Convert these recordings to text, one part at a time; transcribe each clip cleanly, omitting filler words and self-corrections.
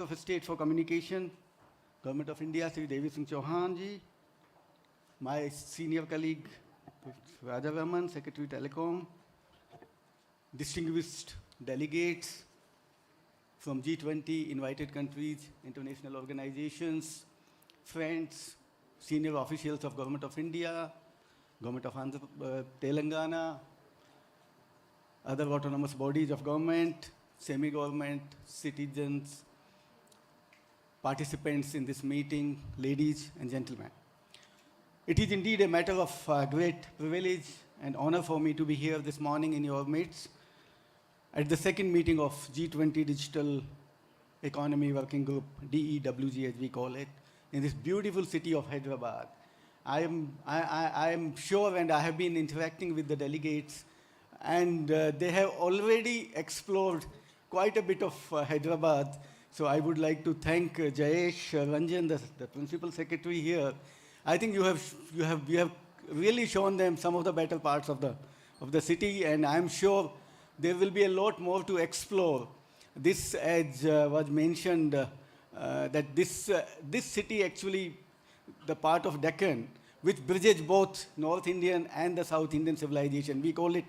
of State for Communication, Government of India, Sri Devi Singh Chauhan ji, my senior colleague, Raja Raman, Secretary Telecom, distinguished delegates from G20, invited countries, international organizations, friends, senior officials of Government of India, Government of Telangana, other autonomous bodies of government, semi-government, citizens, participants in this meeting, ladies and gentlemen. It is indeed a matter of great privilege and honor for me to be here this morning in your midst at the second meeting of G20 Digital Economy Working Group, DEWG as we call it, in this beautiful city of Hyderabad. I am sure, and I have been interacting with the delegates, and they have already explored quite a bit of Hyderabad. So I would like to thank Jayesh Ranjan, the principal secretary here. I think you have really shown them some of the better parts of the city, and I'm sure there will be a lot more to explore. This, as was mentioned, that this city actually, the part of Deccan, which bridges both North Indian and the South Indian civilization. We call it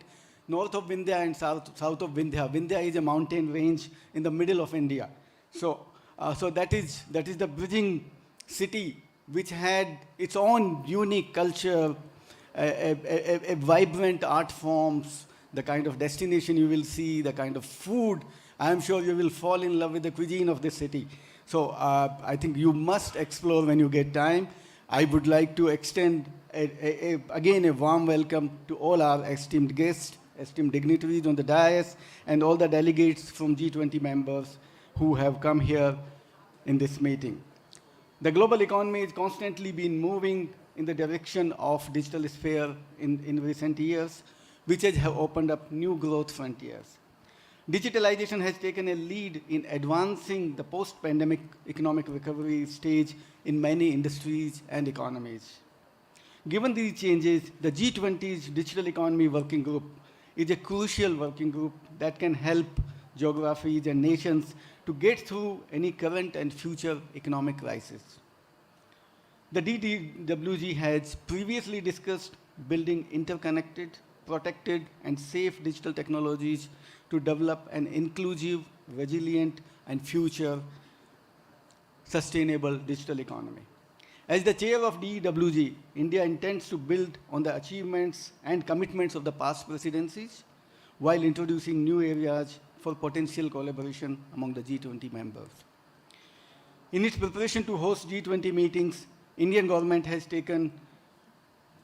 north of Vindhya and south of Vindhya. Vindhya is a mountain range in the middle of India. So that is the bridging city which had its own unique culture, a vibrant art forms, the kind of destination you will see, the kind of food. I am sure you will fall in love with the cuisine of this city. So I think you must explore when you get time. I would like to extend again a warm welcome to all our esteemed guests, esteemed dignitaries on the dais, and all the delegates from G20 members who have come here in this meeting. The global economy has constantly been moving in the direction of digital sphere in recent years, which has opened up new growth frontiers. Digitalization has taken a lead in advancing the post-pandemic economic recovery stage in many industries and economies. Given these changes, the G20's Digital Economy Working Group is a crucial working group that can help geographies and nations to get through any current and future economic crisis. The DEWG has previously discussed building interconnected, protected, and safe digital technologies to develop an inclusive, resilient, and future sustainable digital economy. As the chair of DEWG, India intends to build on the achievements and commitments of the past presidencies while introducing new areas for potential collaboration among the G20 members. In its preparation to host G20 meetings, Indian government has taken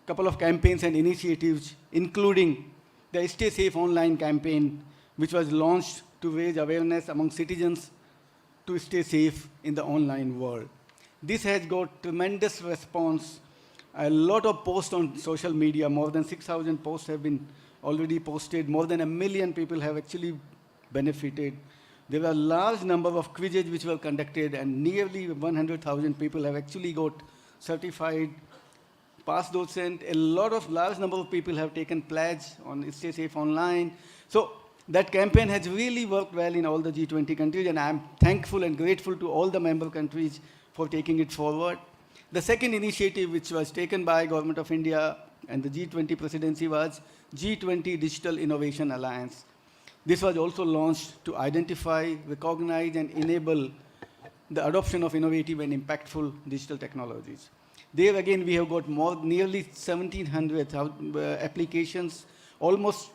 a couple of campaigns and initiatives, including the Stay Safe online campaign, which was launched to raise awareness among citizens to stay safe in the online world. This has got tremendous response. A lot of posts on social media, more than 6,000 posts have been already posted. More than 1 million people have actually benefited. There are a large number of quizzes which were conducted, and nearly 100,000 people have actually got certified, past docent. A large number of people have taken pledge on Stay Safe Online. So that campaign has really worked well in all the G20 countries, and I'm thankful and grateful to all the member countries for taking it forward. The second initiative which was taken by Government of India and the G20 presidency was G20 Digital Innovation Alliance. This was also launched to identify, recognize, and enable the adoption of innovative and impactful digital technologies. There again, we have got nearly 1,700 applications. Almost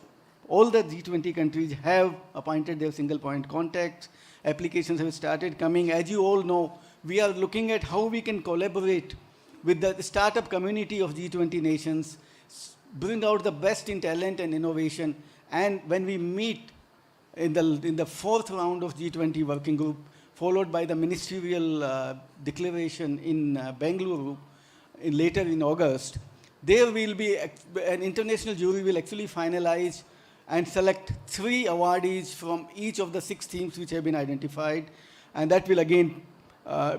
all the G20 countries have appointed their single point contacts. Applications have started coming. As you all know, we are looking at how we can collaborate with the startup community of G20 nations, bring out the best in talent and innovation. And when we meet in the fourth round of G20 working group, followed by the ministerial declaration in Bengaluru later in August, there will be an international jury will actually finalize and select 3 awardees from each of the 6 themes which have been identified. And that will again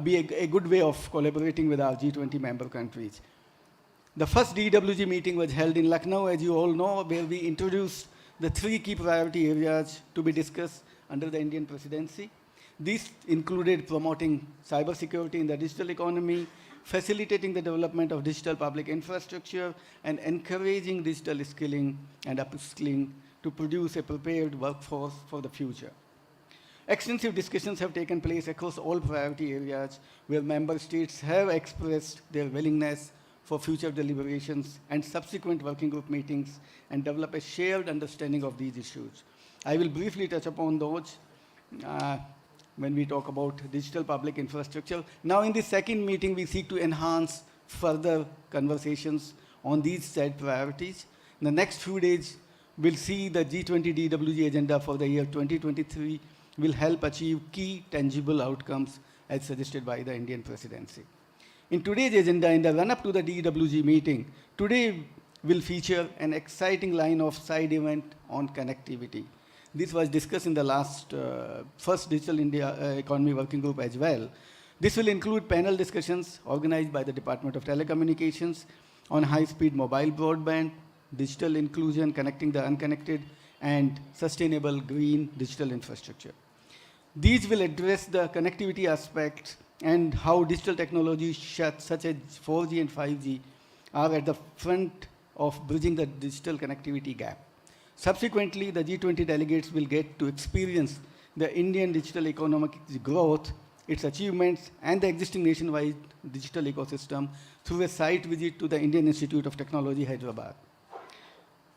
be a good way of collaborating with our G20 member countries. The first DWG meeting was held in Lucknow, as you all know, where we introduced the 3 key priority areas to be discussed under the Indian presidency. These included promoting cybersecurity in the digital economy, facilitating the development of digital public infrastructure, and encouraging digital skilling and upskilling to produce a prepared workforce for the future. Extensive discussions have taken place across all priority areas where member states have expressed their willingness for future deliberations and subsequent working group meetings and develop a shared understanding of these issues. I will briefly touch upon those when we talk about digital public infrastructure. Now in this second meeting, we seek to enhance further conversations on these said priorities. In the next few days, we'll see the G20 DEWG agenda for the year 2023 will help achieve key tangible outcomes as suggested by the Indian presidency. In today's agenda, in the run-up to the DEWG meeting, today will feature an exciting line of side event on connectivity. This was discussed in the last first Digital India Economy Working Group as well. This will include panel discussions organized by the Department of Telecommunications on high-speed mobile broadband, digital inclusion, connecting the unconnected, and sustainable green digital infrastructure. These will address the connectivity aspects and how digital technologies such as 4G and 5G are at the front of bridging the digital connectivity gap. Subsequently, the G20 delegates will get to experience the Indian digital economic growth, its achievements, and the existing nationwide digital ecosystem through a site visit to the Indian Institute of Technology, Hyderabad.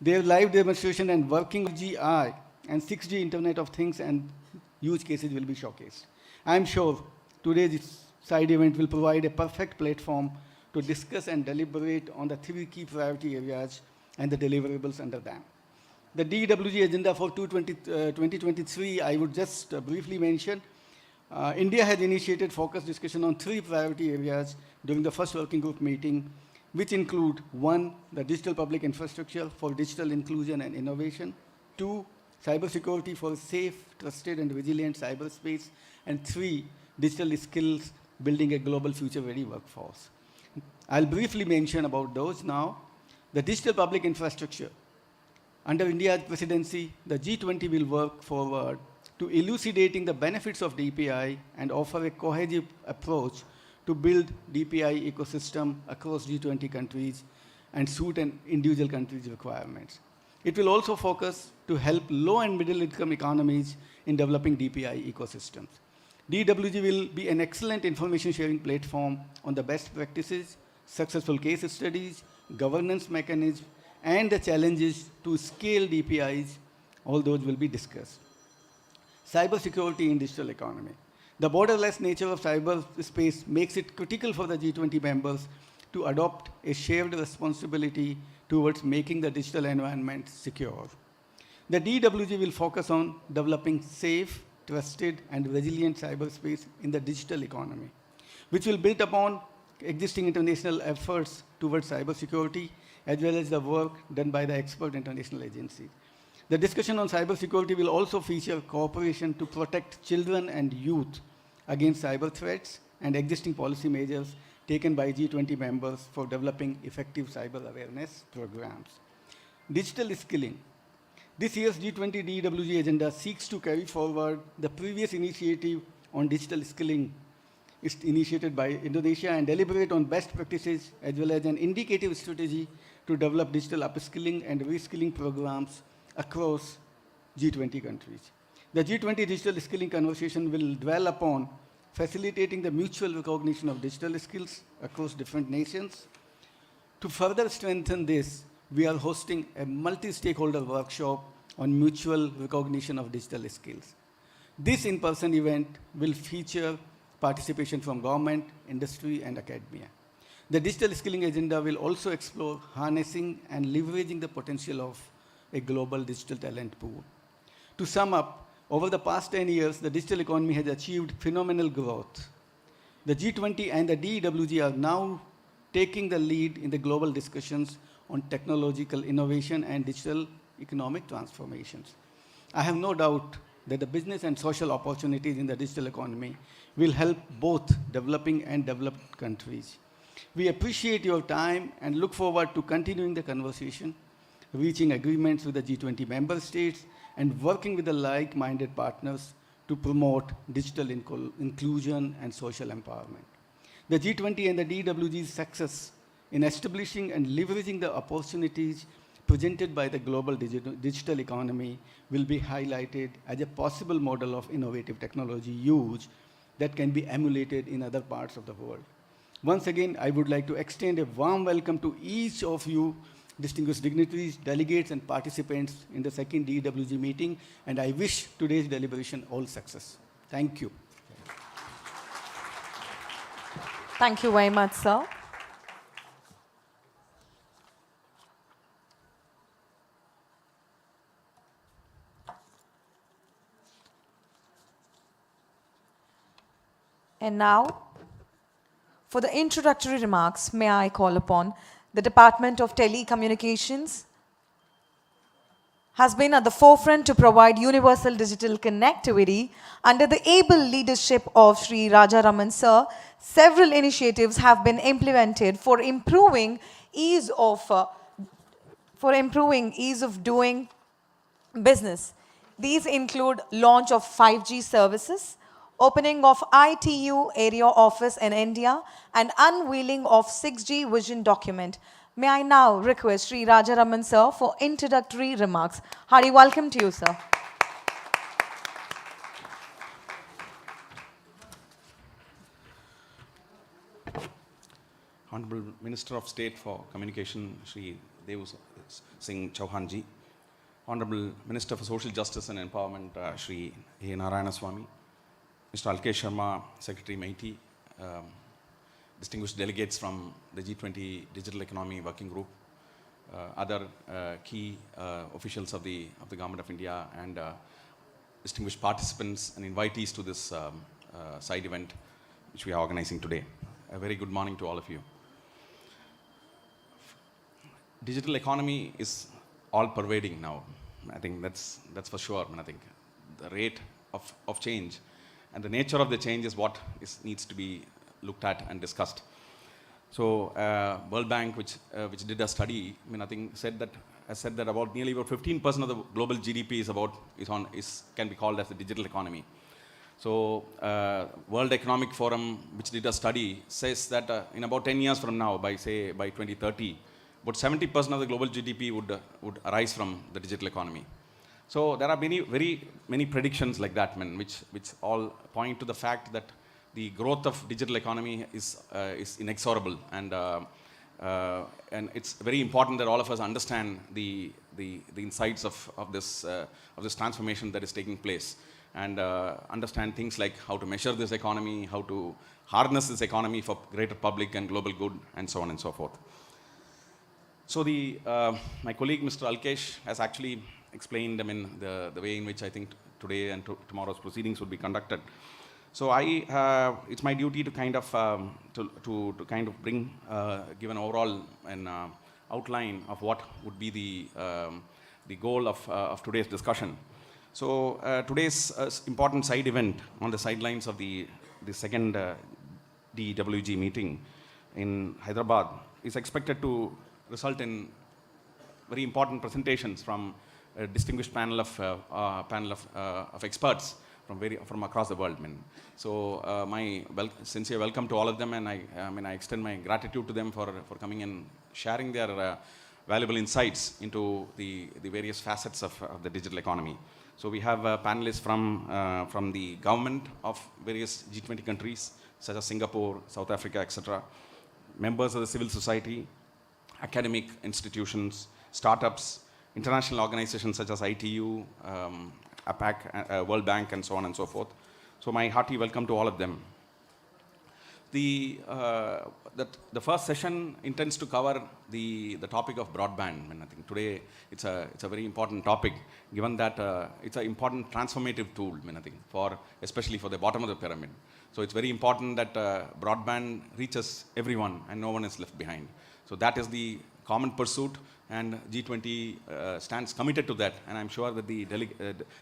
Their live demonstration and working with GI and 6G Internet of Things and use cases will be showcased. I'm sure today's side event will provide a perfect platform to discuss and deliberate on the three key priority areas and the deliverables under them. The DEWG agenda for 2023, I would just briefly mention. India has initiated focused discussion on three priority areas during the first working group meeting, which include 1, the digital public infrastructure for digital inclusion and innovation, 2, cybersecurity for safe, trusted, and resilient cyberspace, and 3, digital skills, building a global future-ready workforce. I'll briefly mention about those now. The digital public infrastructure. Under India's presidency, the G20 will work forward to elucidating the benefits of DPI and offer a cohesive approach to build DPI ecosystem across G20 countries and suit an individual country's requirements. It will also focus to help low and middle income economies in developing DPI ecosystems. DEWG will be an excellent information sharing platform on the best practices, successful case studies, governance mechanisms, and the challenges to scale DPIs. All those will be discussed. Cybersecurity in digital economy. The borderless nature of cyberspace makes it critical for the G20 members to adopt a shared responsibility towards making the digital environment secure. The DEWG will focus on developing safe, trusted, and resilient cyberspace in the digital economy, which will build upon existing international efforts towards cybersecurity, as well as the work done by the expert international agencies. The discussion on cybersecurity will also feature cooperation to protect children and youth against cyber threats and existing policy measures taken by G20 members for developing effective cyber awareness programs. Digital skilling. This year's G20 DEWG agenda seeks to carry forward the previous initiative on digital skilling initiated by Indonesia and deliberate on best practices as well as an indicative strategy to develop digital upskilling and reskilling programs across G20 countries. The G20 digital skilling conversation will dwell upon facilitating the mutual recognition of digital skills across different nations. To further strengthen this, we are hosting a multi-stakeholder workshop on mutual recognition of digital skills. This in-person event will feature participation from government, industry, and academia. The digital skilling agenda will also explore harnessing and leveraging the potential of a global digital talent pool. To sum up, over the past 10 years, the digital economy has achieved phenomenal growth. The G20 and the DEWG are now taking the lead in the global discussions on technological innovation and digital economic transformations. I have no doubt that the business and social opportunities in the digital economy will help both developing and developed countries. We appreciate your time and look forward to continuing the conversation, reaching agreements with the G20 member states, and working with the like-minded partners to promote digital inclusion and social empowerment. The G20 and the DEWG's success in establishing and leveraging the opportunities presented by the global digital economy will be highlighted as a possible model of innovative technology use that can be emulated in other parts of the world. Once again, I would like to extend a warm welcome to each of you, distinguished dignitaries, delegates, and participants in the second DEWG meeting, and I wish today's deliberation all success. Thank you. Thank you very much, sir. And now, for the introductory remarks, may I call upon the Department of Telecommunications has been at the forefront to provide universal digital connectivity. Under the able leadership of Sri Rajaraman sir, several initiatives have been implemented for improving ease of doing business. These include launch of 5G services, opening of ITU area office in India, and unveiling of 6G vision document. May I now request Sri Rajaraman sir for introductory remarks. Hearty welcome to you, sir. Honorable Minister of State for Communication, Sri DEWG Singh Chauhanji, Honorable Minister for Social Justice and Empowerment, Sri A. Narayanaswamy, Mr. Alkesh Sharma, Secretary MeitY, distinguished delegates from the G20 Digital Economy Working Group, other key officials of the Government of India, and distinguished participants and invitees to this side event which we are organizing today. A very good morning to all of you. Digital economy is all pervading now. I think that's for sure. I think the rate of change and the nature of the change is what needs to be looked at and discussed. So World Bank, which did a study, I think said that about nearly about 15% of the global GDP can be called as the digital economy. So World Economic Forum, which did a study, says that in about 10 years from now, by 2030, about 70% of the global GDP would arise from the digital economy. So there are very many predictions like that, which all point to the fact that the growth of digital economy is inexorable, and it's very important that all of us understand the insights of this transformation that is taking place, and understand things like how to measure this economy, how to harness this economy for greater public and global good, and so on and so forth. So my colleague Mr. Alkesh has actually explained the way in which I think today and tomorrow's proceedings would be conducted. So it's my duty to kind of give an overall outline of what would be the goal of today's discussion. So today's important side event on the sidelines of the second DEWG meeting in Hyderabad is expected to result in very important presentations from a distinguished panel of experts from across the world. So my sincere welcome to all of them, and I extend my gratitude to them for coming and sharing their valuable insights into the various facets of the digital economy. So we have panelists from the government of various G20 countries such as Singapore, South Africa, etc., members of the civil society, academic institutions, startups, international organizations such as ITU, APAC, World Bank, and so on and so forth. So my hearty welcome to all of them. The first session intends to cover the topic of broadband. I think today it's a very important topic, given that it's an important transformative tool. I think especially for the bottom of the pyramid. So it's very important that broadband reaches everyone and no one is left behind. So that is the common pursuit, and G20 stands committed to that, and I'm sure that the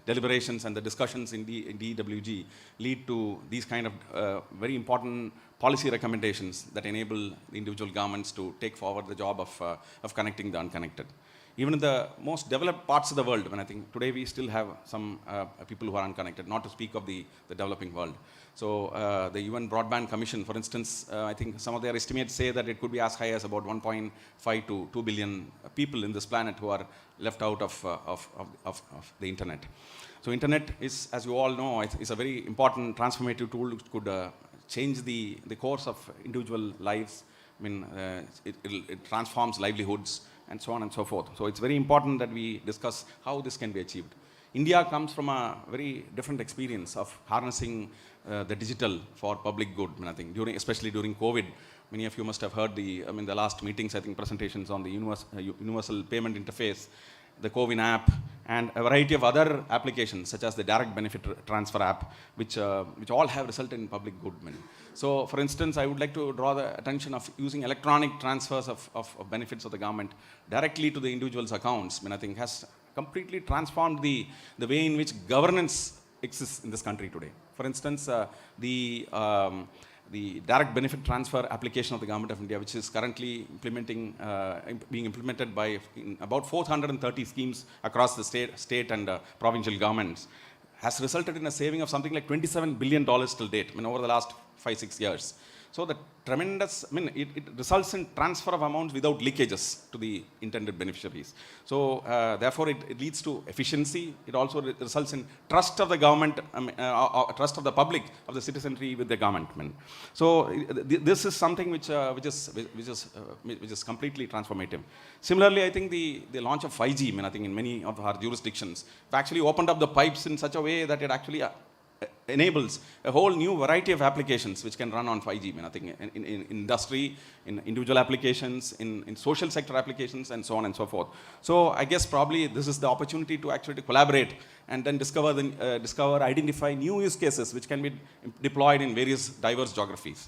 deliberations and the discussions in DEWG lead to these kind of very important policy recommendations that enable the individual governments to take forward the job of connecting the unconnected. even in the most developed parts of the world, I think today we still have some people who are unconnected, not to speak of the developing world. So the UN Broadband Commission, for instance, I think some of their estimates say that it could be as high as about 1.5 to 2 billion people in this planet who are left out of the internet. So internet is, as you all know, is a very important transformative tool which could change the course of individual lives. It transforms livelihoods and so on and so forth. So it's very important that we discuss how this can be achieved. India comes from a very different experience of harnessing the digital for public good. I think especially during COVID, many of you must have heard the last meetings, I think presentations on the universal payment interface, the CoWIN app, and a variety of other applications such as the direct benefit transfer app, which all have resulted in public good. So, for instance, I would like to draw the attention of using electronic transfers of benefits of the government directly to the individual's accounts. I think has completely transformed the way in which governance exists in this country today. For instance, the direct benefit transfer application of the Government of India, which is currently being implemented by about 430 schemes across the state and provincial governments, has resulted in a saving of something like $27 billion till date, over the last 5-6 years. So the tremendous, it results in transfer of amounts without leakages to the intended beneficiaries. So therefore it leads to efficiency. It also results in trust of the government, trust of the public, of the citizenry with the government. So this is something which is completely transformative. Similarly, I think the launch of 5G, I think in many of our jurisdictions, have actually opened up the pipes in such a way that it actually enables a whole new variety of applications which can run on 5G. I think in industry, in individual applications, in social sector applications, and so on and so forth. So I guess probably this is the opportunity to actually collaborate and then identify new use cases which can be deployed in various diverse geographies.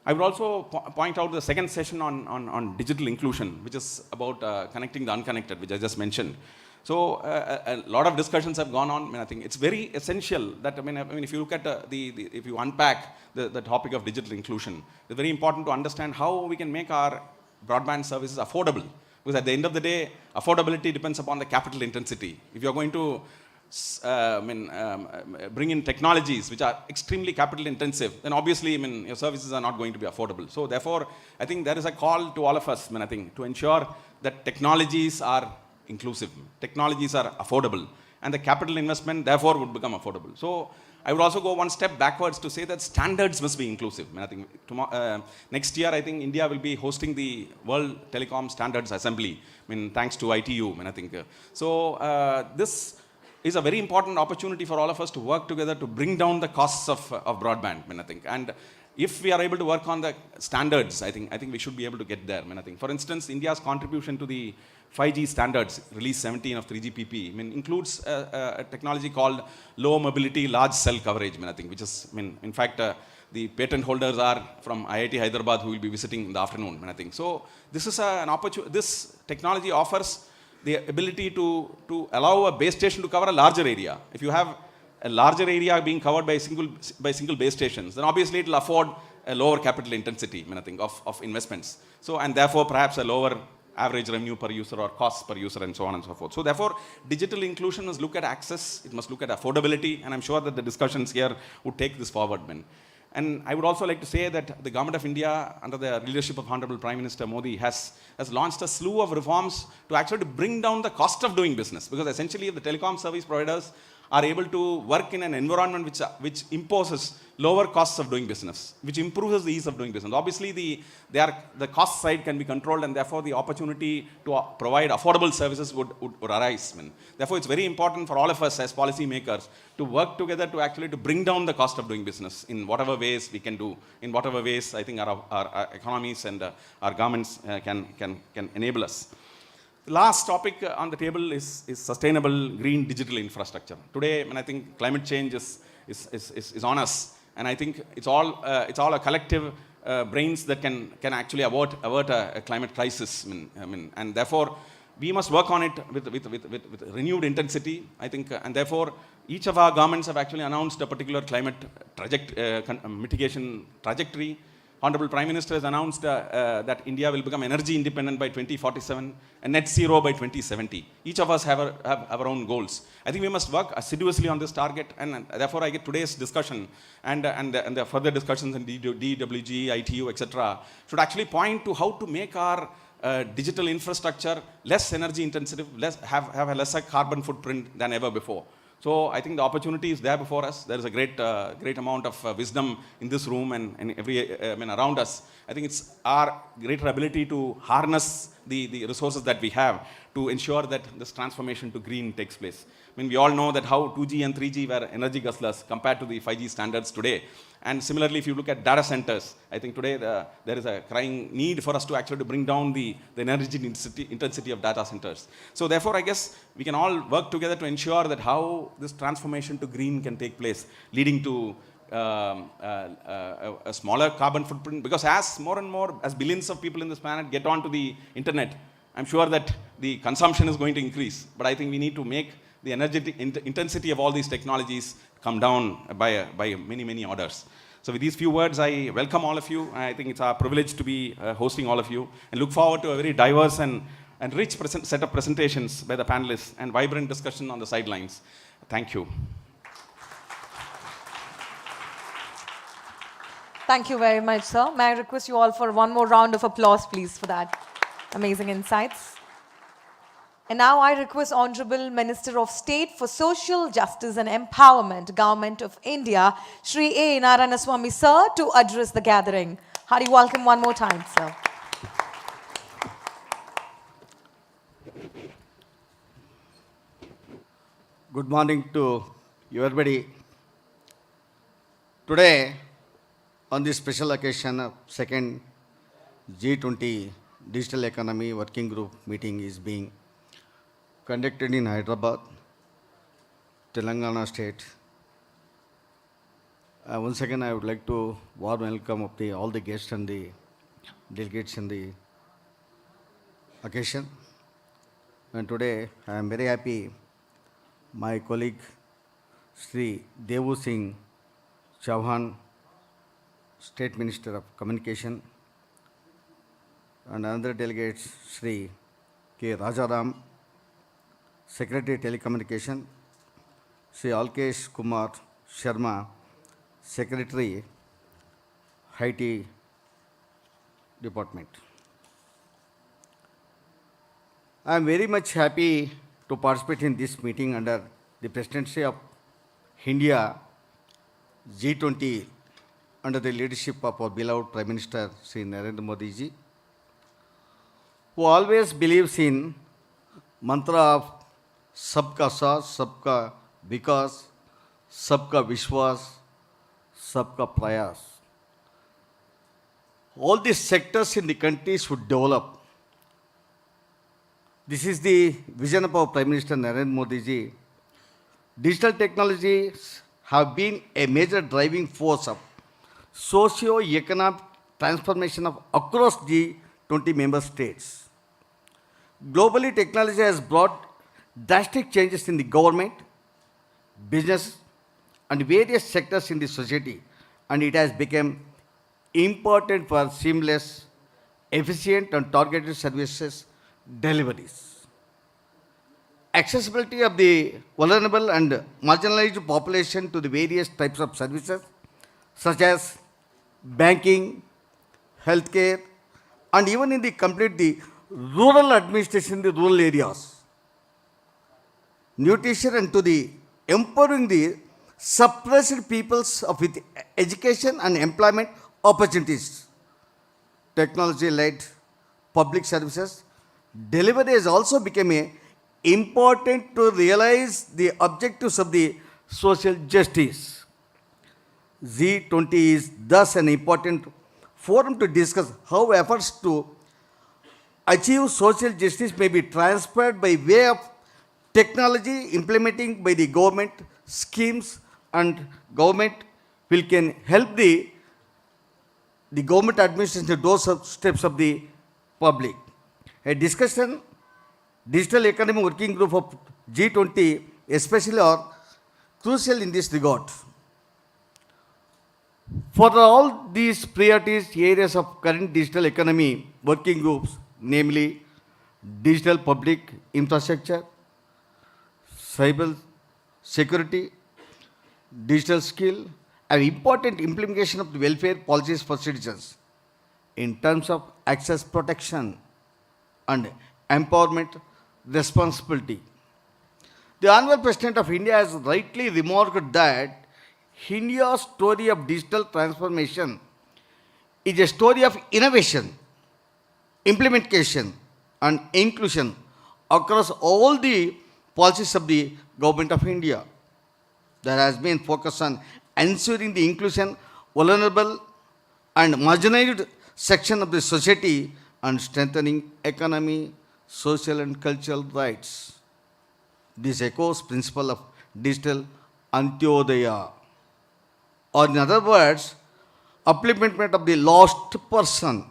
I would also point out the second session on digital inclusion, which is about connecting the unconnected, which I just mentioned. So a lot of discussions have gone on. I think it's very essential that if you look at if you unpack the topic of digital inclusion, it's very important to understand how we can make our broadband services affordable. Because at the end of the day, affordability depends upon the capital intensity. If you're going to bring in technologies which are extremely capital intensive, then obviously your services are not going to be affordable. So therefore, I think there is a call to all of us, I think, to ensure that technologies are inclusive, technologies are affordable, and the capital investment therefore would become affordable. So I would also go one step backwards to say that standards must be inclusive. I think next year, I think India will be hosting the World Telecom Standards Assembly, thanks to ITU, I think. So this is a very important opportunity for all of us to work together to bring down the costs of broadband, I think. And if we are able to work on the standards, I think we should be able to get there. I think, for instance, India's contribution to the 5G standards, release 17 of 3GPP, includes a technology called low mobility large cell coverage, I think, which is, in fact, the patent holders are from IIT Hyderabad who will be visiting in the afternoon, I think. So this is an opportunity. This technology offers the ability to allow a base station to cover a larger area. If you have a larger area being covered by single base stations, then obviously it will afford a lower capital intensity, I think, of investments. So, and therefore perhaps a lower average revenue per user or cost per user, and so on and so forth. So therefore, digital inclusion must look at access, it must look at affordability, and I'm sure that the discussions here would take this forward. And I would also like to say that the Government of India, under the leadership of Honorable Prime Minister Modi, has launched a slew of reforms to actually bring down the cost of doing business. Because essentially, if the telecom service providers are able to work in an environment which imposes lower costs of doing business, which improves the ease of doing business. Obviously, the cost side can be controlled, and therefore the opportunity to provide affordable services would arise. Therefore, it's very important for all of us as policy makers to work together to actually to bring down the cost of doing business in whatever ways we can do, in whatever ways I think our economies and our governments can enable us. The last topic on the table is sustainable green digital infrastructure. Today, I think climate change is on us, and I think it's all a collective brains that can actually avert a climate crisis. And therefore we must work on it with renewed intensity, I think, and therefore each of our governments have actually announced a particular climate mitigation trajectory. Honorable Prime Minister has announced that India will become energy independent by 2047 and net zero by 2070. Each of us have our own goals. I think we must work assiduously on this target, and therefore I get today's discussion and the further discussions in DEWG, ITU, etc. should actually point to how to make our digital infrastructure less energy intensive, have a lesser carbon footprint than ever before. So I think the opportunity is there before us. There is a great amount of wisdom in this room and around us. I think it's our greater ability to harness the resources that we have to ensure that this transformation to green takes place. I mean, we all know that how 2G and 3G were energy guzzlers compared to the 5G standards today. And similarly, if you look at data centers, I think today there is a crying need for us to actually bring down the energy intensity of data centers. So therefore, I guess we can all work together to ensure that how this transformation to green can take place, leading to a smaller carbon footprint. Because as more and more, as billions of people in this planet get onto the internet, I'm sure that the consumption is going to increase. But I think we need to make the energetic intensity of all these technologies come down by many orders. So with these few words, I welcome all of you. I think it's our privilege to be hosting all of you, and look forward to a very diverse and rich set of presentations by the panelists and vibrant discussion on the sidelines. Thank you. Thank you very much, sir. May I request you all for one more round of applause, please, for that amazing insights. And now I request Honorable Minister of State for Social Justice and Empowerment, Government of India, Shri A. Narayanaswamy, sir, to address the gathering. Hearty welcome one more time, sir. Good morning to everybody. Today, on this special occasion of second G20 Digital Economy Working Group meeting is being conducted in Hyderabad, Telangana state. Once again, I would like to warm welcome of all the guests and the delegates in the occasion. And today, I am very happy. My colleague, Sri DEWG Chauhan, State Minister of Communication, and another delegates, Sri K. Rajaram, Secretary Telecommunication, Sri Alkesh Kumar Sharma, Secretary IT Department. I am very much happy to participate in this meeting under the presidency of India G20 under the leadership of our beloved Prime Minister Sri Narendra Modi ji, who always believes in mantra of Sabka Saath, Sabka Vikas, Sabka Vishwas, Sabka Prayas. All these sectors in the country should develop. This is the vision of our Prime Minister Narendra Modi ji. Digital technologies have been a major driving force of socio-economic transformation of across the 20 member states. Globally, technology has brought drastic changes in the government, business, and various sectors in the society, and it has become important for seamless, efficient, and targeted services deliveries. Accessibility of the vulnerable and marginalized population to the various types of services, such as banking, healthcare, and even in the complete rural administration in the rural areas. Nutrition and to the empowering the suppressed peoples of with education and employment opportunities. Technology-led public services delivery has also become important to realize the objectives of the social justice. G20 is thus an important forum to discuss how efforts to achieve social justice may be transferred by way of technology implementing by the government schemes, and government can help the government administration to those steps of the public. A discussion, digital economy working group of G20 especially are crucial in this regard. For all these priorities, areas of current digital economy working groups, namely digital public infrastructure, cyber security, digital skill, and important implementation of the welfare policies for citizens in terms of access protection and empowerment responsibility. The Honorable President of India has rightly remarked that India's story of digital transformation is a story of innovation, implementation, and inclusion across all the policies of the Government of India. There has been focus on ensuring the inclusion, vulnerable and marginalized section of the society and strengthening economy, social and cultural rights. This echoes principle of digital Antyodaya, or in other words, upliftment of the lost person.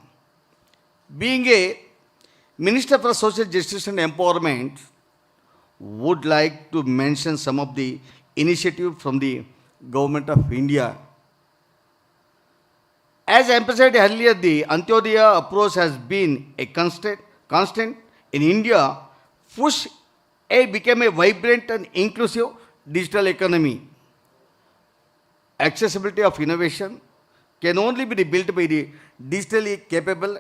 Being a Minister for Social Justice and Empowerment, would like to mention some of the initiatives from the Government of India. As emphasized earlier, the Antyodaya approach has been a constant in India, push became a vibrant and inclusive digital economy. Accessibility of innovation can only be built by the digitally capable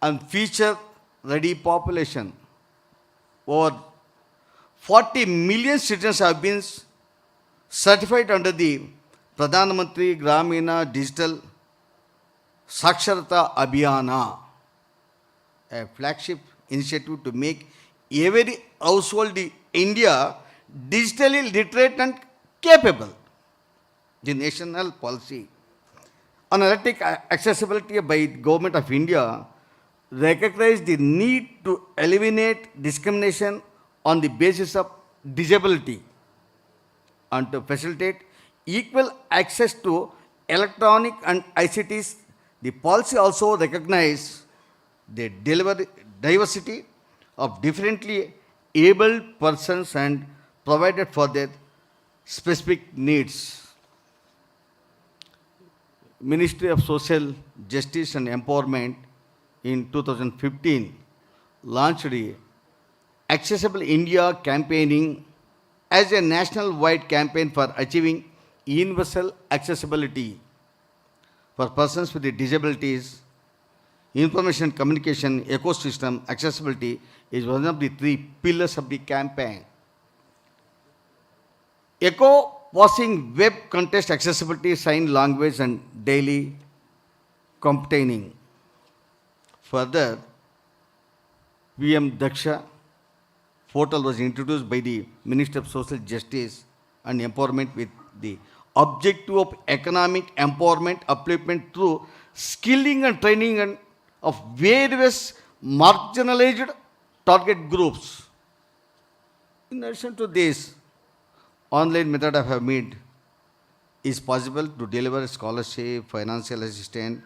and future-ready population. Over 40 million citizens have been certified under the Pradhan Mantri Gramina Digital Saksharata Abhiyana, a flagship initiative to make every household in India digitally literate and capable. The national policy on electric accessibility by Government of India recognize the need to eliminate discrimination on the basis of disability and to facilitate equal access to electronic and ICTs. The policy also recognizes the diversity of differently abled persons and provided for their specific needs. Ministry of Social Justice and Empowerment in 2015 launched the Accessible India campaigning as a national-wide campaign for achieving universal accessibility for persons with disabilities. Information communication ecosystem accessibility is one of the three pillars of the campaign. Echo passing web contest accessibility, sign language and daily comptaining. Further, VM Daksha portal was introduced by the Minister of Social Justice and Empowerment with the objective of economic empowerment, upliftment through skilling and training and of various marginalized target groups. In addition to this, online method I have made is possible to deliver scholarship, financial assistance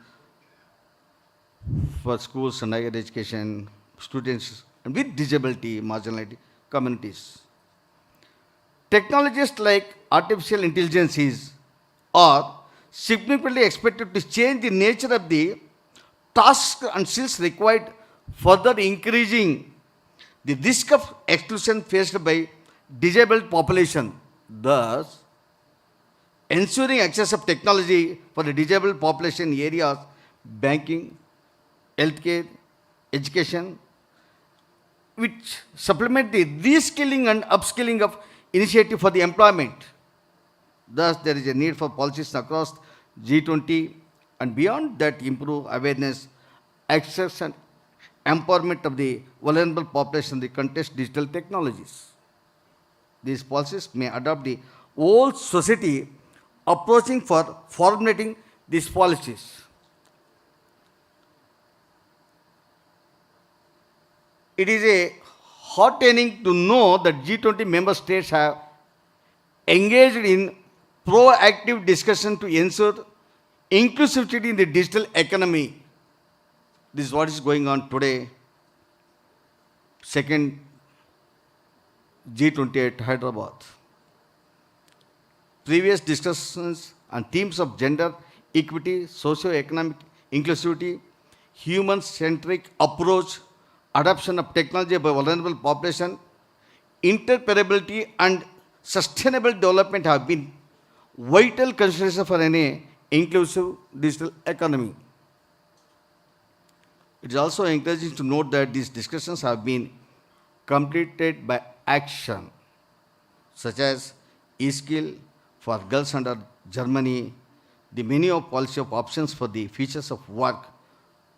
for schools and higher education, students and with disability, marginalized communities. Technologies like artificial intelligence are significantly expected to change the nature of the tasks and skills required, further increasing the risk of exclusion faced by disabled population. Thus, ensuring access of technology for the disabled population areas, banking, healthcare, education, which supplement the reskilling and upskilling of initiative for the employment. Thus, there is a need for policies across G20 and beyond that improve awareness, access and empowerment of the vulnerable population in the context digital technologies. These policies may adopt the whole society approaching for formulating these policies. It is a heartening to know that G20 member states have engaged in proactive discussion to ensure inclusivity in the digital economy. This is what is going on today. Second G20 at Hyderabad. Previous discussions and themes of gender equity, socio-economic inclusivity, human-centric approach, adoption of technology by vulnerable population, interoperability and sustainable development have been vital considerations for any inclusive digital economy. It is also encouraging to note that these discussions have been completed by action, such as e-skill for girls under Germany, the menu of policy of options for the futures of work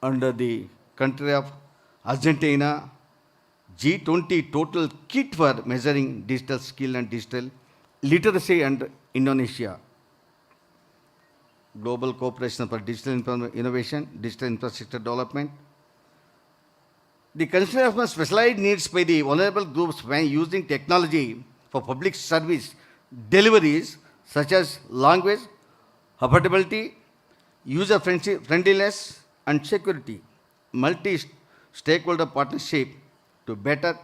under the country of Argentina, G20 total kit for measuring digital skill and digital literacy under Indonesia, global cooperation for digital innovation, digital infrastructure development. The consideration of specialized needs by the vulnerable groups when using technology for public service deliveries such as language, affordability, user friendliness, and security. Multi-stakeholder partnership to better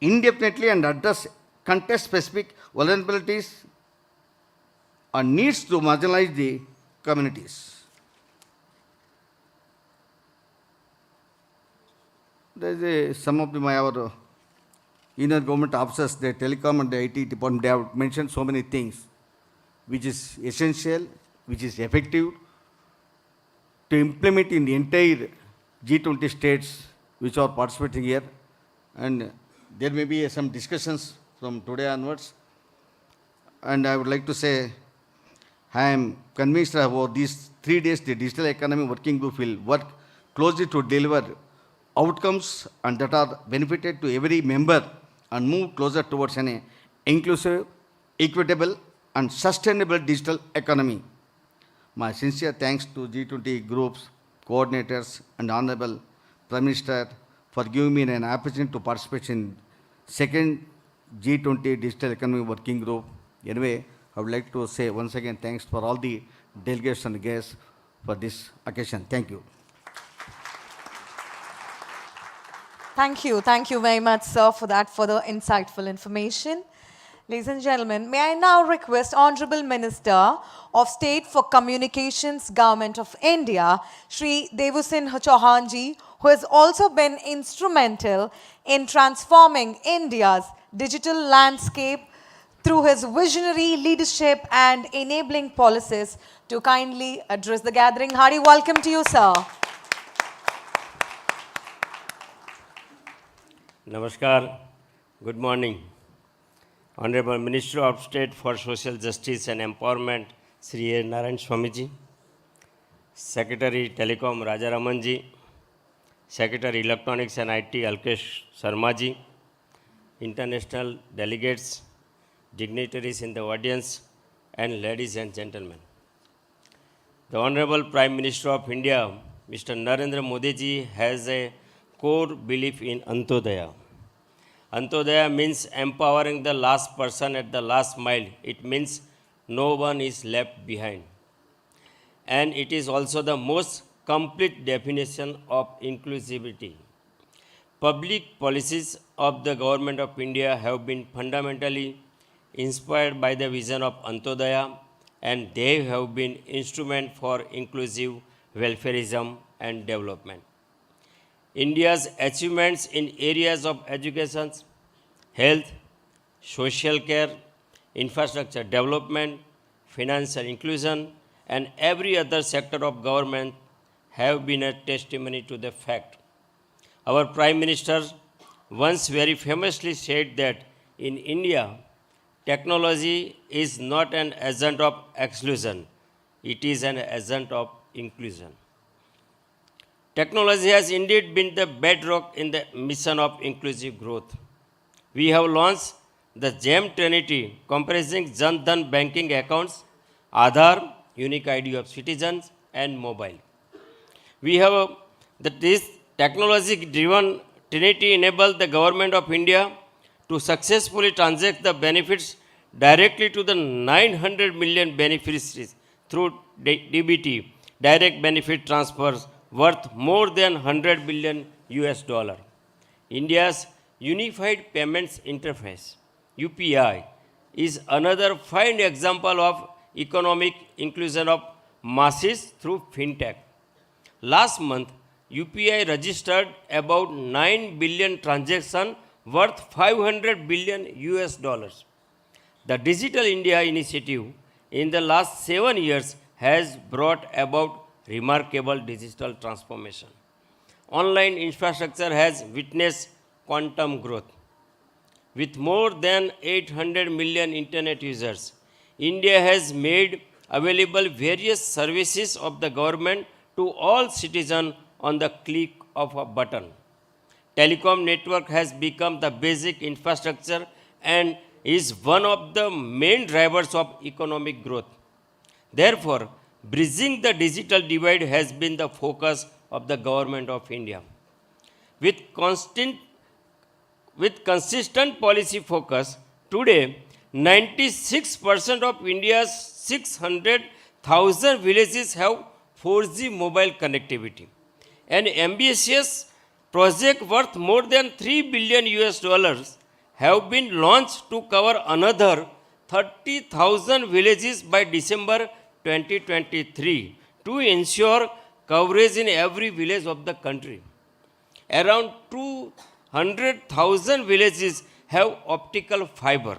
indefinitely and address context-specific vulnerabilities and needs to marginalize the communities. There is some of our inner government officers, the telecom and the IT department, they have mentioned so many things which is essential, which is effective to implement in the entire G20 states which are participating here. And there may be some discussions from today onwards. And I would like to say, I am convinced that over these 3 days, the Digital Economy Working Group will work closely to deliver outcomes and that are benefited to every member and move closer towards an inclusive, equitable, and sustainable digital economy. My sincere thanks to G20 groups, coordinators, and Honorable Prime Minister for giving me an opportunity to participate in second G20 Digital Economy Working Group. Anyway, I would like to say once again thanks for all the delegates and guests for this occasion. Thank you. Thank you very much, sir, for that further insightful information. Ladies and gentlemen, may I now request Honorable Minister of State for Communications, Government of India, Shri Devusin Chauhan ji, who has also been instrumental in transforming India's digital landscape through his visionary leadership and enabling policies, to kindly address the gathering. Hearty welcome to you, sir. Namaskar, good morning. Honorable Minister of State for Social Justice and Empowerment, Sri A. Narayan Swamiji, Secretary Telecom Raja Ramanji, Secretary Electronics and IT Alkesh Sharmaji, international delegates, dignitaries in the audience, and ladies and gentlemen. The Honorable Prime Minister of India, Mr. Narendra Modi ji, has a core belief in Antodaya. Antodaya means empowering the last person at the last mile. It means no one is left behind. And it is also the most complete definition of inclusivity. Public policies of the Government of India have been fundamentally inspired by the vision of Antodaya, and they have been instrument for inclusive welfareism and development. India's achievements in areas of education, health, social care, infrastructure development, financial inclusion, and every other sector of government have been a testimony to the fact. Our Prime Minister once very famously said that in India, technology is not an agent of exclusion, it is an agent of inclusion. Technology has indeed been the bedrock in the mission of inclusive growth. We have launched the GEM Trinity, comprising Jan Dhan banking accounts, Aadhaar, unique ID of citizens, and mobile. We have this technology-driven Trinity enabled the Government of India to successfully transact the benefits directly to the 900 million beneficiaries through DBT, direct benefit transfers, worth more than 100 billion US dollar. India's Unified Payments Interface, UPI, is another fine example of economic inclusion of masses through fintech. Last month, UPI registered about 9 billion transactions worth 500 billion US dollars. The Digital India initiative in the last 7 years has brought about remarkable digital transformation. Online infrastructure has witnessed quantum growth. With more than 800 million internet users, India has made available various services of the government to all citizens on the click of a button. Telecom network has become the basic infrastructure and is one of the main drivers of economic growth. Therefore, bridging the digital divide has been the focus of the government of India. With consistent policy focus, today 96% of India's 600,000 villages have 4G mobile connectivity. An ambitious project worth more than 3 billion US dollars have been launched to cover another 30,000 villages by December 2023 to ensure coverage in every village of the country. Around 200,000 villages have optical fiber.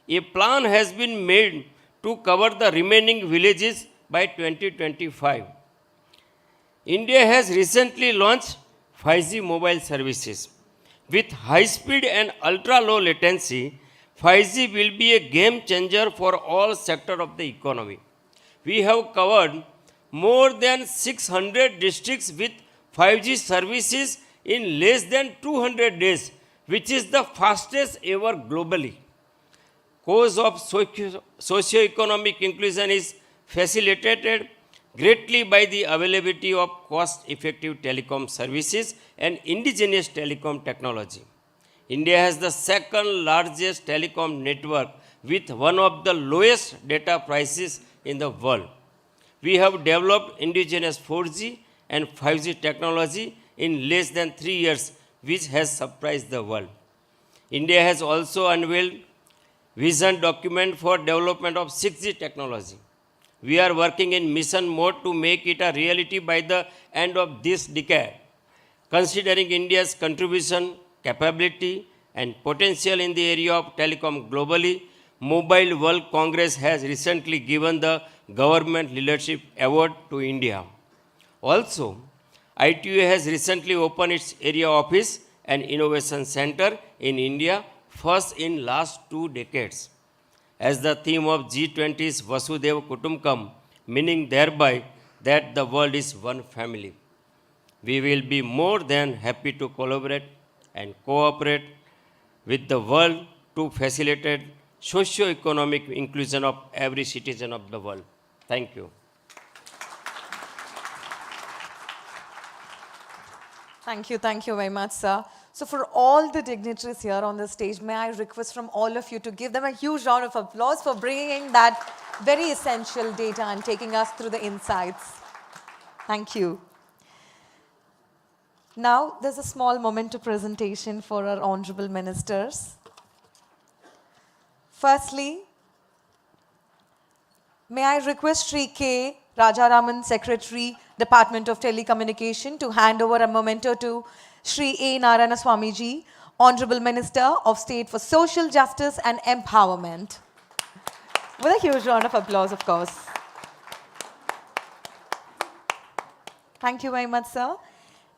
A plan has been made to cover the remaining villages by 2025. India has recently launched 5G mobile services. With high speed and ultra low latency, 5G will be a game changer for all sectors of the economy. We have covered more than 600 districts with 5G services in less than 200 days, which is the fastest ever globally. Cause of socio-economic inclusion is facilitated greatly by the availability of cost-effective telecom services and indigenous telecom technology. India has the second largest telecom network with one of the lowest data prices in the world. We have developed indigenous 4G and 5G technology in less than 3 years, which has surprised the world. India has also unveiled vision document for development of 6G technology. We are working in mission mode to make it a reality by the end of this decade. Considering India's contribution, capability, and potential in the area of telecom globally, Mobile World Congress has recently given the Government Leadership Award to India. Also, ITU has recently opened its area office and innovation center in India, first in last 2 decades. As the theme of G20 is Vasudhaiva Kutumbakam, meaning thereby that the world is one family. We will be more than happy to collaborate and cooperate with the world to facilitate socio-economic inclusion of every citizen of the world. Thank you. Thank you very much, sir. So for all the dignitaries here on the stage, may I request from all of you to give them a huge round of applause for bringing that very essential data and taking us through the insights. Thank you. Now, there's a small moment of presentation for our honorable ministers. Firstly, may I request Shri K. Rajaraman, Secretary, Department of Telecommunication, to hand over a memento to Shri A. Narayana Swamiji, Honorable Minister of State for Social Justice and Empowerment. With a huge round of applause, of course. Thank you very much, sir.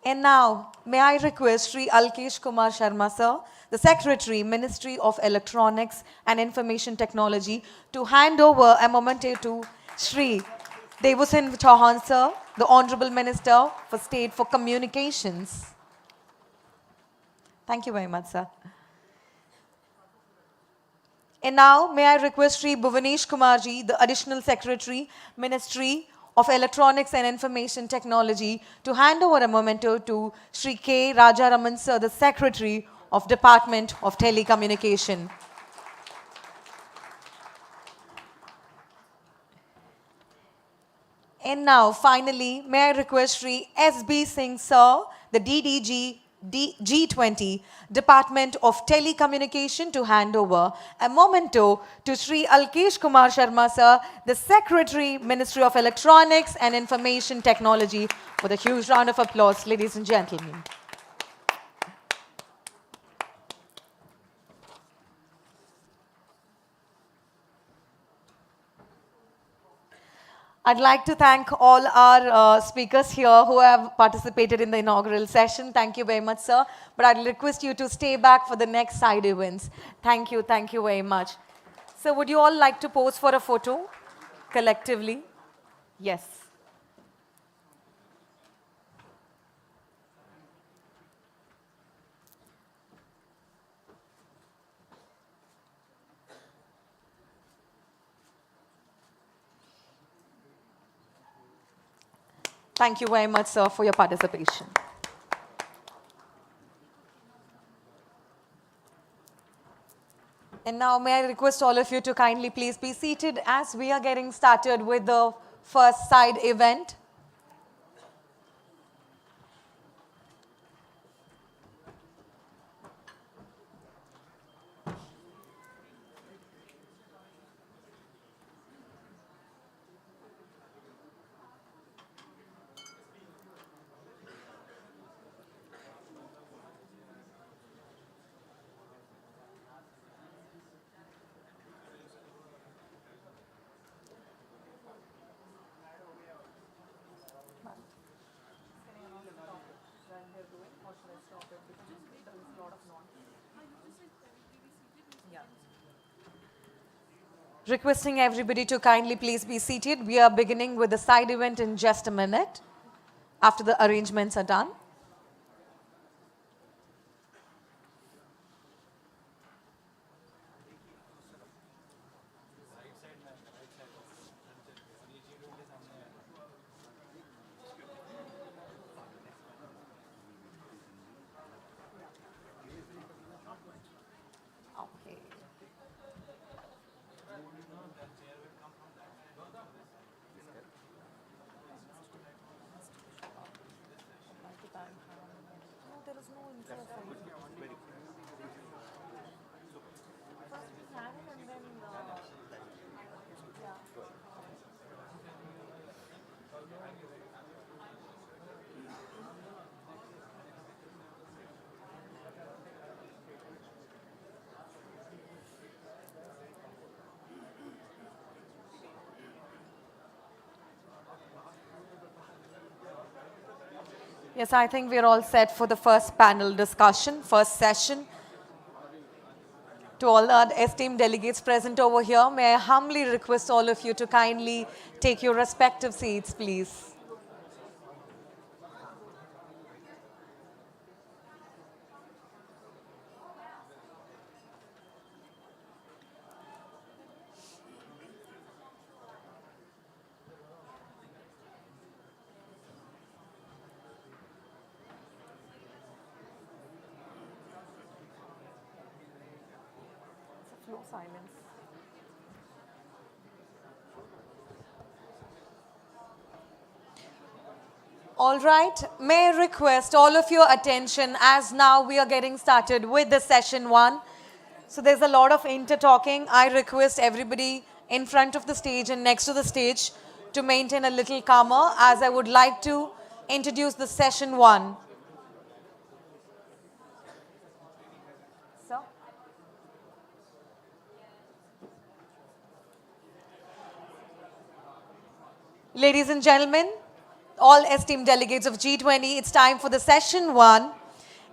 And now, may I request Shri Alkesh Kumar Sharma, sir, the Secretary, Ministry of Electronics and Information Technology, to hand over a memento to Shri Devusin Chauhan, sir, the Honorable Minister for State for Communications. Thank you very much, sir. And now, may I request Shri Bhuvanesh Kumarji, the Additional Secretary, Ministry of Electronics and Information Technology, to hand over a memento to Shri K. Rajaraman, sir, the Secretary of Department of Telecommunication. And now, finally, may I request Shri S.B. Singh, sir, the DDG, G20 Department of Telecommunication to hand over a memento to Sri Alkesh Kumar Sharma sir, the Secretary, Ministry of Electronics and Information Technology, with a huge round of applause, ladies and gentlemen. I'd like to thank all our speakers here who have participated in the inaugural session. Thank you very much, sir. But I'd request you to stay back for the next side events. Thank you very much. So would you all like to pose for a photo collectively? Yes. Thank you very much, sir, for your participation. And now may I request all of you to kindly please be seated as we are getting started with the first side event. Requesting everybody to kindly please be seated. We are beginning with the side event in just a minute after the arrangements are done. Yes, I think we're all set for the first panel discussion, first session. To all our esteemed delegates present over here, may I humbly request all of you to kindly take your respective seats, please. Silence. All right, may I request all of your attention as now we are getting started with the session 1. So there's a lot of inter-talking. I request everybody in front of the stage and next to the stage to maintain a little calmer as I would like to introduce the session 1. Ladies and gentlemen, all esteemed delegates of G20, it's time for the session 1.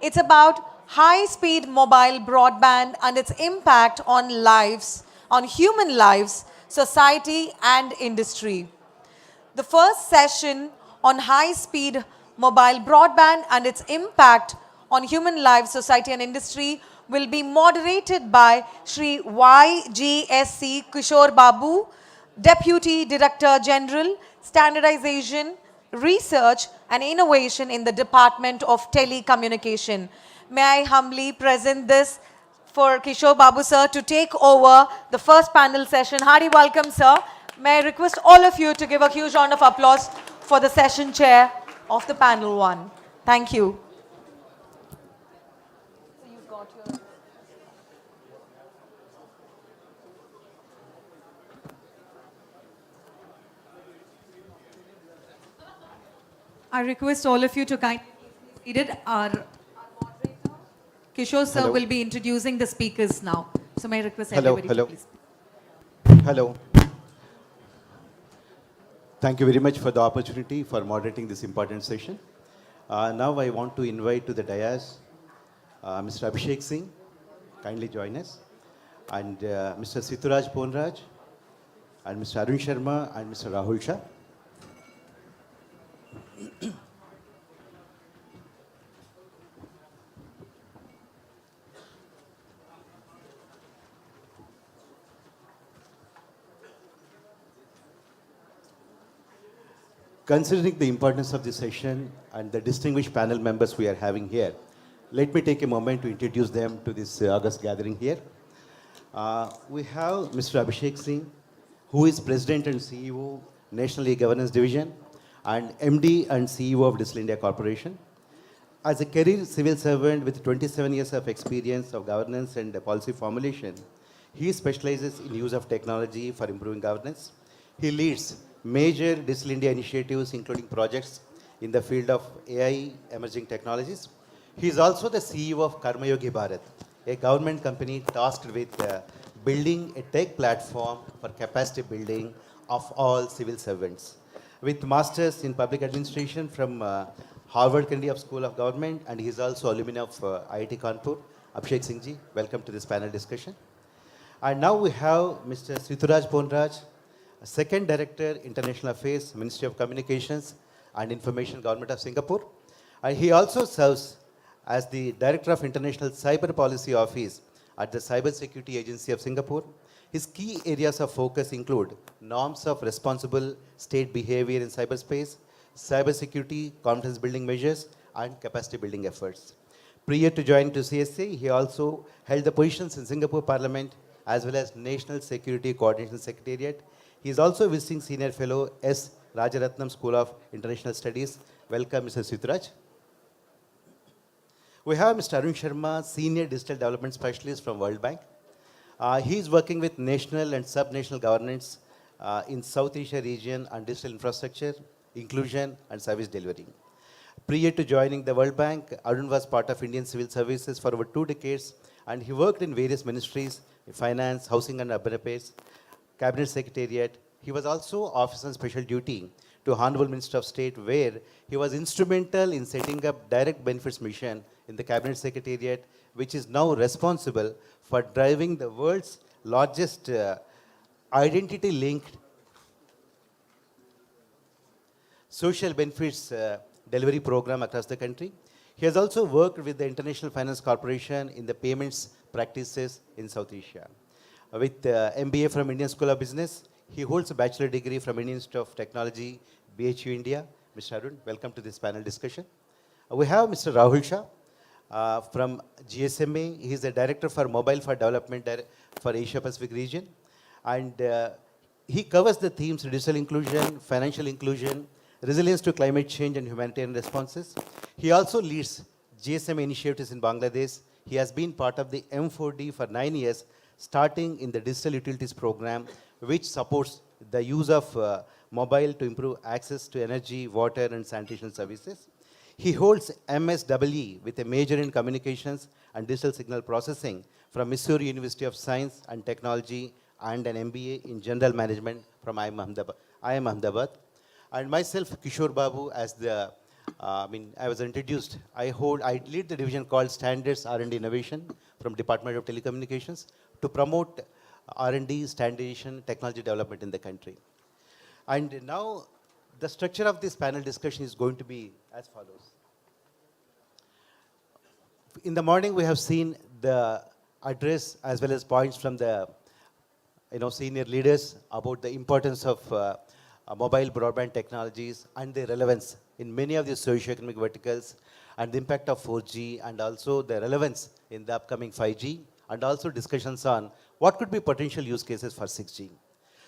It's about high-speed mobile broadband and its impact on lives, on human lives, society and industry. The first session on high-speed mobile broadband and its impact on human lives, society and industry will be moderated by Shri YGSC Kishore Babu, Deputy Director General, Standardization, Research and Innovation in the Department of Telecommunication. May I humbly present this for Kishore Babu sir to take over the first panel session. Hearty welcome, sir. May I request all of you to give a huge round of applause for the session chair of the panel 1. Thank you. I request all of you to kindly be seated. Our moderator, Kishore sir, Hello. will be introducing the speakers now. So may I request Hello, everybody hello. to please. Hello. Thank you very much for the opportunity for moderating this important session. Now I want to invite to the dais Mr. Abhishek Singh, kindly join us, and Mr. Situraj Ponraj, and Mr. Arun Sharma, and Mr. Rahul Shah. Considering the importance of this session and the distinguished panel members we are having here, let me take a moment to introduce them to this August gathering here. We have Mr. Abhishek Singh, who is President and CEO, National E-Governance Division, and MD and CEO of Digital India Corporation. As a career civil servant with 27 years of experience of governance and policy formulation, he specializes in use of technology for improving governance. He leads major Digital India initiatives, including projects in the field of AI, emerging technologies. He is also the CEO of Karmayogi Bharat, a government company tasked with building a tech platform for capacity building of all civil servants. With masters in public administration from Harvard Kennedy School of Government, and he is also alumni of IIT Kanpur. Abhishek Singh ji, welcome to this panel discussion. And now we have Mr. Situraj Ponraj, Second Director, International Affairs, Ministry of Communications and Information, Government of Singapore. And he also serves as the Director of International Cyber Policy Office at the Cyber Security Agency of Singapore. His key areas of focus include norms of responsible state behavior in cyberspace, cybersecurity, confidence building measures, and capacity building efforts. Prior to joining to CSA, he also held the positions in Singapore Parliament as well as National Security Coordination Secretariat. He is also visiting Senior Fellow S. Rajaratnam School of International Studies. Welcome, Mr. Situraj. We have Mr. Arun Sharma, Senior Digital Development Specialist from World Bank. He is working with national and sub-national governments in South Asia region on digital infrastructure, inclusion, and service delivery. Prior to joining the World Bank, Arun was part of Indian Civil Services for over 2 decades, and he worked in various ministries, finance, housing and urban affairs, cabinet secretariat. He was also officer on special duty to Honorable Minister of State, where he was instrumental in setting up direct benefits mission in the cabinet secretariat, which is now responsible for driving the world's largest identity-linked social benefits delivery program across the country. He has also worked with the International Finance Corporation in the payments practices in South Asia. With MBA from Indian School of Business, he holds a bachelor degree from Indian Institute of Technology, BHU India. Mr. Arun, welcome to this panel discussion. We have Mr. Rahul Shah from GSMA. He is the Director for Mobile for Development for Asia Pacific region. And he covers the themes digital inclusion, financial inclusion, resilience to climate change and humanitarian responses. He also leads GSMA initiatives in Bangladesh. He has been part of the M4D for 9 years, starting in the Digital Utilities Program, which supports the use of mobile to improve access to energy, water, and sanitation services. He holds MSEE with a major in communications and digital signal processing from Missouri University of Science and Technology, and an MBA in General Management from IIM Ahmedabad. And myself, Kishore Babu, as the I was introduced. I lead the division called Standards R&D Innovation from Department of Telecommunications to promote R&D, standardization, technology development in the country. And now the structure of this panel discussion is going to be as follows. In the morning, we have seen the address as well as points from the senior leaders about the importance of mobile broadband technologies and their relevance in many of the socio-economic verticals, and the impact of 4G, and also the relevance in the upcoming 5G, and also discussions on what could be potential use cases for 6G.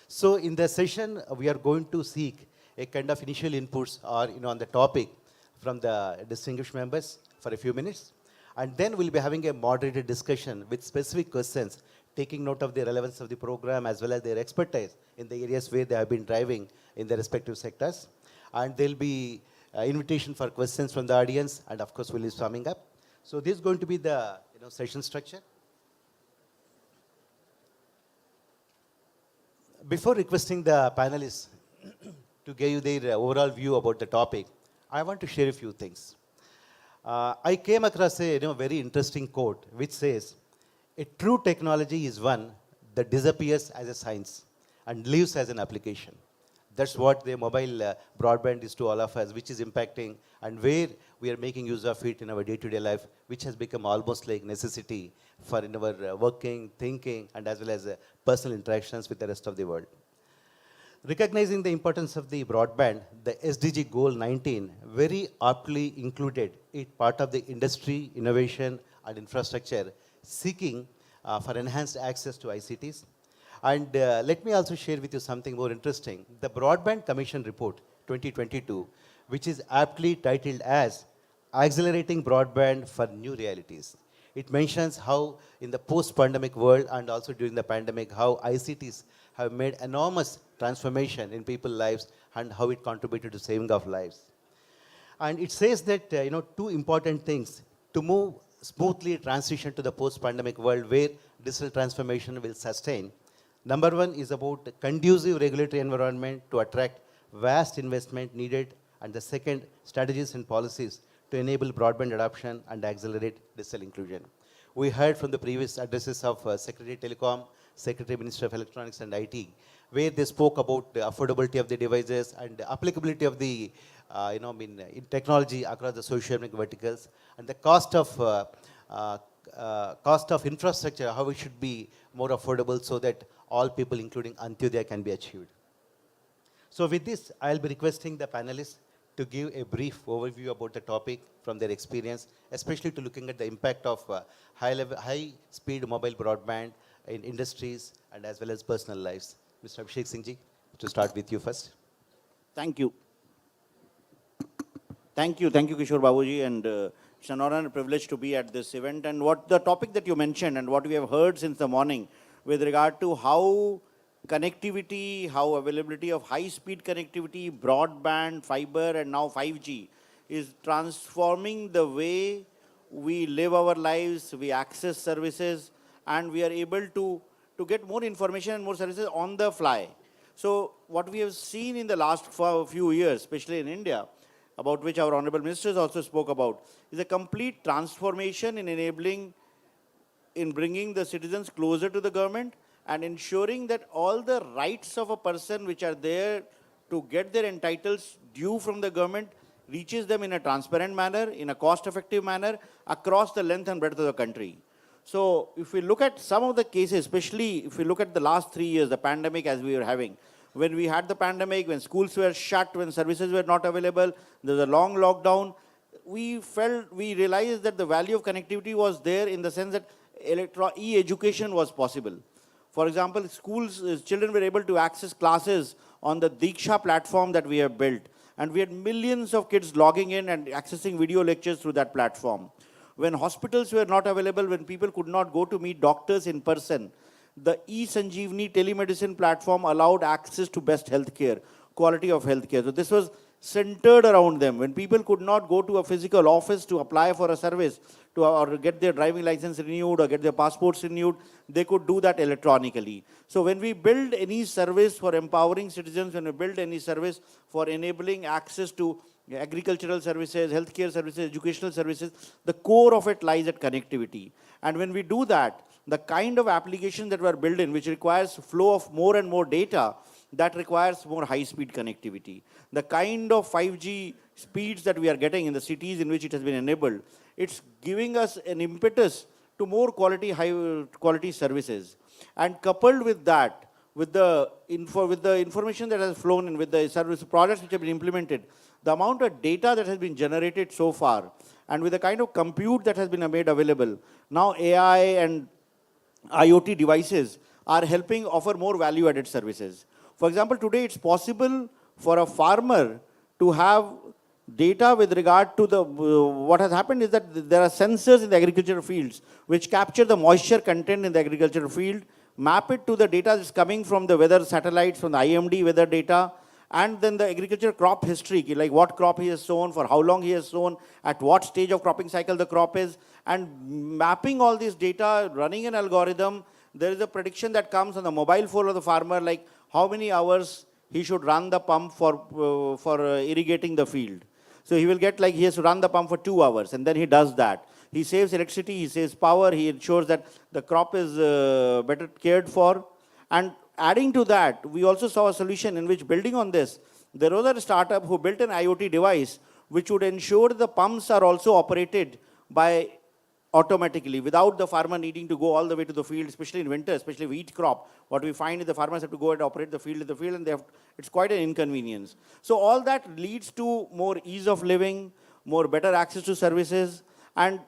So in the session, we are going to seek a kind of initial inputs or on the topic from the distinguished members for a few minutes. And then we'll be having a moderated discussion with specific questions, taking note of the relevance of the program as well as their expertise in the areas where they have been driving in their respective sectors. And there'll be invitation for questions from the audience, and of course, we'll be summing up. So this is going to be the session structure. Before requesting the panelists to give you their overall view about the topic, I want to share a few things. I came across a very interesting quote which says, "A true technology is one that disappears as a science and lives as an application." That's what the mobile broadband is to all of us, which is impacting and where we are making use of it in our day-to-day life, which has become almost like necessity for in our working, thinking, and as well as personal interactions with the rest of the world. Recognizing the importance of the broadband, the SDG Goal 19 very aptly included it part of the industry, innovation, and infrastructure, seeking for enhanced access to ICTs. And let me also share with you something more interesting. The Broadband Commission Report 2022, which is aptly titled as Accelerating Broadband for New Realities. It mentions how in the post-pandemic world and also during the pandemic, how ICTs have made enormous transformation in people's lives and how it contributed to saving of lives. And it says that, two important things to move smoothly transition to the post-pandemic world where digital transformation will sustain. Number one is about the conducive regulatory environment to attract vast investment needed, and the second, strategies and policies to enable broadband adoption and accelerate digital inclusion. We heard from the previous addresses of Secretary Telecom, Secretary Minister of Electronics and IT, where they spoke about the affordability of the devices and the applicability of the in technology across the socio-economic verticals, and the cost of infrastructure, how it should be more affordable so that all people, including Antyodaya, can be achieved. So with this, I'll be requesting the panelists to give a brief overview about the topic from their experience, especially to looking at the impact of high-speed mobile broadband in industries and as well as personal lives. Mr. Abhishek Singh ji, to start with you first. Thank you. Thank you, Kishore Babuji, and it's an honor and a privilege to be at this event. And what the topic that you mentioned and what we have heard since the morning with regard to how connectivity, how availability of high-speed connectivity, broadband, fiber, and now 5G is transforming the way we live our lives, we access services, and we are able to get more information and more services on the fly. So what we have seen in the last few years, especially in India, about which our honorable ministers also spoke about, is a complete transformation in bringing the citizens closer to the government and ensuring that all the rights of a person which are there to get their entitles due from the government reaches them in a transparent manner, in a cost-effective manner, across the length and breadth of the country. So if we look at some of the cases, especially if we look at the last 3 years, the pandemic as we were having, when we had the pandemic, when schools were shut, when services were not available, there was a long lockdown, we realized that the value of connectivity was there in the sense that e-education was possible. For example, children were able to access classes on the Diksha platform that we have built. And we had millions of kids logging in and accessing video lectures through that platform. When hospitals were not available, when people could not go to meet doctors in person, the e-Sanjeevani telemedicine platform allowed access to best healthcare, quality of healthcare. So this was centered around them. When people could not go to a physical office to apply for a service or get their driving license renewed or get their passports renewed, they could do that electronically. So when we build any service for empowering citizens, when we build any service for enabling access to agricultural services, healthcare services, educational services, the core of it lies at connectivity. And when we do that, the kind of applications that were built in, which requires flow of more and more data, that requires more high-speed connectivity. The kind of 5G speeds that we are getting in the cities in which it has been enabled, it's giving us an impetus to more high-quality services. And coupled with that, with the information that has flown in, with the service projects which have been implemented, the amount of data that has been generated so far, and with the kind of compute that has been made available, now AI and IoT devices are helping offer more value-added services. For example, today it's possible for a farmer to have data with regard to what has happened is that there are sensors in the agricultural fields which capture the moisture content in the agricultural field, map it to the data that's coming from the weather satellites, from the IMD weather data, and then the agriculture crop history, like what crop he has sown, for how long he has sown, at what stage of cropping cycle the crop is, and mapping all this data, running an algorithm. There is a prediction that comes on the mobile phone of the farmer, like how many hours he should run the pump for irrigating the field. So he will get, like, he has to run the pump for 2 hours, and then he does that. He saves electricity, he saves power, he ensures that the crop is better cared for. And adding to that, we also saw a solution in which, building on this, there was a startup who built an IoT device which would ensure the pumps are also operated by automatically, without the farmer needing to go all the way to the field, especially in winter, especially wheat crop. What we find is the farmers have to go and operate the field, and it's quite an inconvenience. So all that leads to more ease of living, more better access to services, and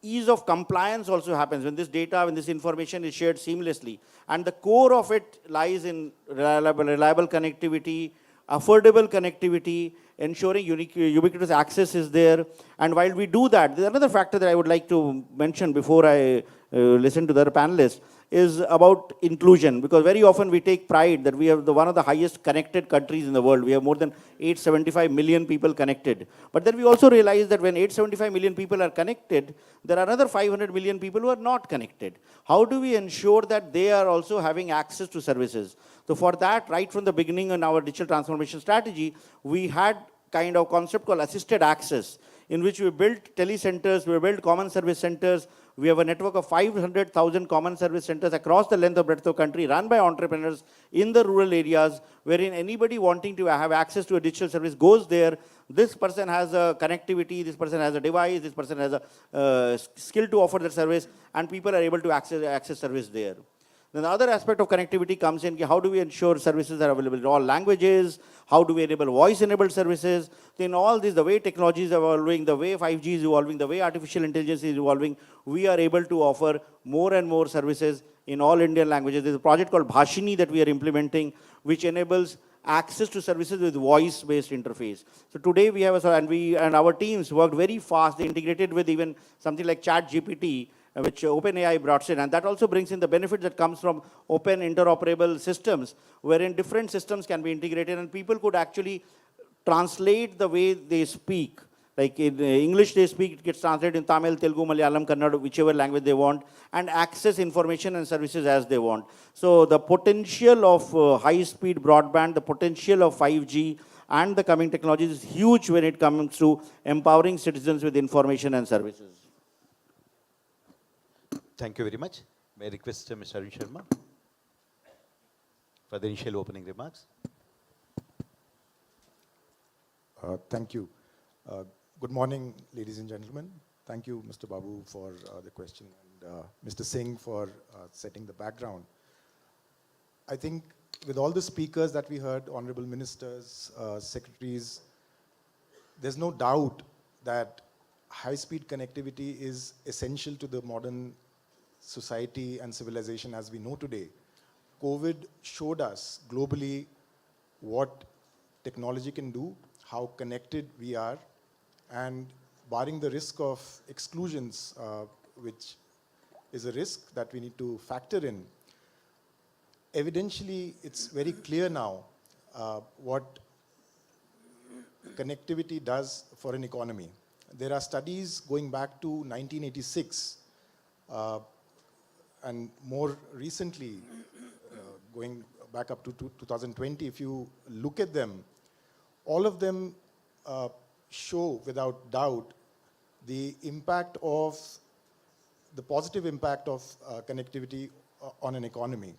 ease of compliance also happens when this data, when this information is shared seamlessly. And the core of it lies in reliable connectivity, affordable connectivity, ensuring ubiquitous access is there. And while we do that, there's another factor that I would like to mention before I listen to the other panelists, is about inclusion, because very often we take pride that we have one of the highest connected countries in the world. We have more than 875 million people connected. But then we also realize that when 875 million people are connected, there are another 500 million people who are not connected. How do we ensure that they are also having access to services? So for that, right from the beginning in our digital transformation strategy, we had kind of concept called assisted access, in which we built telecenters, we built common service centers. We have a network of 500,000 common service centers across the length and breadth of the country, run by entrepreneurs in the rural areas, wherein anybody wanting to have access to a digital service goes there. This person has a connectivity, this person has a device, this person has a skill to offer the service, and people are able to access service there. Then the other aspect of connectivity comes in, how do we ensure services are available in all languages? How do we enable voice-enabled services? Then all this, the way technology is evolving, the way 5G is evolving, the way artificial intelligence is evolving, we are able to offer more and more services in all Indian languages. There's a project called Bhashini that we are implementing, which enables access to services with voice-based interface. So today we have, and our teams worked very fast. They integrated with even something like ChatGPT, which OpenAI brought in, and that also brings in the benefit that comes from open interoperable systems, wherein different systems can be integrated and people could actually translate the way they speak. Like in English they speak, it gets translated in Tamil, Telugu, Malayalam, Kannada, whichever language they want, and access information and services as they want. So the potential of high-speed broadband, the potential of 5G, and the coming technologies is huge when it comes to empowering citizens with information and services. Thank you very much. May I request Mr. Arun Sharma for the initial opening remarks. Thank you. Good morning, ladies and gentlemen. Thank you, Mr. Babu, for the question, and Mr. Singh for setting the background. I think with all the speakers that we heard, honorable ministers, secretaries, there's no doubt that high-speed connectivity is essential to the modern society and civilization as we know today. COVID showed us globally what technology can do, how connected we are, and barring the risk of exclusions, which is a risk that we need to factor in, evidentially it's very clear now what connectivity does for an economy. There are studies going back to 1986, and more recently, going back up to 2020, if you look at them, all of them show without doubt the impact of, the positive impact of connectivity on an economy.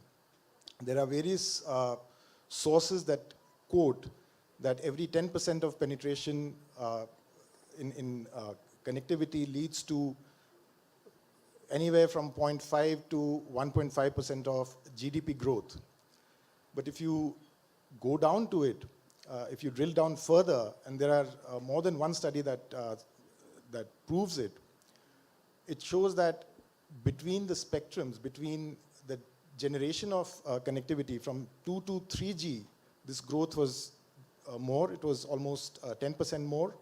There are various sources that quote that every 10% of penetration in connectivity leads to anywhere from 0.5 to 1.5% of GDP growth. But if you go down to it, if you drill down further, and there are more than one study that that proves it, it shows that between the spectrums, between the generation of connectivity from 2 to 3G, this growth was more, it was almost 10% more.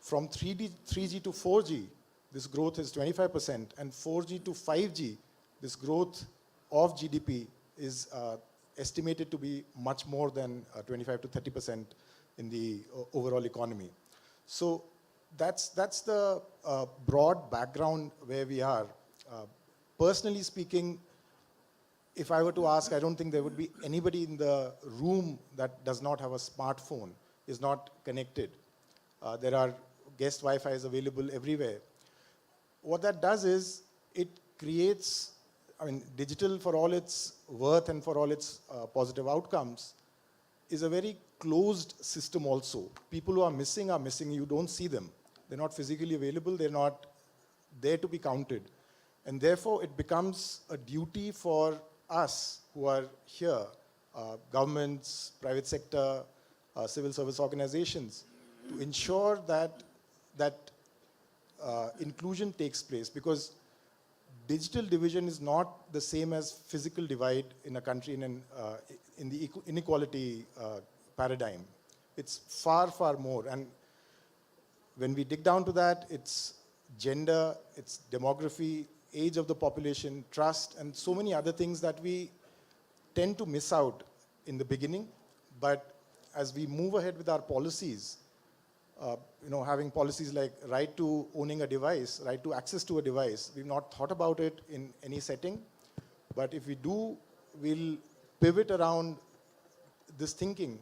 From 3G to 4G, this growth is 25%, and 4G to 5G, this growth of GDP is estimated to be much more than 25 to 30% in the overall economy. So that's the broad background where we are. Personally speaking, if I were to ask, I don't think there would be anybody in the room that does not have a smartphone, is not connected. There are guest Wi-Fis available everywhere. What that does is it creates, I mean, digital for all its worth and for all its positive outcomes is a very closed system also. People who are missing, you don't see them. They're not physically available, they're not there to be counted. And therefore, it becomes a duty for us who are here, governments, private sector, civil service organizations, to ensure that inclusion takes place, because digital division is not the same as physical divide in a country in the inequality paradigm. It's far, far more. And when we dig down to that, it's gender, it's demography, age of the population, trust, and so many other things that we tend to miss out in the beginning. But as we move ahead with our policies, having policies like right to owning a device, right to access to a device, we've not thought about it in any setting. But if we do, we'll pivot around this thinking.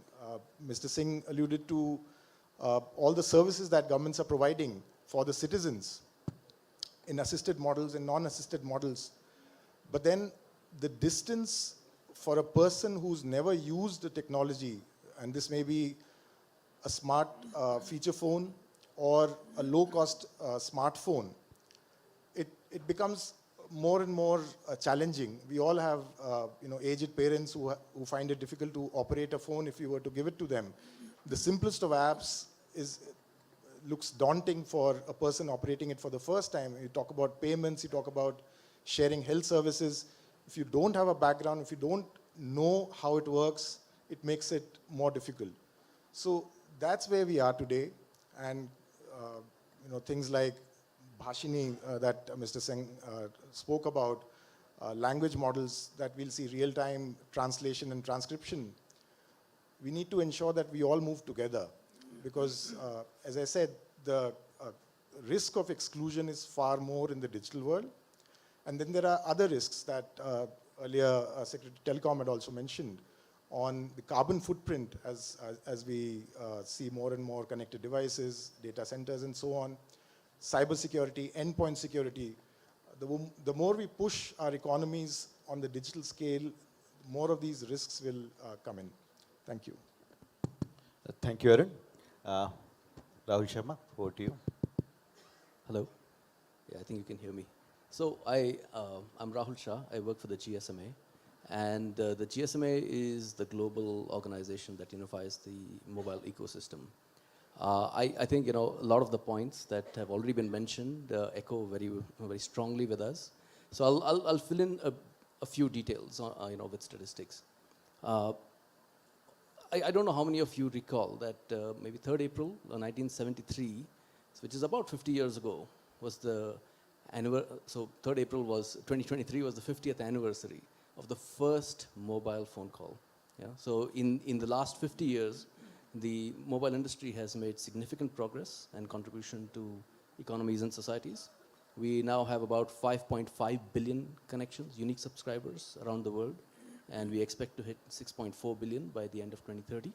Mr. Singh alluded to all the services that governments are providing for the citizens in assisted models and non-assisted models. But then the distance for a person who's never used the technology, and this may be a smart feature phone or a low-cost smartphone, it becomes more and more challenging. We all have aged parents who find it difficult to operate a phone if you were to give it to them. The simplest of apps looks daunting for a person operating it for the first time. You talk about payments, you talk about sharing health services. If you don't have a background, if you don't know how it works, it makes it more difficult. So that's where we are today. And things like Bhashini that Mr. Singh spoke about, language models that we'll see real-time translation and transcription. We need to ensure that we all move together, because as I said, the risk of exclusion is far more in the digital world. And then there are other risks that earlier Secretary Telecom had also mentioned on the carbon footprint as we see more and more connected devices, data centers and so on, cyber security, endpoint security. The more we push our economies on the digital scale, more of these risks will come in. Thank you. Thank you, Arun. Rahul Sharma, over to you. Hello. Yeah, I think you can hear me. So I'm Rahul Shah. I work for the GSMA. And the GSMA is the global organization that unifies the mobile ecosystem. I think a lot of the points that have already been mentioned echo very, very strongly with us. So I'll fill in a few details, with statistics. I don't know how many of you recall that maybe 3rd April 1973, which is about 50 years ago, was the so 3rd April 2023 was the 50th anniversary of the first mobile phone call. Yeah? So in the last 50 years, the mobile industry has made significant progress and contribution to economies and societies. We now have about 5.5 billion connections, unique subscribers around the world, and we expect to hit 6.4 billion by the end of 2030.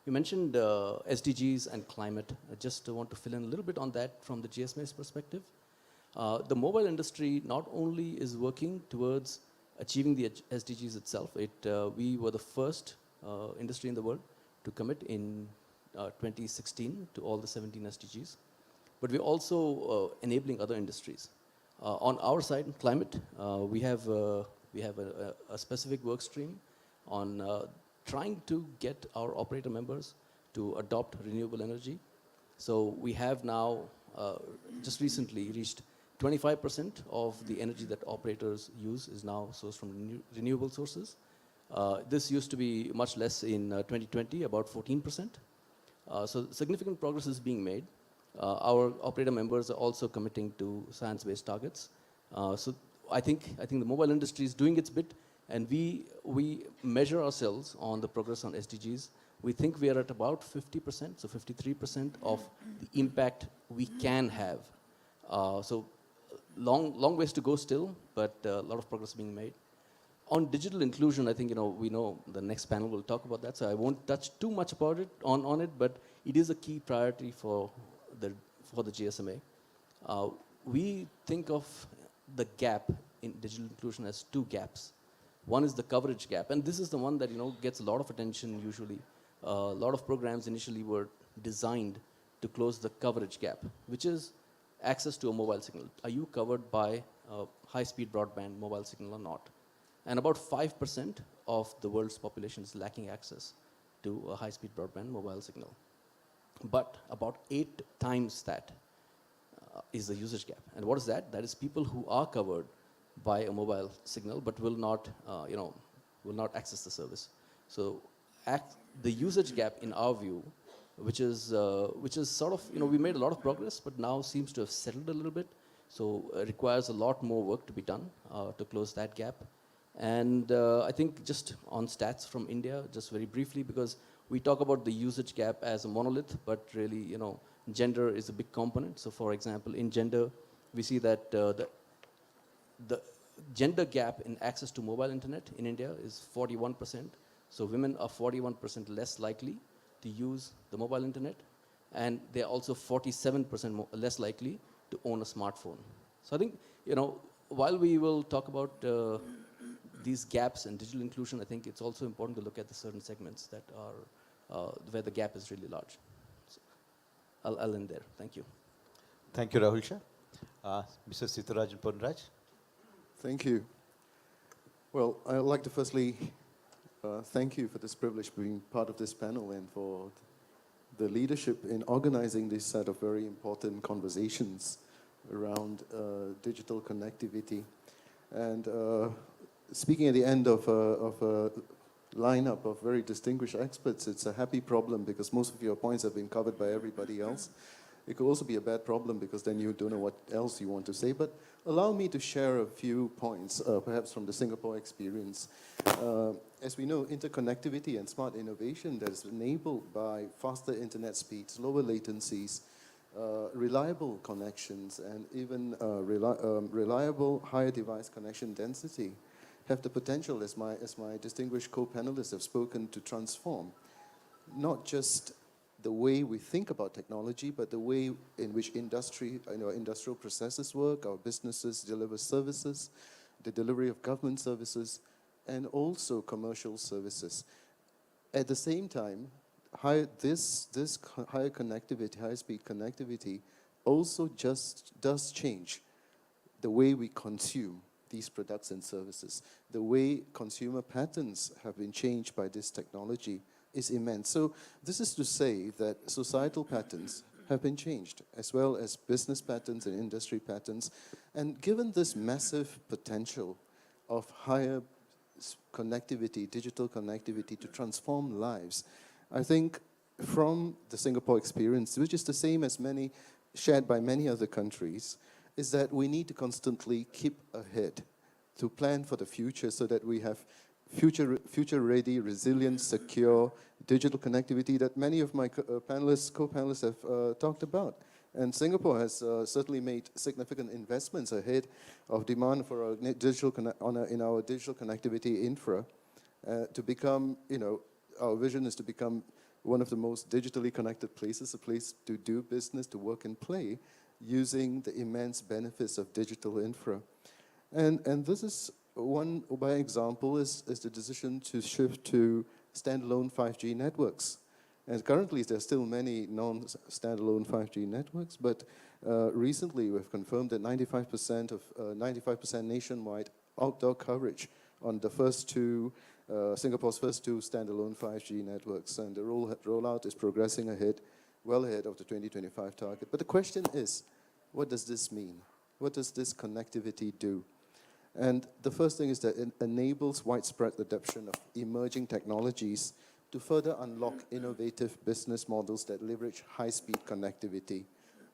You mentioned SDGs and climate. I just want to fill in a little bit on that from the GSMA's perspective. The mobile industry not only is working towards achieving the SDGs itself, we were the first industry in the world to commit in 2016 to all the 17 SDGs, but we're also enabling other industries. On our side, climate, we have a specific work stream on trying to get our operator members to adopt renewable energy. So we have now just recently reached 25% of the energy that operators use is now sourced from renewable sources. This used to be much less in 2020, about 14%. So significant progress is being made. Our operator members are also committing to science-based targets. So I think the mobile industry is doing its bit. And we measure ourselves on the progress on SDGs. We think we are at about 50%, so 53% of the impact we can have. So long ways to go still, but a lot of progress being made. On digital inclusion, I think we know the next panel will talk about that, so I won't touch too much about it on it, but it is a key priority for the GSMA. We think of the gap in digital inclusion as two gaps. One is the coverage gap, and this is the one that gets a lot of attention usually. A lot of programs initially were designed to close the coverage gap, which is access to a mobile signal. Are you covered by a high-speed broadband mobile signal or not? And about 5% of the world's population is lacking access to a high-speed broadband mobile signal. But about 8 times that is the usage gap. And what is that? That is people who are covered by a mobile signal but will not access the service. So the usage gap, in our view, which is sort of, we made a lot of progress, but now seems to have settled a little bit. So it requires a lot more work to be done to close that gap. And I think just on stats from India, just very briefly, because we talk about the usage gap as a monolith, but really, gender is a big component. So for example, in gender, we see that the gender gap in access to mobile internet in India is 41%. So women are 41% less likely to use the mobile internet, and they're also 47% less likely to own a smartphone. So I think, while we will talk about these gaps in digital inclusion, I think it's also important to look at the certain segments that are where the gap is really large. So I'll end there. Thank you. Thank you, Rahul Shah. Mr. Sitarajan Ponraj. Thank you. Well, I'd like to firstly thank you for this privilege being part of this panel and for the leadership in organizing this set of very important conversations around digital connectivity. And speaking at the end of a lineup of very distinguished experts, it's a happy problem because most of your points have been covered by everybody else. It could also be a bad problem because then you don't know what else you want to say. But allow me to share a few points, perhaps from the Singapore experience. As we know, interconnectivity and smart innovation that is enabled by faster internet speeds, lower latencies, reliable connections, and even reliable higher device connection density have the potential, as my distinguished co-panelists have spoken, to transform not just the way we think about technology, but the way in which industrial processes work, our businesses deliver services, the delivery of government services, and also commercial services. At the same time, this higher connectivity, high-speed connectivity, also just does change the way we consume these products and services. The way consumer patterns have been changed by this technology is immense. So this is to say that societal patterns have been changed, as well as business patterns and industry patterns. And given this massive potential of higher connectivity, digital connectivity to transform lives, I think from the Singapore experience, which is the same as shared by many other countries, is that we need to constantly keep ahead to plan for the future so that we have future-ready, resilient, secure digital connectivity that many of my co-panelists have talked about. And Singapore has certainly made significant investments ahead of demand for our in our digital connectivity infra to become, our vision is to become one of the most digitally connected places, a place to do business, to work and play, using the immense benefits of digital infra. And this is one, by example, is the decision to shift to standalone 5G networks. And currently, there are still many non-standalone 5G networks, but recently we've confirmed that 95% nationwide outdoor coverage on the first two, Singapore's first two standalone 5G networks, and the rollout is progressing well ahead of the 2025 target. But the question is, what does this mean? What does this connectivity do? And the first thing is that it enables widespread adoption of emerging technologies to further unlock innovative business models that leverage high-speed connectivity,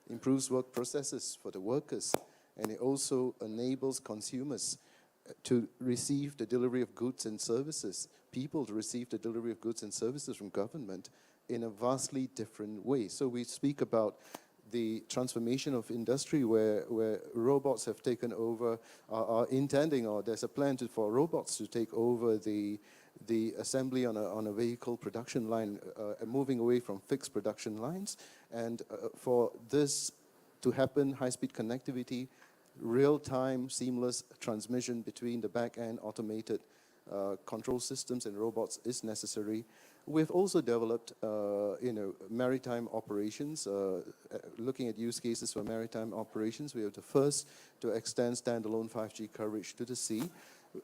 improves work processes for the workers, and it also enables consumers to receive the delivery of goods and services, people to receive the delivery of goods and services from government in a vastly different way. So we speak about the transformation of industry where robots have taken over, are intending, or there's a plan for robots to take over the assembly on a vehicle production line, moving away from fixed production lines. And for this to happen, high-speed connectivity, real-time seamless transmission between the back-end automated control systems and robots is necessary. We've also developed, maritime operations, looking at use cases for maritime operations. We are the first to extend standalone 5G coverage to the sea.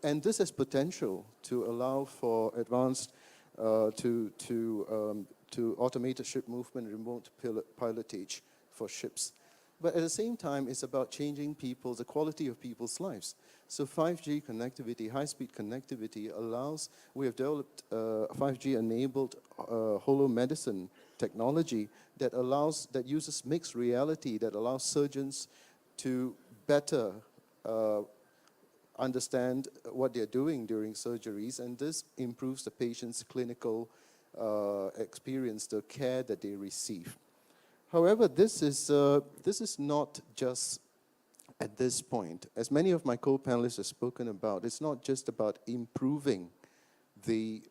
And this has potential to allow for advanced, to automated ship movement, remote pilotage for ships. But at the same time, it's about changing the quality of people's lives. So 5G connectivity, high-speed connectivity allows, we have developed 5G-enabled holomedicine technology that uses mixed reality, that allows surgeons to better understand what they're doing during surgeries, and this improves the patient's clinical experience, the care that they receive. However, this is not just at this point. As many of my co-panelists have spoken about, it's not just about improving the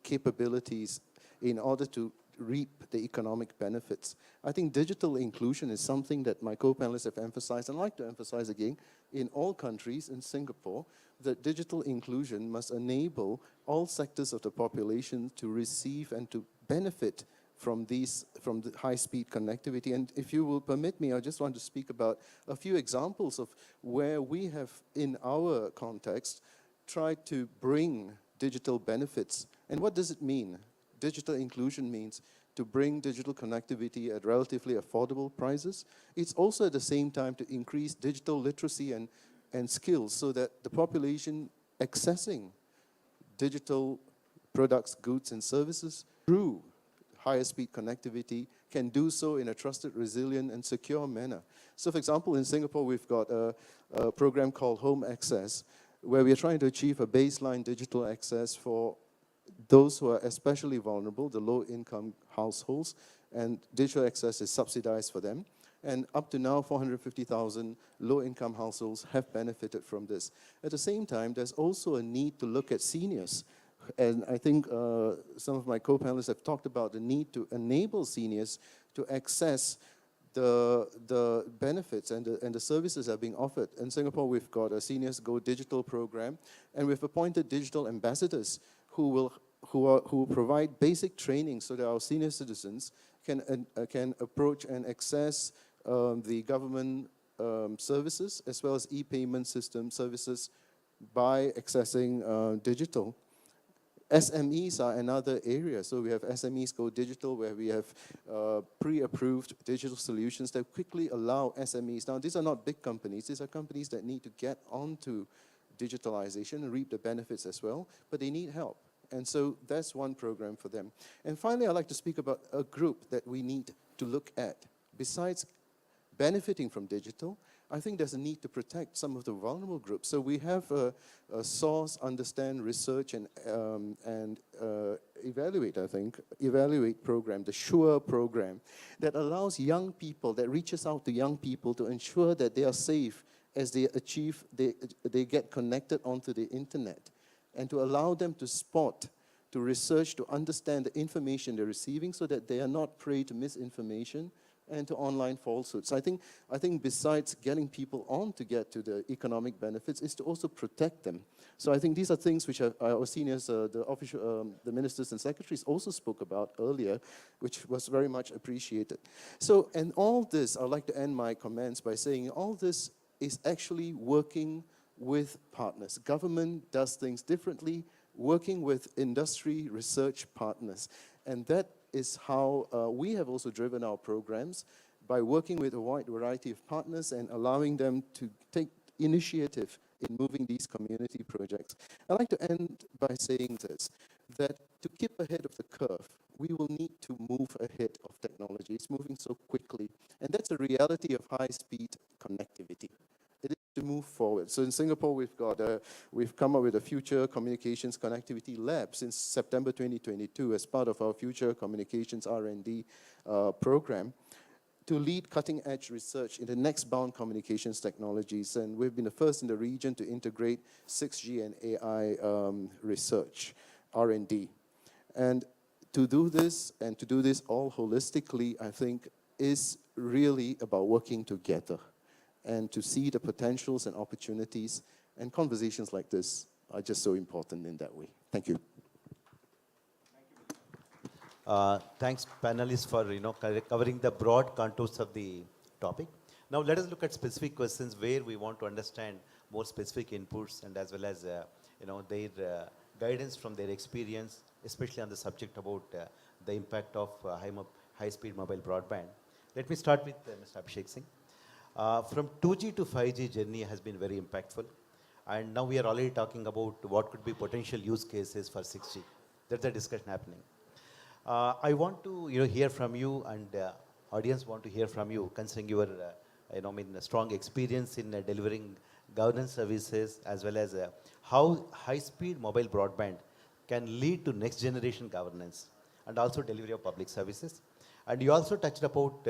capabilities in order to reap the economic benefits. I think digital inclusion is something that my co-panelists have emphasized, and I'd like to emphasize again, in all countries, in Singapore, that digital inclusion must enable all sectors of the population to receive and to benefit from the high-speed connectivity. And if you will permit me, I just want to speak about a few examples of where we have, in our context, tried to bring digital benefits. And what does it mean? Digital inclusion means to bring digital connectivity at relatively affordable prices. It's also at the same time to increase digital literacy and skills so that the population accessing digital products, goods, and services through higher speed connectivity can do so in a trusted, resilient, and secure manner. So for example, in Singapore, we've got a program called Home Access, where we are trying to achieve a baseline digital access for those who are especially vulnerable, the low-income households, and digital access is subsidized for them. And up to now, 450,000 low-income households have benefited from this. At the same time, there's also a need to look at seniors. And I think some of my co-panelists have talked about the need to enable seniors to access the benefits and the services that are being offered. In Singapore, we've got a Seniors Go Digital program, and we've appointed digital ambassadors who provide basic training so that our senior citizens can approach and access the government services as well as e-payment system services by accessing digital. SMEs are another area. So we have SMEs Go Digital, where we have pre-approved digital solutions that quickly allow SMEs. Now, these are not big companies. These are companies that need to get onto digitalization and reap the benefits as well, but they need help. And so that's one program for them. And finally, I'd like to speak about a group that we need to look at. Besides benefiting from digital, I think there's a need to protect some of the vulnerable groups. So we have a source, understand, research, and evaluate program, the SURE program, that allows young people, that reaches out to young people to ensure that they are safe as they get connected onto the internet, and to allow them to spot, to research, to understand the information they're receiving so that they are not prey to misinformation and to online falsehoods. I think besides getting people on to get to the economic benefits is to also protect them. So I think these are things which our seniors, the ministers and secretaries also spoke about earlier, which was very much appreciated. So, and all this, I'd like to end my comments by saying all this is actually working with partners. Government does things differently, working with industry research partners. And that is how we have also driven our programs, by working with a wide variety of partners and allowing them to take initiative in moving these community projects. I'd like to end by saying this, that to keep ahead of the curve, we will need to move ahead of technology. It's moving so quickly, and that's a reality of high-speed connectivity. It is to move forward. So in Singapore, we've come up with a Future Communications Connectivity Lab since September 2022 as part of our Future Communications R&D program to lead cutting-edge research in the next-bound communications technologies. And we've been the first in the region to integrate 6G and AI research, R&D. And to do this, and to do this all holistically, I think, is really about working together and to see the potentials and opportunities, and conversations like this are just so important in that way. Thank you. Thanks, panelists, for covering the broad contours of the topic. Now let us look at specific questions where we want to understand more specific inputs and as well as their guidance from their experience, especially on the subject about the impact of high-speed mobile broadband. Let me start with Mr. Abhishek Singh. From 2G to 5G journey has been very impactful, and now we are already talking about what could be potential use cases for 6G. That's the discussion happening. I want to hear from you, and audience want to hear from you, considering your strong experience in delivering governance services, as well as how high-speed mobile broadband can lead to next generation governance and also delivery of public services. And you also touched about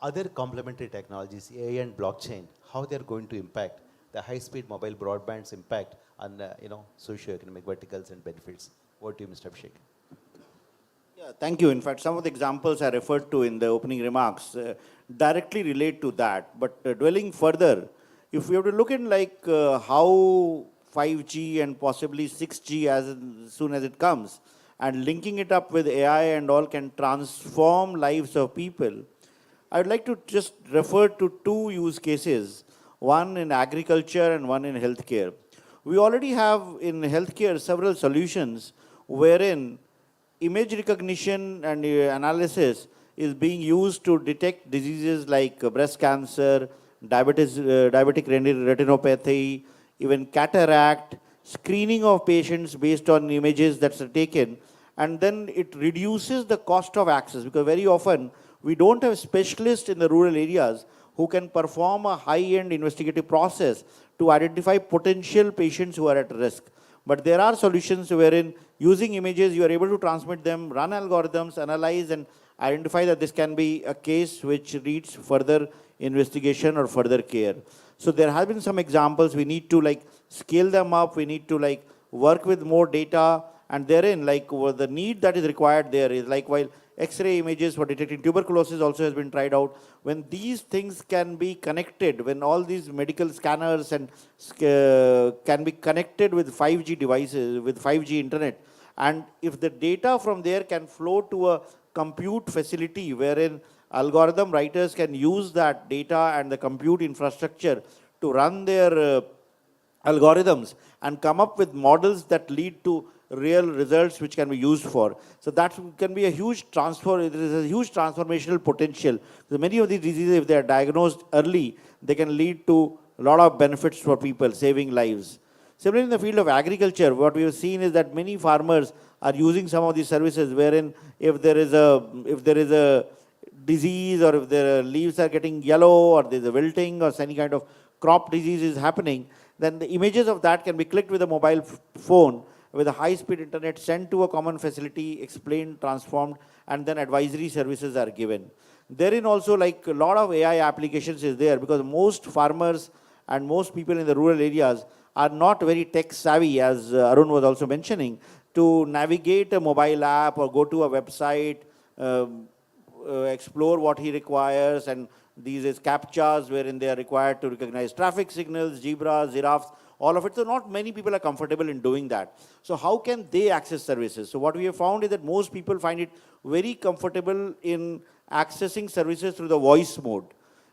other complementary technologies, AI and blockchain, how they are going to impact the high-speed mobile broadband's impact on socio-economic verticals and benefits. Over to you, Mr. Abhishek. Yeah, thank you. In fact, some of the examples I referred to in the opening remarks directly relate to that. But dwelling further, if we have to look in how 5G and possibly 6G as soon as it comes, and linking it up with AI and all can transform lives of people, I would like to just refer to two use cases, one in agriculture and one in healthcare. We already have in healthcare several solutions wherein image recognition and analysis is being used to detect diseases like breast cancer, diabetic retinopathy, even cataract, screening of patients based on images that are taken, and then it reduces the cost of access, because very often we don't have specialists in the rural areas who can perform a high-end investigative process to identify potential patients who are at risk. But there are solutions wherein using images, you are able to transmit them, run algorithms, analyze and identify that this can be a case which needs further investigation or further care. So there have been some examples. We need to scale them up. We need to work with more data, and therein the need that is required there is while X-ray images for detecting tuberculosis also has been tried out. When these things can be connected, when all these medical scanners and can be connected with 5G devices, with 5G internet, and if the data from there can flow to a compute facility wherein algorithm writers can use that data and the compute infrastructure to run their algorithms and come up with models that lead to real results which can be used for. So that can be a huge transfer. There is a huge transformational potential. So many of these diseases, if they are diagnosed early, they can lead to a lot of benefits for people, saving lives. Similarly, in the field of agriculture, what we have seen is that many farmers are using some of these services wherein if there is a disease, or if their leaves are getting yellow, or there's a wilting or any kind of crop disease is happening, then the images of that can be clicked with a mobile phone with a high-speed internet, sent to a common facility, explained, transformed, and then advisory services are given. Therein also a lot of AI applications is there, because most farmers and most people in the rural areas are not very tech savvy, as Arun was also mentioning, to navigate a mobile app or go to a website, explore what he requires, and these is CAPTCHAs wherein they are required to recognize traffic signals, zebras, giraffes, all of it. So not many people are comfortable in doing that. So how can they access services? So what we have found is that most people find it very comfortable in accessing services through the voice mode.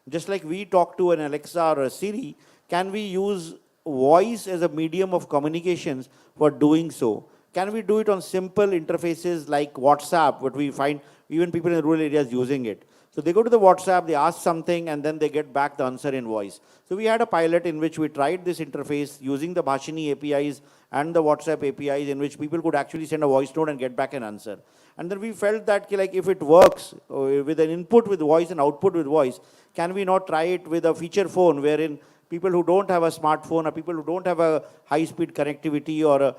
Just like we talk to an Alexa or a Siri, can we use voice as a medium of communications for doing so? Can we do it on simple interfaces like WhatsApp, what we find even people in rural areas using it? So they go to the WhatsApp, they ask something, and then they get back the answer in voice. So we had a pilot in which we tried this interface using the Bhashini APIs and the WhatsApp APIs, in which people could actually send a voice note and get back an answer. And then we felt that if it works with an input with voice and output with voice, can we not try it with a feature phone wherein people who don't have a smartphone or people who don't have a high-speed connectivity or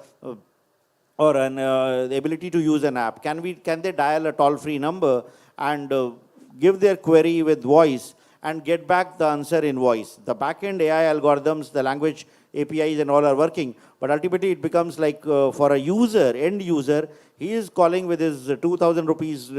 the ability to use an app, can they dial a toll-free number and give their query with voice and get back the answer in voice? The back-end AI algorithms, the language APIs and all are working, but ultimately it becomes like for a user, end user, he is calling with his 2,000 rupees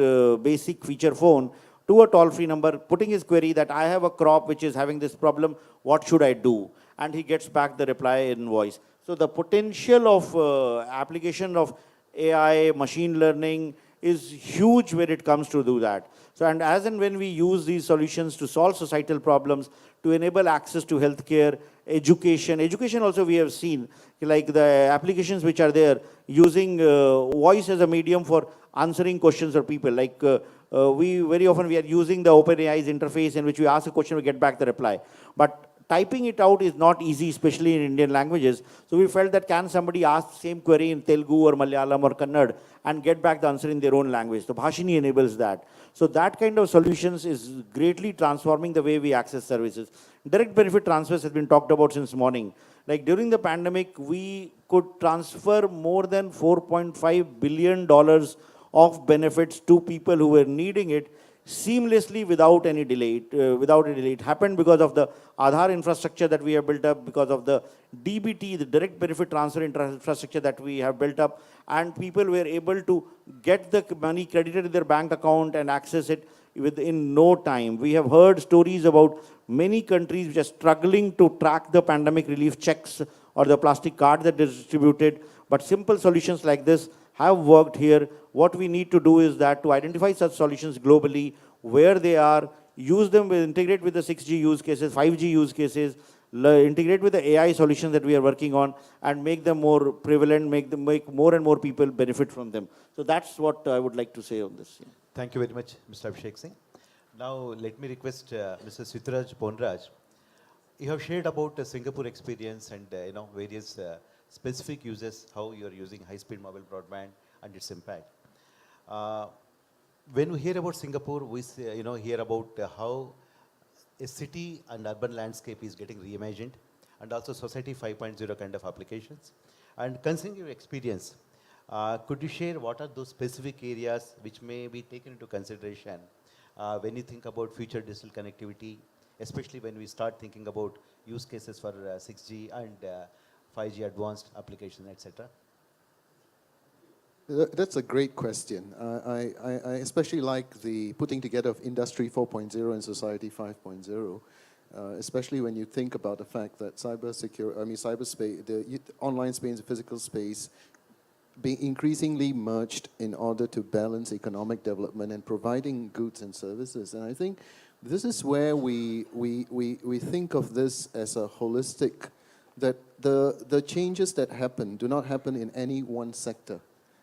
basic feature phone to a toll-free number, putting his query that I have a crop which is having this problem, what should I do? And he gets back the reply in voice. So the potential of application of AI, machine learning is huge when it comes to do that. So, and as and when we use these solutions to solve societal problems, to enable access to healthcare, education also we have seen, like the applications which are there, using voice as a medium for answering questions of people. Like we very often we are using the OpenAI's interface in which we ask a question, we get back the reply. But typing it out is not easy, especially in Indian languages. So we felt that can somebody ask the same query in Telugu or Malayalam or Kannada and get back the answer in their own language. So Bhashini enables that. So that kind of solutions is greatly transforming the way we access services. Direct benefit transfers has been talked about since morning. Like during the pandemic, we could transfer more than $4.5 billion of benefits to people who were needing it seamlessly without any delay. It happened because of the Aadhaar infrastructure that we have built up, because of the DBT, the direct benefit transfer infrastructure that we have built up, and people were able to get the money credited in their bank account and access it within no time. We have heard stories about many countries which are struggling to track the pandemic relief checks or the plastic cards that are distributed, but simple solutions like this have worked here. What we need to do is that to identify such solutions globally, where they are, use them, integrate with the 6G use cases, 5G use cases, integrate with the AI solutions that we are working on, and make them more prevalent, make more and more people benefit from them. So that's what I would like to say on this. Yeah. Thank you very much, Mr. Abhishek Singh. Now, let me request Mr. Sitaraj Ponraj. You have shared about the Singapore experience and various specific uses, how you are using high-speed mobile broadband and its impact. When we hear about Singapore, we hear about how a city and urban landscape is getting reimagined, and also Society 5.0 kind of applications. And considering your experience, could you share what are those specific areas which may be taken into consideration when you think about future digital connectivity, especially when we start thinking about use cases for 6G and 5G advanced application, etc.? That's a great question. I especially like the putting together of Industry 4.0 and Society 5.0, especially when you think about the fact that cyberspace, the online space and physical space being increasingly merged in order to balance economic development and providing goods and services. And I think this is where we think of this as a holistic, that the changes that happen do not happen in any one sector,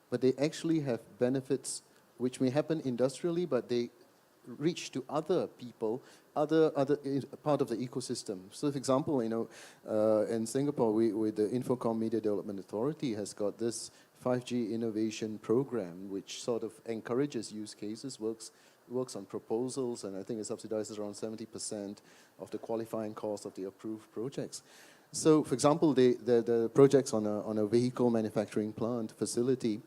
but they actually have benefits which may happen industrially, but they reach to other people, other part of the ecosystem. So, for example, in Singapore, with the Infocom Media Development Authority has got this 5G innovation program, which sort of encourages use cases, works on proposals, and I think it subsidizes around 70% of the qualifying cost of the approved projects. So, for example, the projects on a vehicle manufacturing plant facility,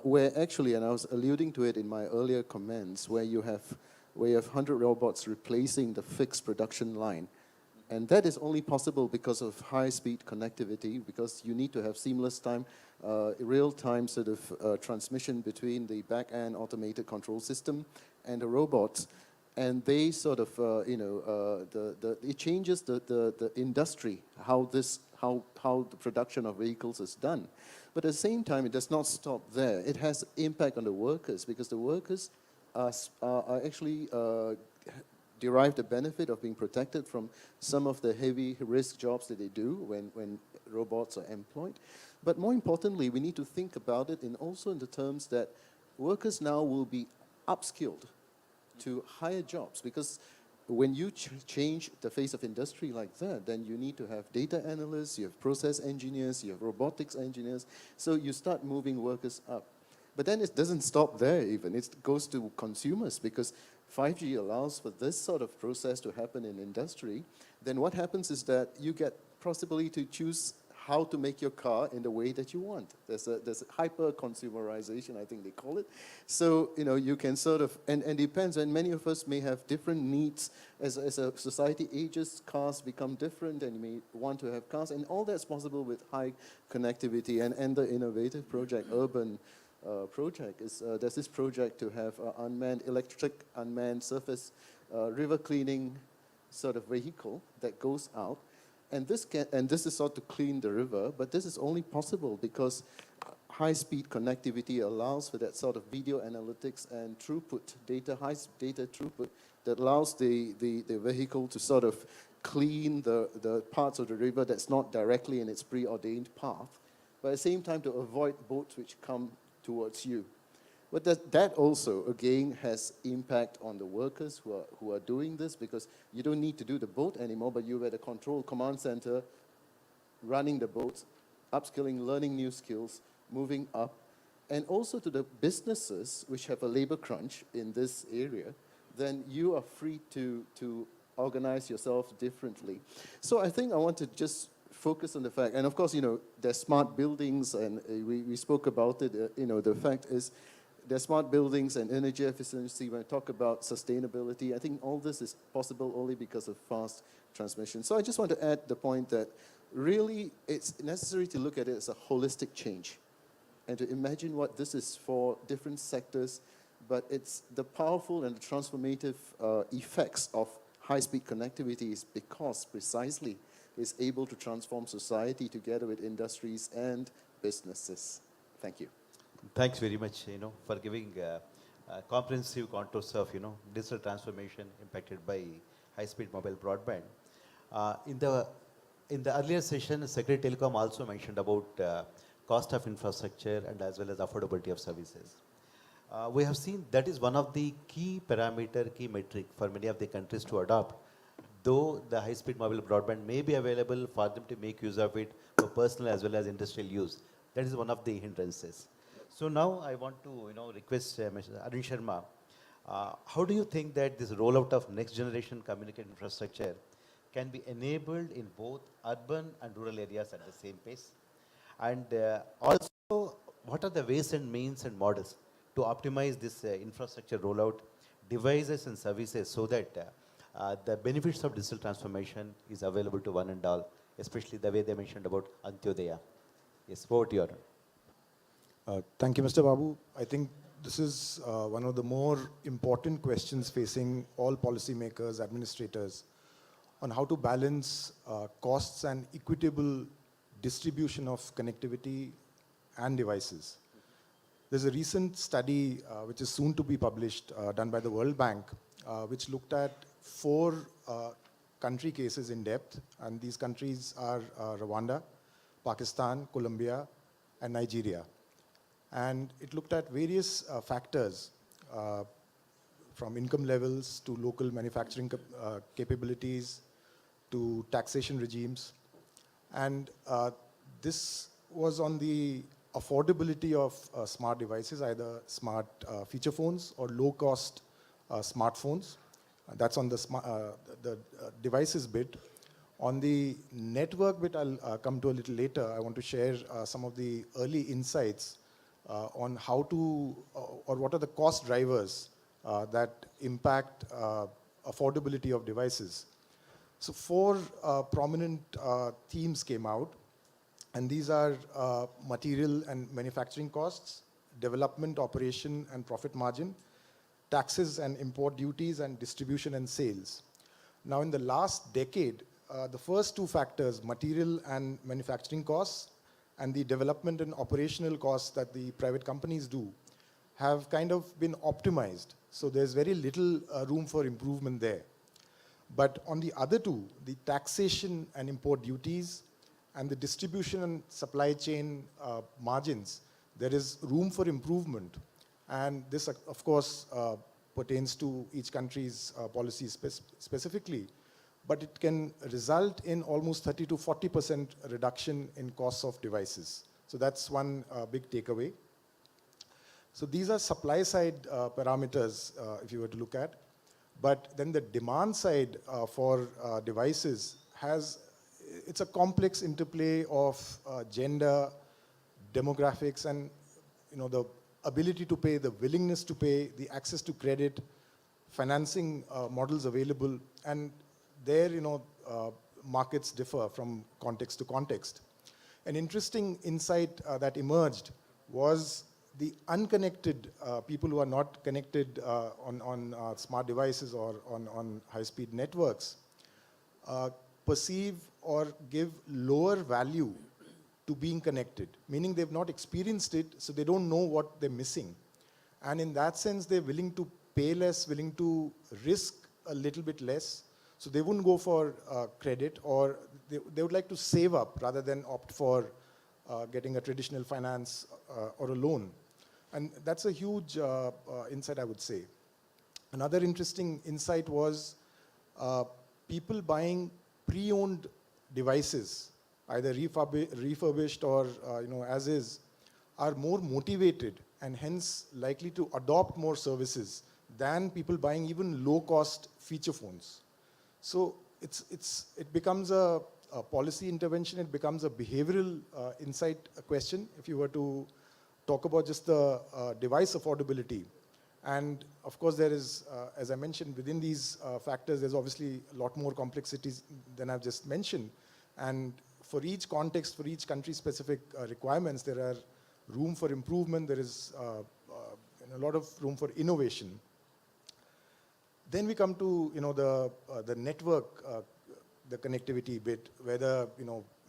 where actually, and I was alluding to it in my earlier comments, where you have 100 robots replacing the fixed production line. And that is only possible because of high-speed connectivity, because you need to have seamless time, real-time sort of transmission between the back-end automated control system and the robots. And they sort of, it changes the industry, how the production of vehicles is done. But at the same time, it does not stop there. It has impact on the workers, because the workers are actually derive the benefit of being protected from some of the heavy risk jobs that they do when robots are employed. But more importantly, we need to think about it also in the terms that workers now will be upskilled to higher jobs, because when you change the face of industry like that, then you need to have data analysts, you have process engineers, you have robotics engineers, so you start moving workers up. But then it doesn't stop there even, it goes to consumers, because 5G allows for this sort of process to happen in industry, then what happens is that you get possibility to choose how to make your car in the way that you want. There's a hyper consumerization, I think they call it. So, you can sort of, and depends, and many of us may have different needs. As a society ages, cars become different, and you may want to have cars, and all that's possible with high connectivity. And the innovative project, urban project, is there's this project to have electric unmanned surface river cleaning sort of vehicle that goes out. And this is sort to clean the river, but this is only possible because high-speed connectivity allows for that sort of video analytics and throughput, high data throughput, that allows the vehicle to sort of clean the parts of the river that's not directly in its preordained path, but at the same time to avoid boats which come towards you. But that also, again, has impact on the workers who are doing this, because you don't need to do the boat anymore, but you're at a control command center running the boats, upskilling, learning new skills, moving up. And also to the businesses which have a labor crunch in this area, then you are free to organize yourself differently. So I think I want to just focus on the fact, and of course, there's smart buildings, and we spoke about it, the fact is, there's smart buildings and energy efficiency. When I talk about sustainability, I think all this is possible only because of fast transmission. So I just want to add the point that really it's necessary to look at it as a holistic change and to imagine what this is for different sectors, but it's the powerful and the transformative effects of high-speed connectivity is because precisely it's able to transform society together with industries and businesses. Thank you. Thanks very much, for giving comprehensive contours of, digital transformation impacted by high-speed mobile broadband. In the earlier session, Secretary Telecom also mentioned about cost of infrastructure and as well as affordability of services. We have seen that is one of the key metric for many of the countries to adopt, though the high-speed mobile broadband may be available for them to make use of it for personal as well as industrial use. That is one of the hindrances. So now I want to request Mr. Arun Sharma, how do you think that this rollout of next generation communication infrastructure can be enabled in both urban and rural areas at the same pace? And also, what are the ways and means and models to optimize this infrastructure rollout, devices and services, so that the benefits of digital transformation is available to one and all, especially the way they mentioned about Antyodaya? Yes, over to you, Arun. Thank you, Mr. Babu. I think this is one of the more important questions facing all policymakers, administrators, on how to balance costs and equitable distribution of connectivity and devices. There's a recent study which is soon to be published, done by the World Bank, which looked at 4 country cases in depth, and these countries are Rwanda, Pakistan, Colombia, and Nigeria. And it looked at various factors, from income levels to local manufacturing capabilities to taxation regimes. And this was on the affordability of smart devices, either smart feature phones or low-cost smartphones. That's on the devices bit. On the network bit, I'll come to a little later. I want to share some of the early insights on how to, or what are the cost drivers that impact affordability of devices. So 4 prominent themes came out, and these are material and manufacturing costs, development, operation and profit margin, taxes and import duties, and distribution and sales. Now in the last decade, the first 2 factors, material and manufacturing costs, and the development and operational costs that the private companies do, have kind of been optimized. So there's very little room for improvement there. But on the other 2, the taxation and import duties and the distribution and supply chain margins, there is room for improvement. And this, of course, pertains to each country's policies specifically. But it can result in almost 30 to 40% reduction in costs of devices. So that's one big takeaway. So these are supply side parameters, if you were to look at. But then the demand side for devices it's a complex interplay of gender, demographics, and the ability to pay, the willingness to pay, the access to credit, financing models available, and there markets differ from context to context. An interesting insight that emerged was the unconnected people who are not connected on smart devices or on high-speed networks perceive or give lower value to being connected, meaning they've not experienced it, so they don't know what they're missing. And in that sense, they're willing to pay less, willing to risk a little bit less, so they wouldn't go for credit, or they would like to save up rather than opt for getting a traditional finance or a loan. And that's a huge insight, I would say. Another interesting insight was people buying pre-owned devices, either refurbished or as is, are more motivated and hence likely to adopt more services than people buying even low-cost feature phones. So it becomes a policy intervention, it becomes a behavioral insight question if you were to talk about just the device affordability. And of course there is, as I mentioned, within these factors, there's obviously a lot more complexities than I've just mentioned. And for each context, for each country-specific requirements, there are room for improvement, there is a lot of room for innovation. Then we come to the network, the connectivity bit, whether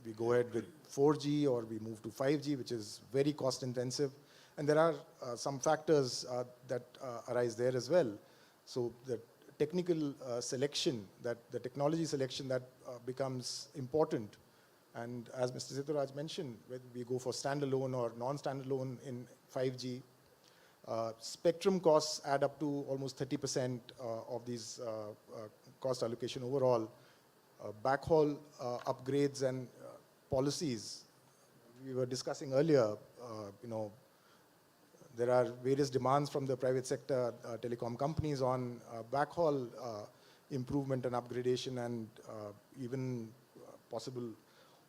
we go ahead with 4G or we move to 5G, which is very cost intensive. And there are some factors that arise there as well. So the technical selection, the technology selection that becomes important. And as Mr. Sitaraj mentioned, whether we go for standalone or non-standalone in 5G, spectrum costs add up to almost 30% of these cost allocation overall. Backhaul upgrades and policies, we were discussing earlier, there are various demands from the private sector telecom companies on backhaul improvement and upgradation, and even possible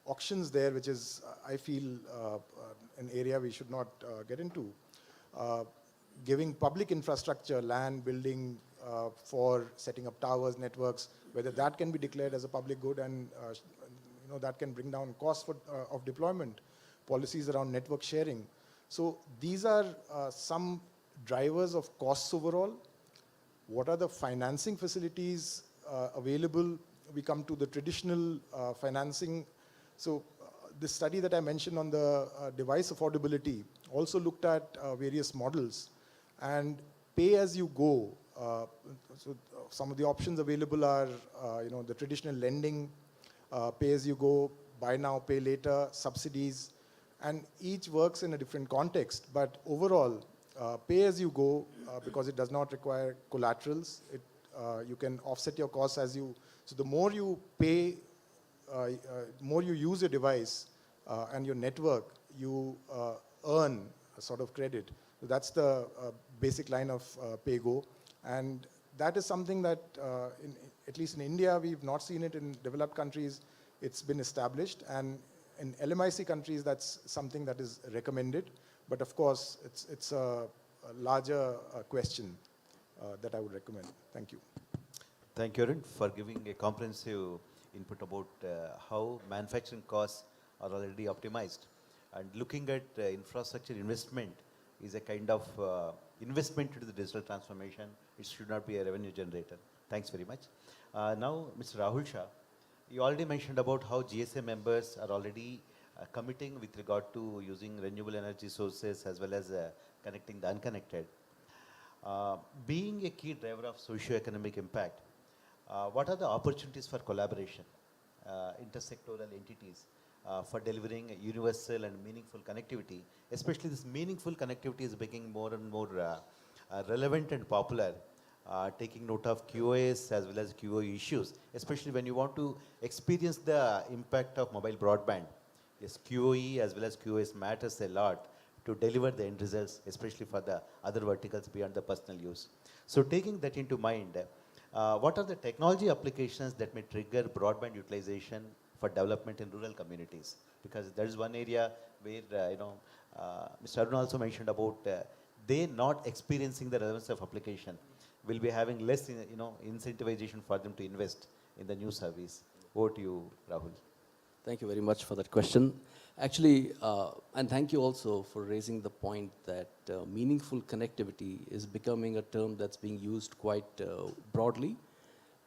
auctions there, which is, I feel, an area we should not get into. Giving public infrastructure, land, building for setting up towers, networks, whether that can be declared as a public good, and that can bring down costs of deployment, policies around network sharing. So these are some drivers of costs overall. What are the financing facilities available? We come to the traditional financing. So this study that I mentioned on the device affordability also looked at various models, and pay as you go. So some of the options available are the traditional lending, pay as you go, buy now, pay later, subsidies, and each works in a different context. But overall, pay as you go, because it does not require collaterals, you can offset your costs as you, so the more you pay, more you use your device and your network, you earn a sort of credit. So that's the basic line of pay-go. And that is something that, at least in India, we've not seen it in developed countries. It's been established. And in LMIC countries, that's something that is recommended. But of course, it's a larger question that I would recommend. Thank you. Thank you, Arun, for giving a comprehensive input about how manufacturing costs are already optimized. And looking at infrastructure investment is a kind of investment into the digital transformation. It should not be a revenue generator. Thanks very much. Now, Mr. Rahul Shah, you already mentioned about how GSA members are already committing with regard to using renewable energy sources as well as connecting the unconnected. Being a key driver of socio-economic impact, what are the opportunities for collaboration, intersectoral entities, for delivering universal and meaningful connectivity? Especially this meaningful connectivity is becoming more and more relevant and popular, taking note of QoS as well as QoE issues, especially when you want to experience the impact of mobile broadband. Yes, QoE as well as QoS matters a lot to deliver the end results, especially for the other verticals beyond the personal use. So taking that into mind, What are the technology applications that may trigger broadband utilization for development in rural communities? Because that is one area where, Mr. Arun also mentioned about they not experiencing the relevance of application will be having less, incentivization for them to invest in the new service. Over to you, Rahul. Thank you very much for that question. Actually, and thank you also for raising the point that meaningful connectivity is becoming a term that's being used quite broadly.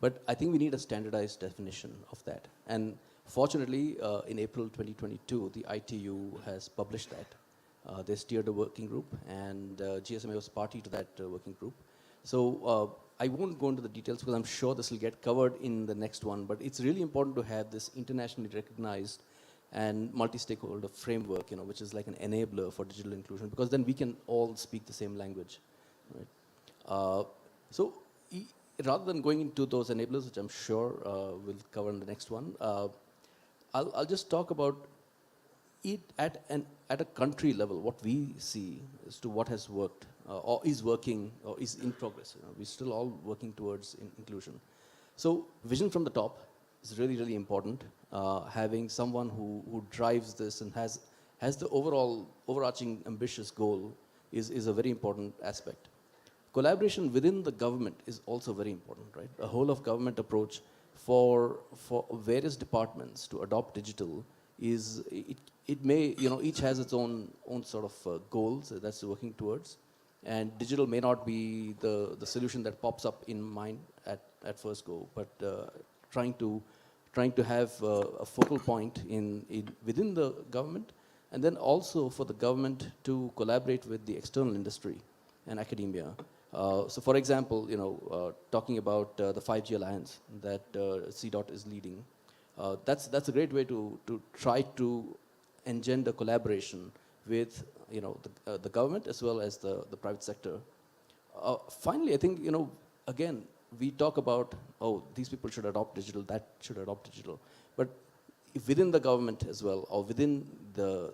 But I think we need a standardized definition of that. And fortunately, in April 2022, the ITU has published that. They steered a working group, and GSMA was party to that working group. So I won't go into the details because I'm sure this will get covered in the next one, but it's really important to have this internationally recognized and multi-stakeholder framework, which is like an enabler for digital inclusion, because then we can all speak the same language. Right? Rather than going into those enablers, which I'm sure we'll cover in the next one, I'll just talk about it at a country level, what we see as to what has worked or is working or is in progress. We're still all working towards inclusion. So vision from the top is really, really important. Having someone who drives this and has the overarching ambitious goal is a very important aspect. Collaboration within the government is also very important, right? A whole of government approach for various departments to adopt digital is, it may, each has its own sort of goals that's working towards. And digital may not be the solution that pops up in mind at first go, but trying to have a focal point within the government, and then also for the government to collaborate with the external industry and academia. So for example, talking about the 5G Alliance that CDOT is leading, that's a great way to try to engender collaboration with the government as well as the private sector. Finally, I think, again, we talk about, these people should adopt digital, that should adopt digital. But if within the government as well, or within the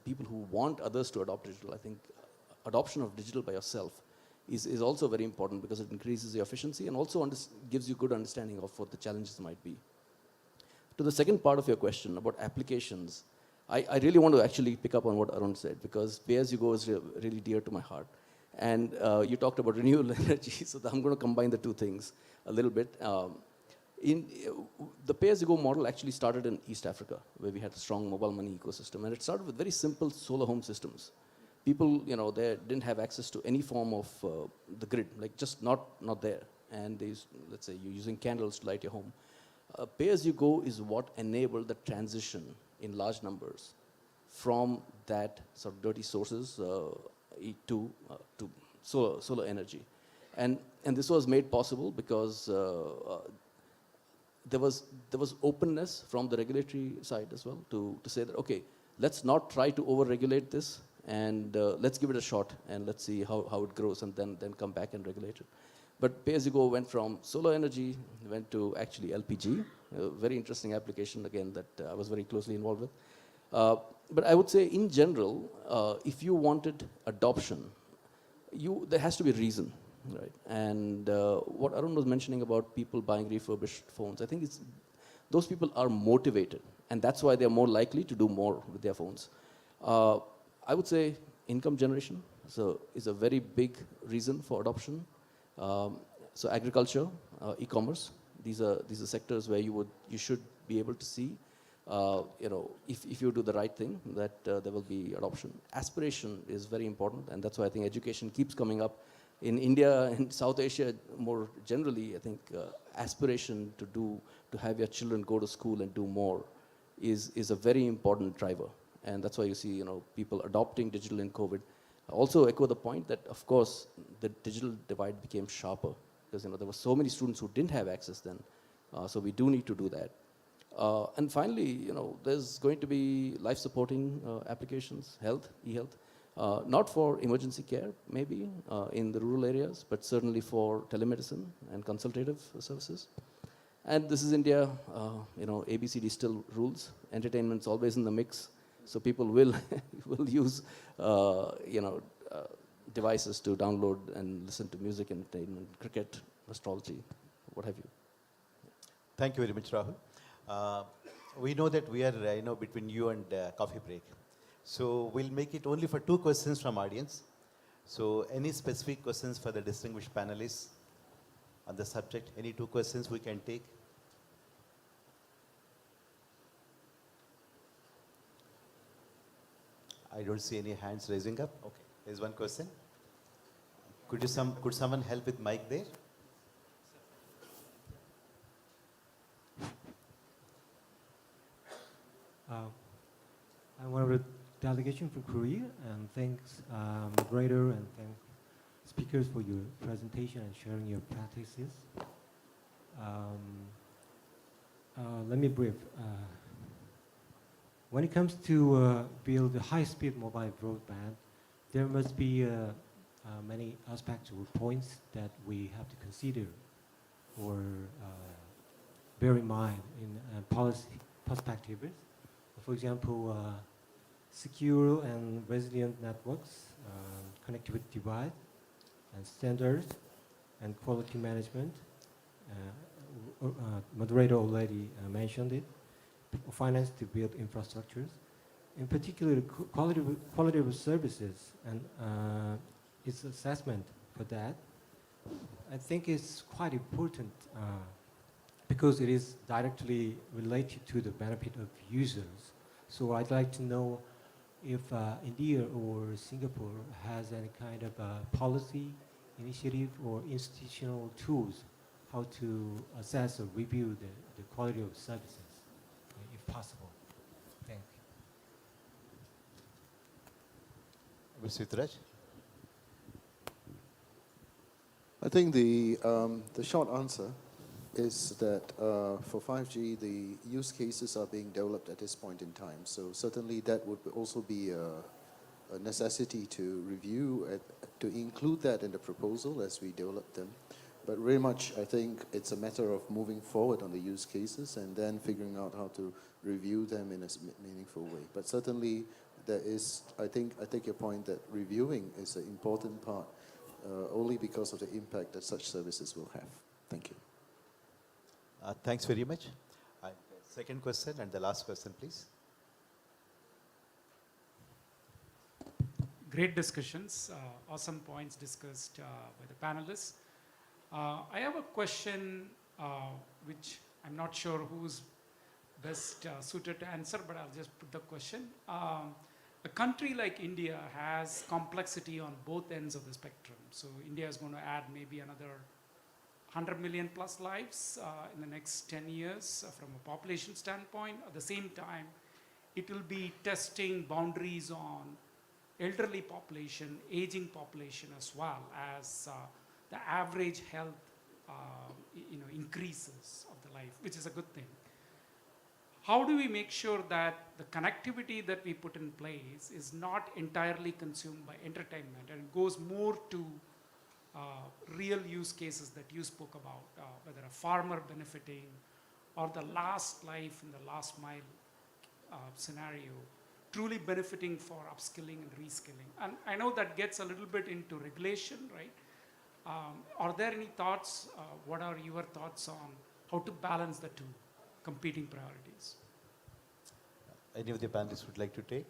people who want others to adopt digital, I think adoption of digital by yourself is also very important, because it increases your efficiency and also gives you good understanding of what the challenges might be. To the second part of your question about applications, I really want to actually pick up on what Arun said, because pay-as-you-go is really dear to my heart. And you talked about renewable energy, so I'm going to combine the two things a little bit. The pay-as-you-go model actually started in East Africa, where we had a strong mobile money ecosystem. And it started with very simple solar home systems. People, they didn't have access to any form of the grid, like just not there. And let's say you're using candles to light your home. Pay-as-you-go is what enabled the transition in large numbers from that sort of dirty sources to solar energy. And this was made possible because there was openness from the regulatory side as well to say that, okay, let's not try to over-regulate this, and let's give it a shot and let's see how it grows, and then come back and regulate it. But pay-as-you-go went from solar energy, went to actually LPG, a very interesting application, again, that I was very closely involved with. But I would say, in general, if you wanted adoption, there has to be a reason, right? And what Arun was mentioning about people buying refurbished phones, I think those people are motivated, and that's why they're more likely to do more with their phones. I would say income generation is a very big reason for adoption. So agriculture, e-commerce, these are sectors where you should be able to see, if you do the right thing, that there will be adoption. Aspiration is very important, and that's why I think education keeps coming up. In India and South Asia more generally, I think aspiration to have your children go to school and do more is a very important driver. And that's why you see, people adopting digital in COVID. Also echo the point that, of course, the digital divide became sharper, because there were so many students who didn't have access then. So we do need to do that. And finally, there's going to be life-supporting applications, health, e-health, not for emergency care, maybe, in the rural areas, but certainly for telemedicine and consultative services. And this is India, ABCD still rules. Entertainment's always in the mix. So people will use, devices to download and listen to music, entertainment, cricket, astrology, what have you. Thank you very much, Rahul. We know that we are, between you and coffee break. So we'll make it only for 2 questions from audience. So any specific questions for the distinguished panelists on the subject? Any 2 questions we can take? I don't see any hands raising up. Okay, there's 1 question. Could someone help with mic there? I'm one of the delegation from Korea, and thanks moderator and thank speakers for your presentation and sharing your practices. Let me brief. When it comes to build a high-speed mobile broadband, there must be many aspects or points that we have to consider or bear in mind in policy perspectives. For example, secure and resilient networks, connectivity device, and standards, and quality management. Moderator already mentioned it. Finance to build infrastructures, in particular quality of services and its assessment for that. I think it's quite important because it is directly related to the benefit of users. So I'd like to know if India or Singapore has any kind of policy, initiative, or institutional tools how to assess or review the quality of services, if possible. Thank you. Mr. Sitraj? I think the short answer is that for 5G, the use cases are being developed at this point in time. So certainly that would also be a necessity to review, to include that in the proposal as we develop them. But very much, I think it's a matter of moving forward on the use cases and then figuring out how to review them in a meaningful way. But certainly there is, I take your point that reviewing is an important part only because of the impact that such services will have. Thank you. Thanks very much. Second question and the last question, please. Great discussions, awesome points discussed by the panelists. I have a question which I'm not sure who's best suited to answer, but I'll just put the question. A country like India has complexity on both ends of the spectrum. So India is going to add maybe another 100 million plus lives in the next 10 years from a population standpoint. At the same time, it will be testing boundaries on elderly population, aging population as well as the average health increases of the life, which is a good thing. How do we make sure that the connectivity that we put in place is not entirely consumed by entertainment and it goes more to real use cases that you spoke about, whether a farmer benefiting or the last life in the last mile scenario, truly benefiting for upskilling and reskilling. And I know that gets a little bit into regulation, right? Are there any thoughts? What are your thoughts on how to balance the two competing priorities? Any of the panelists would like to take?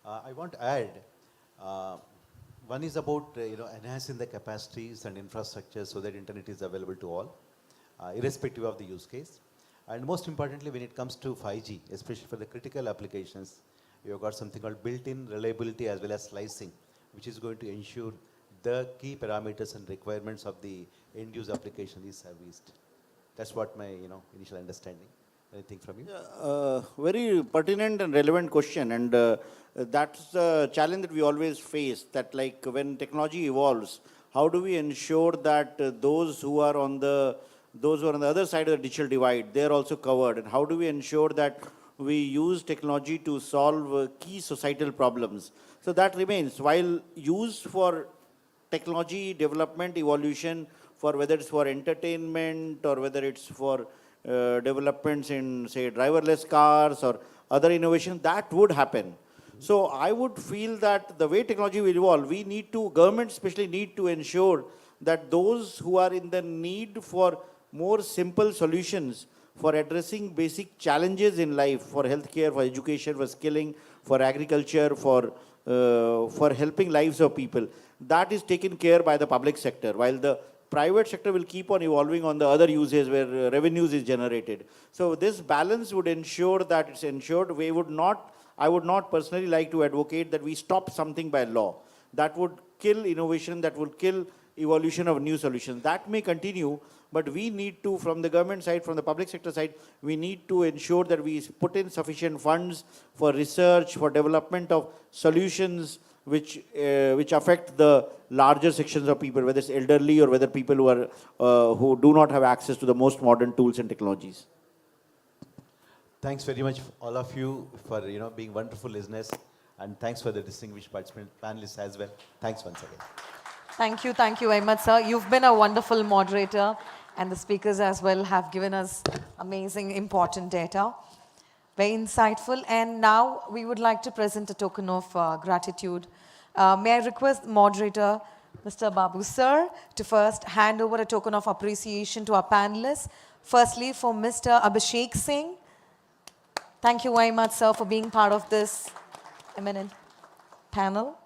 I want to add, one is about enhancing the capacities and infrastructure so that internet is available to all, irrespective of the use case. And most importantly, when it comes to 5G, especially for the critical applications, you've got something called built-in reliability as well as slicing, which is going to ensure the key parameters and requirements of the end-use application is serviced. That's what my initial understanding. Anything from you? Very pertinent and relevant question, and that's the challenge that we always face, that like when technology evolves, how do we ensure that those who are on the other side of the digital divide, they're also covered, and how do we ensure that we use technology to solve key societal problems? So that remains, while used for technology development, evolution, for whether it's for entertainment or whether it's for developments in, say, driverless cars or other innovation, that would happen. So I would feel that the way technology will evolve, we need to, governments especially need to ensure that those who are in the need for more simple solutions for addressing basic challenges in life, for healthcare, for education, for skilling, for agriculture, for helping lives of people, that is taken care by the public sector, while the private sector will keep on evolving on the other uses where revenues is generated. So this balance would ensure that it's ensured. I would not personally like to advocate that we stop something by law. That would kill innovation, that would kill evolution of new solutions. That may continue, but we need to, from the government side, from the public sector side, we need to ensure that we put in sufficient funds for research, for development of solutions which affect the larger sections of people, whether it's elderly or whether people who do not have access to the most modern tools and technologies. Thanks very much, all of you, for being wonderful listeners, and thanks for the distinguished panelists as well. Thanks once again. Thank you very much, sir. You've been a wonderful moderator, and the speakers as well have given us amazing, important data. Very insightful. And now we would like to present a token of gratitude. May I request moderator, Mr. Babu, sir, to first hand over a token of appreciation to our panelists. Firstly, for Mr. Abhishek Singh. Thank you very much, sir, for being part of this eminent panel.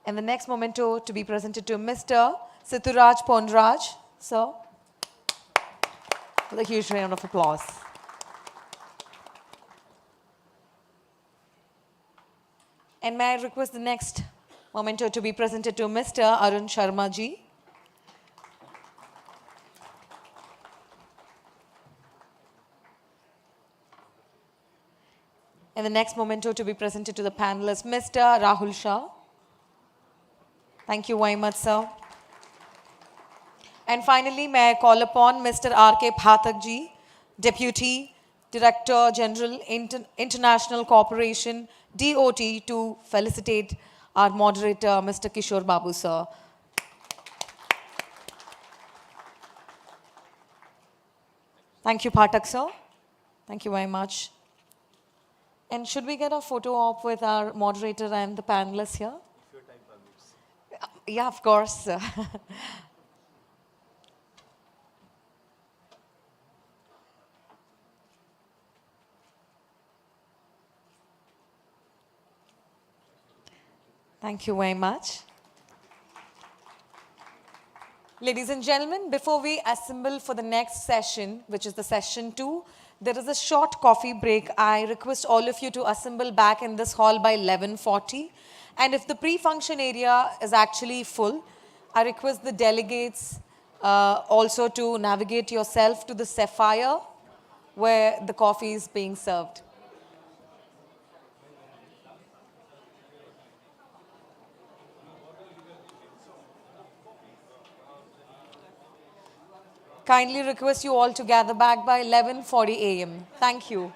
And the next memento to be presented to Mr. Situraj Ponraj, sir, with a huge round of applause. And may I request the next memento to be presented to Mr. Arun Sharma ji. And the next memento to be presented to the panelists, Mr. Rahul Shah. Thank you very much, sir. And finally, may I call upon Mr. R.K. Phatak ji, Deputy Director General, International Cooperation, DOT, to felicitate our moderator, Mr. Kishore Babu, sir. Thank you, Phatak, sir. Thank you very much. And should we get a photo op with our moderator and the panelists here? If your time permits. Yeah, of course. Thank you very much. Ladies and gentlemen, before we assemble for the next session, which is the session 2, there is a short coffee break. I request all of you to assemble back in this hall by 11:40. And if the pre-function area is actually full, I request the delegates also to navigate yourself to the Sapphire, where the coffee is being served. Kindly request you all to gather back by 11:40 a.m. Thank you.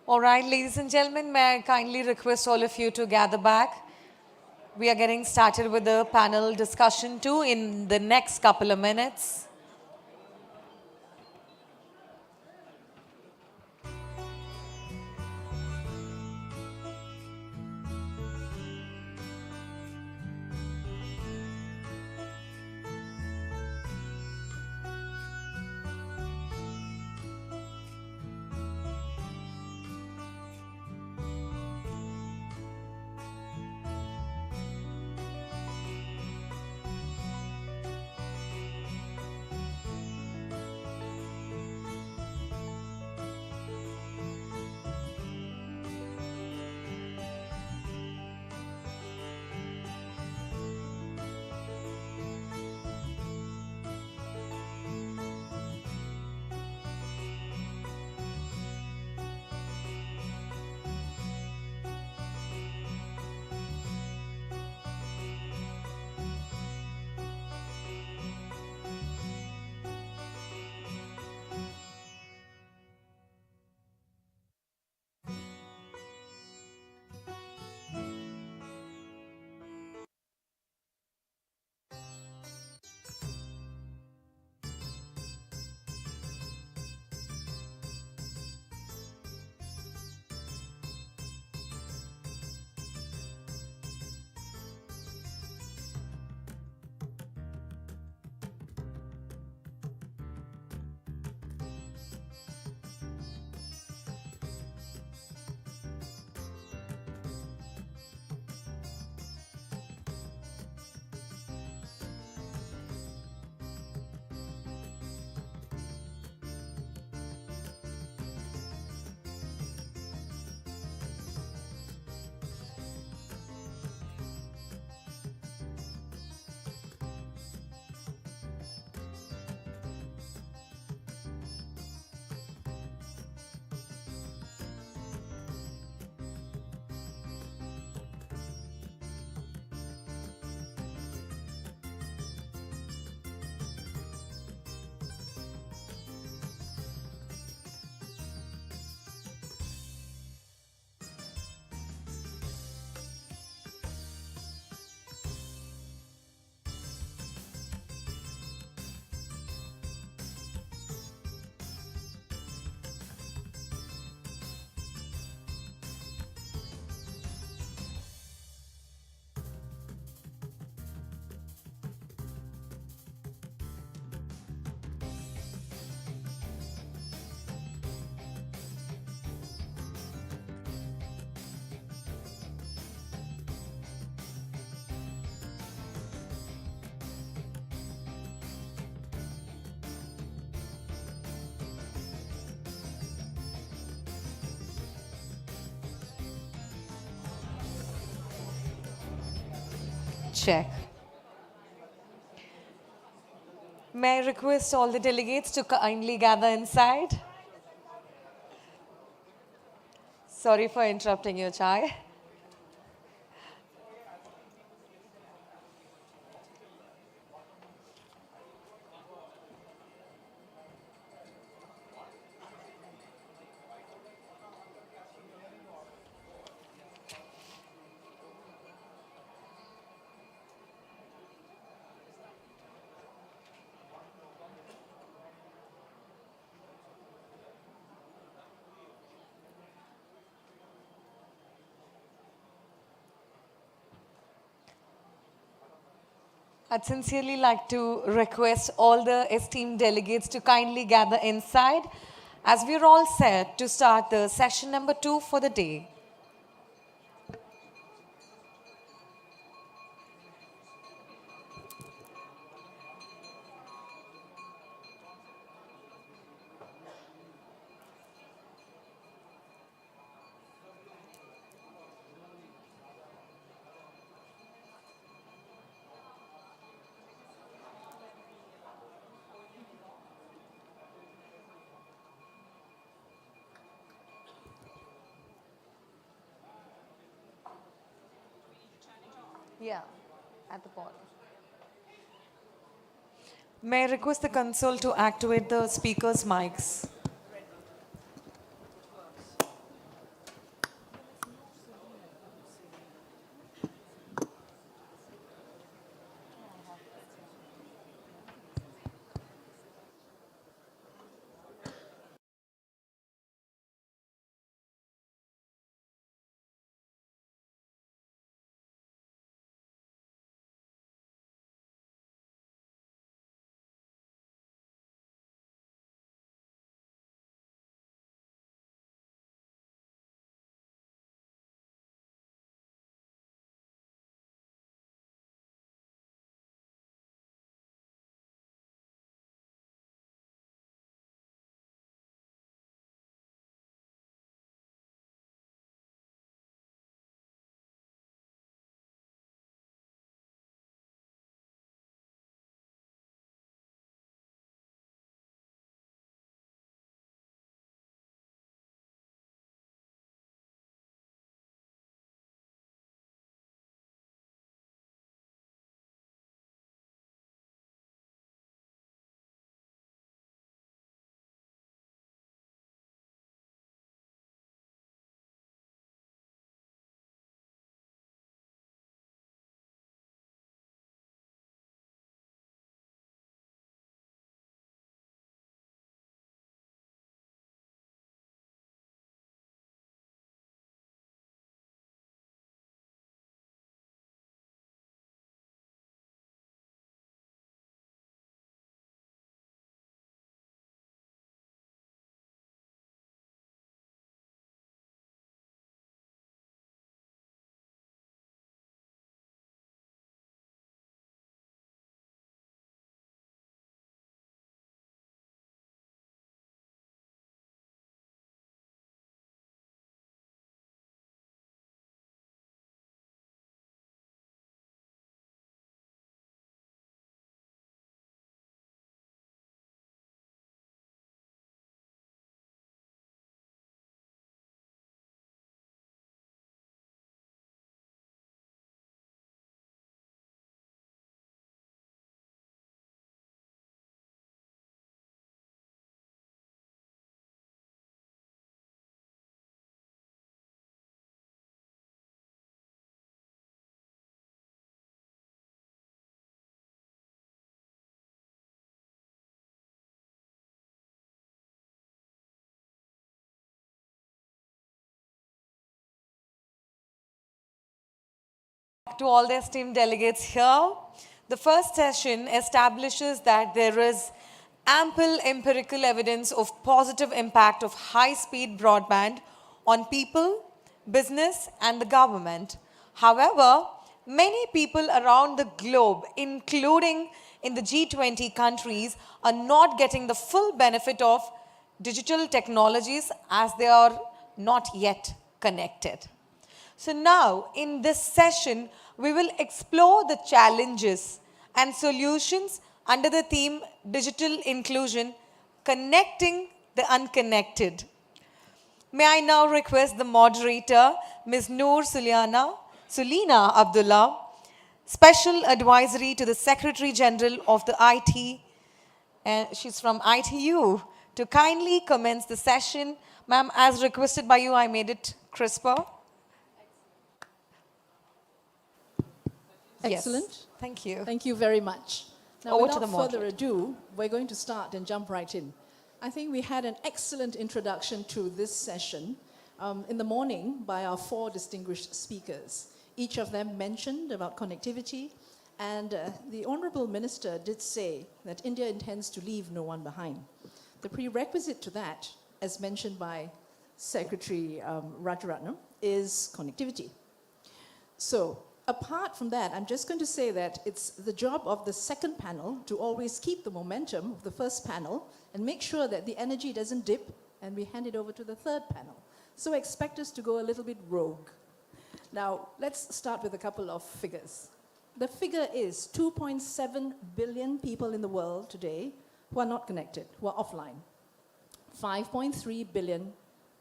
All right, ladies and gentlemen, may I kindly request all of you to gather back. We are getting started with the panel discussion too in the next couple of minutes. Check. May I request all the delegates to kindly gather inside? Sorry for interrupting your chai. I'd sincerely like to request all the esteemed delegates to kindly gather inside as we're all set to start the session number 2 for the day. Yeah, at the bottom. May I request the console to activate the speaker's mics? to all the esteemed delegates here. The first session establishes that there is ample empirical evidence of positive impact of high-speed broadband on people, business, and the government. However, many people around the globe, including in the G20 countries, are not getting the full benefit of digital technologies as they are not yet connected. So now, in this session, we will explore the challenges and solutions under the theme Digital Inclusion, Connecting the Unconnected. May I now request the moderator, Ms. Noor Sulina Abdullah, Special Advisory to the Secretary General of the IT, and she's from ITU, to kindly commence the session. Ma'am, as requested by you, I made it crisper. Excellent. Yes. Thank you. Thank you very much. Now, Over to without the further moderator. ado, we're going to start and jump right in. I think we had an excellent introduction to this session in the morning by our four distinguished speakers. Each of them mentioned about connectivity, and the Honorable Minister did say that India intends to leave no one behind. The prerequisite to that, as mentioned by Secretary Rajaratnam, is connectivity. So, apart from that, I'm just going to say that it's the job of the second panel to always keep the momentum of the first panel and make sure that the energy doesn't dip and we hand it over to the third panel. So expect us to go a little bit rogue. Now, let's start with a couple of figures. The figure is 2.7 billion people in the world today who are not connected, who are offline. 5.3 billion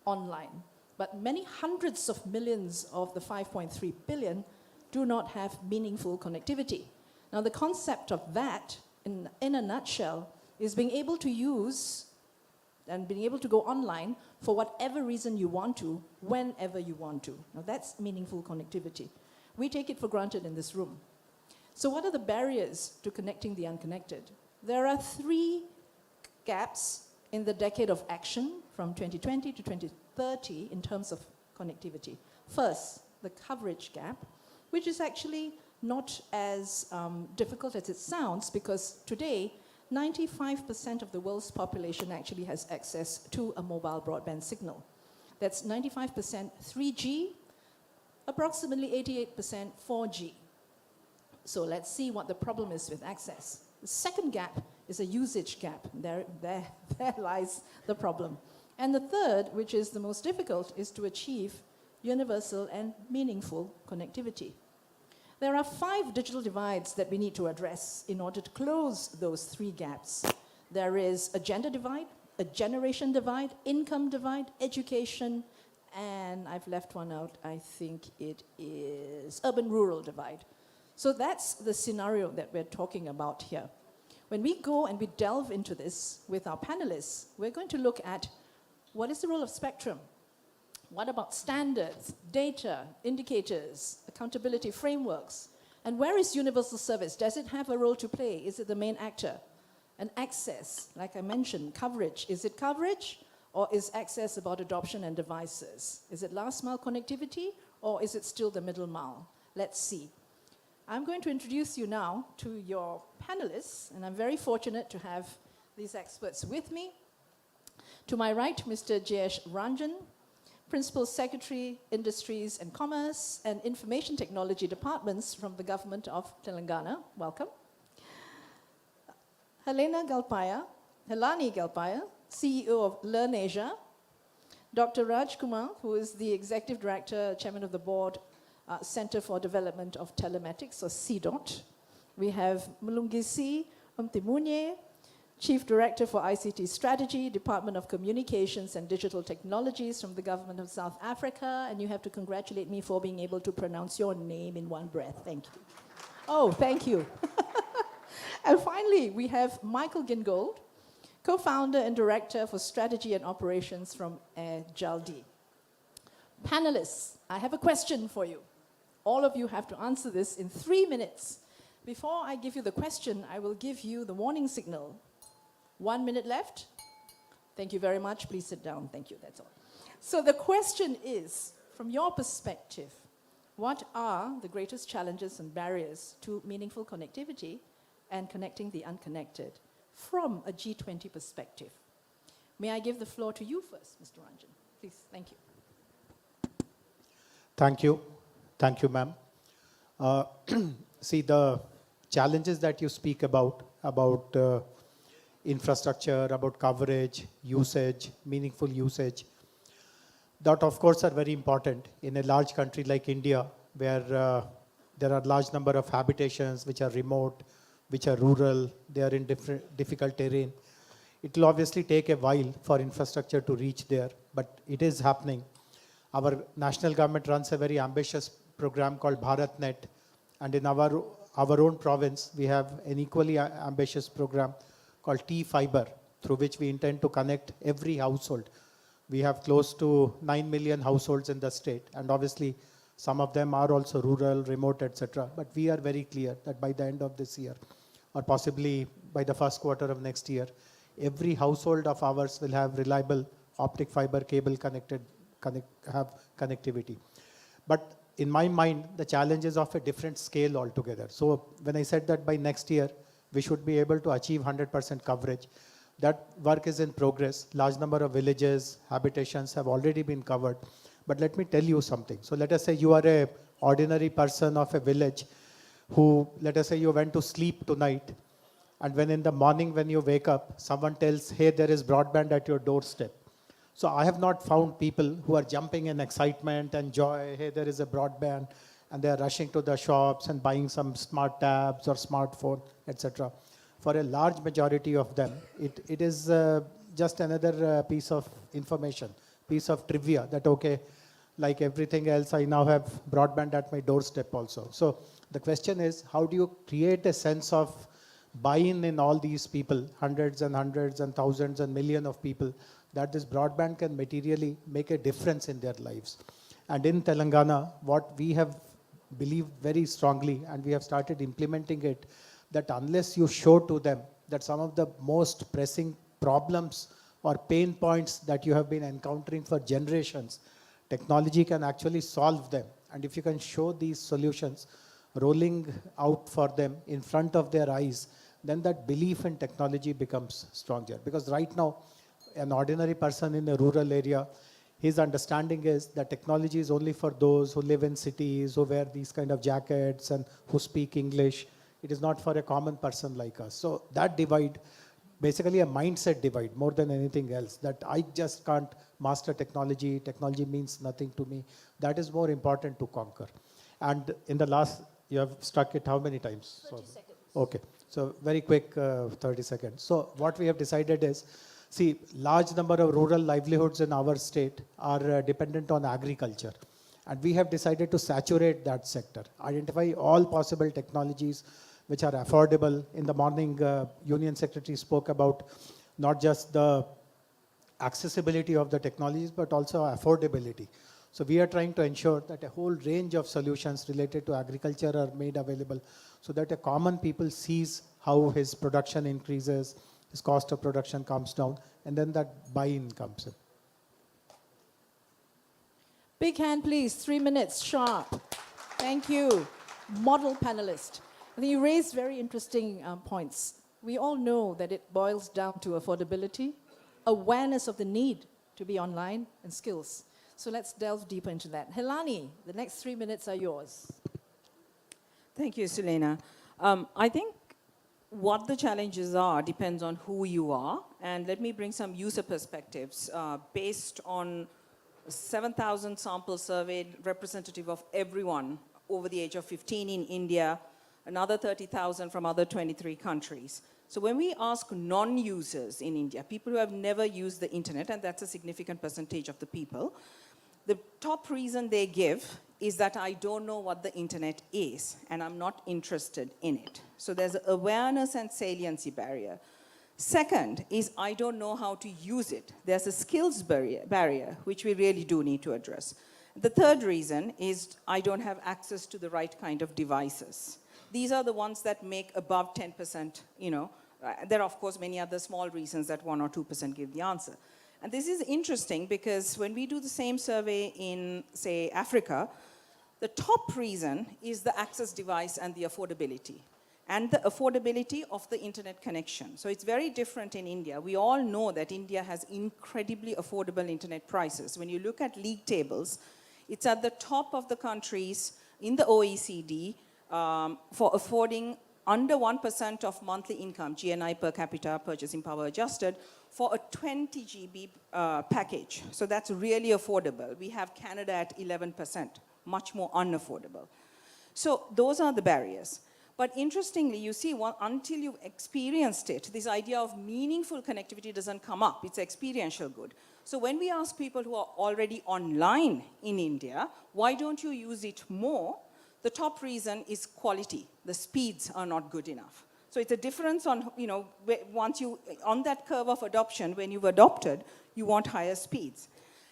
online. But many hundreds of millions of the 5.3 billion do not have meaningful connectivity. Now, the concept of that, in a nutshell, is being able to use and being able to go online for whatever reason you want to, whenever you want to. Now, that's meaningful connectivity. We take it for granted in this room. So what are the barriers to connecting the unconnected? There are three gaps in the decade of action from 2020 to 2030 in terms of connectivity. First, the coverage gap, which is actually not as difficult as it sounds, because today, 95% of the world's population actually has access to a mobile broadband signal. That's 95% 3G, approximately 88% 4G. So let's see what the problem is with access. The second gap is a usage gap. There lies the problem. And the third, which is the most difficult, is to achieve universal and meaningful connectivity. There are 5 digital divides that we need to address in order to close those 3 gaps. There is a gender divide, a generation divide, income divide, education, and I've left one out, I think it is urban-rural divide. So that's the scenario that we're talking about here. When we go and we delve into this with our panelists, we're going to look at what is the role of spectrum? What about standards, data, indicators, accountability frameworks? And where is universal service? Does it have a role to play? Is it the main actor? And access, like I mentioned, coverage. Is it coverage, or is access about adoption and devices? Is it last mile connectivity, or is it still the middle mile? Let's see. I'm going to introduce you now to your panelists, and I'm very fortunate to have these experts with me. To my right, Mr. Jayesh Ranjan, Principal Secretary, Industries and Commerce and Information Technology Departments from the Government of Telangana. Welcome. Helani Galpaya, CEO of Learn Asia. Dr. Raj Kumar, who is the Executive Director, Chairman of the Board, Center for Development of Telematics, or CDOT. We have Mulungisi Umtimunye, Chief Director for ICT Strategy, Department of Communications and Digital Technologies from the Government of South Africa, and you have to congratulate me for being able to pronounce your name in one breath. Thank you. Oh, thank you. And finally, we have Michael Gingold, Co-founder and Director for Strategy and Operations from Air Jaldi. Panelists, I have a question for you. All of you have to answer this in 3 minutes. Before I give you the question, I will give you the warning signal. 1 minute left. Thank you very much. Please sit down. Thank you. That's all. So the question is, from your perspective, what are the greatest challenges and barriers to meaningful connectivity and connecting the unconnected from a G20 perspective? May I give the floor to you first, Mr. Ranjan? Please, thank you. Thank you. Thank you, ma'am. See, the challenges that you speak about infrastructure, about coverage, usage, meaningful usage, that of course are very important in a large country like India, where there are large number of habitations which are remote, which are rural, they are in difficult terrain. It will obviously take a while for infrastructure to reach there, but it is happening. Our national government runs a very ambitious program called BharatNet, and in our own province, we have an equally ambitious program called T-Fiber, through which we intend to connect every household. We have close to 9 million households in the state, and obviously some of them are also rural, remote, etc. But we are very clear that by the end of this year, or possibly by the first quarter of next year, every household of ours will have reliable optic fiber cable have connectivity. But in my mind, the challenge is of a different scale altogether. So when I said that by next year, we should be able to achieve 100% coverage, that work is in progress. Large number of villages, habitations have already been covered. But let me tell you something. So let us say you are an ordinary person of a village who, let us say you went to sleep tonight, and when in the morning when you wake up, someone tells, hey, there is broadband at your doorstep. So I have not found people who are jumping in excitement and joy, hey, there is a broadband, and they are rushing to the shops and buying some smart tabs or smartphone, etc. For a large majority of them, it is just another piece of information, piece of trivia that, okay, like everything else, I now have broadband at my doorstep also. So the question is, how do you create a sense of buy-in in all these people, hundreds and thousands and millions of people, that this broadband can materially make a difference in their lives. And in Telangana, what we have believed very strongly, and we have started implementing it, that unless you show to them that some of the most pressing problems or pain points that you have been encountering for generations, technology can actually solve them. And if you can show these solutions rolling out for them in front of their eyes, then that belief in technology becomes stronger. Because right now, an ordinary person in a rural area, his understanding is that technology is only for those who live in cities, who wear these kind of jackets and who speak English. It is not for a common person like us. So that divide, basically a mindset divide more than anything else, that I just can't master technology, technology means nothing to me. That is more important to conquer. And in the last, you have struck it how many times? 30 seconds. Okay, so very quick 30 seconds. So what we have decided is, see, large number of rural livelihoods in our state are dependent on agriculture. And we have decided to saturate that sector, identify all possible technologies which are affordable. In the morning, Union Secretary spoke about not just the accessibility of the technologies, but also affordability. So we are trying to ensure that a whole range of solutions related to agriculture are made available so that a common people sees how his production increases, his cost of production comes down, and then that buy-in comes in. Big hand, please. 3 minutes, sharp. Thank you. Model panelist. I think you raised very interesting points. We all know that it boils down to affordability, awareness of the need to be online, and skills. So let's delve deeper into that. Helani, the next 3 minutes are yours. Thank you, Selena. I think what the challenges are depends on who you are. And let me bring some user perspectives based on 7,000 sample surveyed representative of everyone over the age of 15 in India, another 30,000 from other 23 countries. So when we ask non-users in India, people who have never used the internet, and that's a significant percentage of the people, the top reason they give is that I don't know what the internet is and I'm not interested in it. So there's an awareness and saliency barrier. Second is I don't know how to use it. There's a skills barrier which we really do need to address. The third reason is I don't have access to the right kind of devices. These are the ones that make above 10%, there are of course many other small reasons that 1 or 2% give the answer. And this is interesting because when we do the same survey in, say, Africa, The top reason is the access device and the affordability, and the affordability of the internet connection. So it's very different in India. We all know that India has incredibly affordable internet prices. When you look at league tables, it's at the top of the countries in the OECD for affording under 1% of monthly income, GNI per capita, purchasing power adjusted, for a 20 GB package. So that's really affordable. We have Canada at 11%, much more unaffordable. So those are the barriers. But interestingly, you see, until you've experienced it, this idea of meaningful connectivity doesn't come up. It's experiential good. So when we ask people who are already online in India, why don't you use it more? The top reason is quality. The speeds are not good enough. So it's a difference on, once you, on that curve of adoption, when you've adopted, you want higher speeds.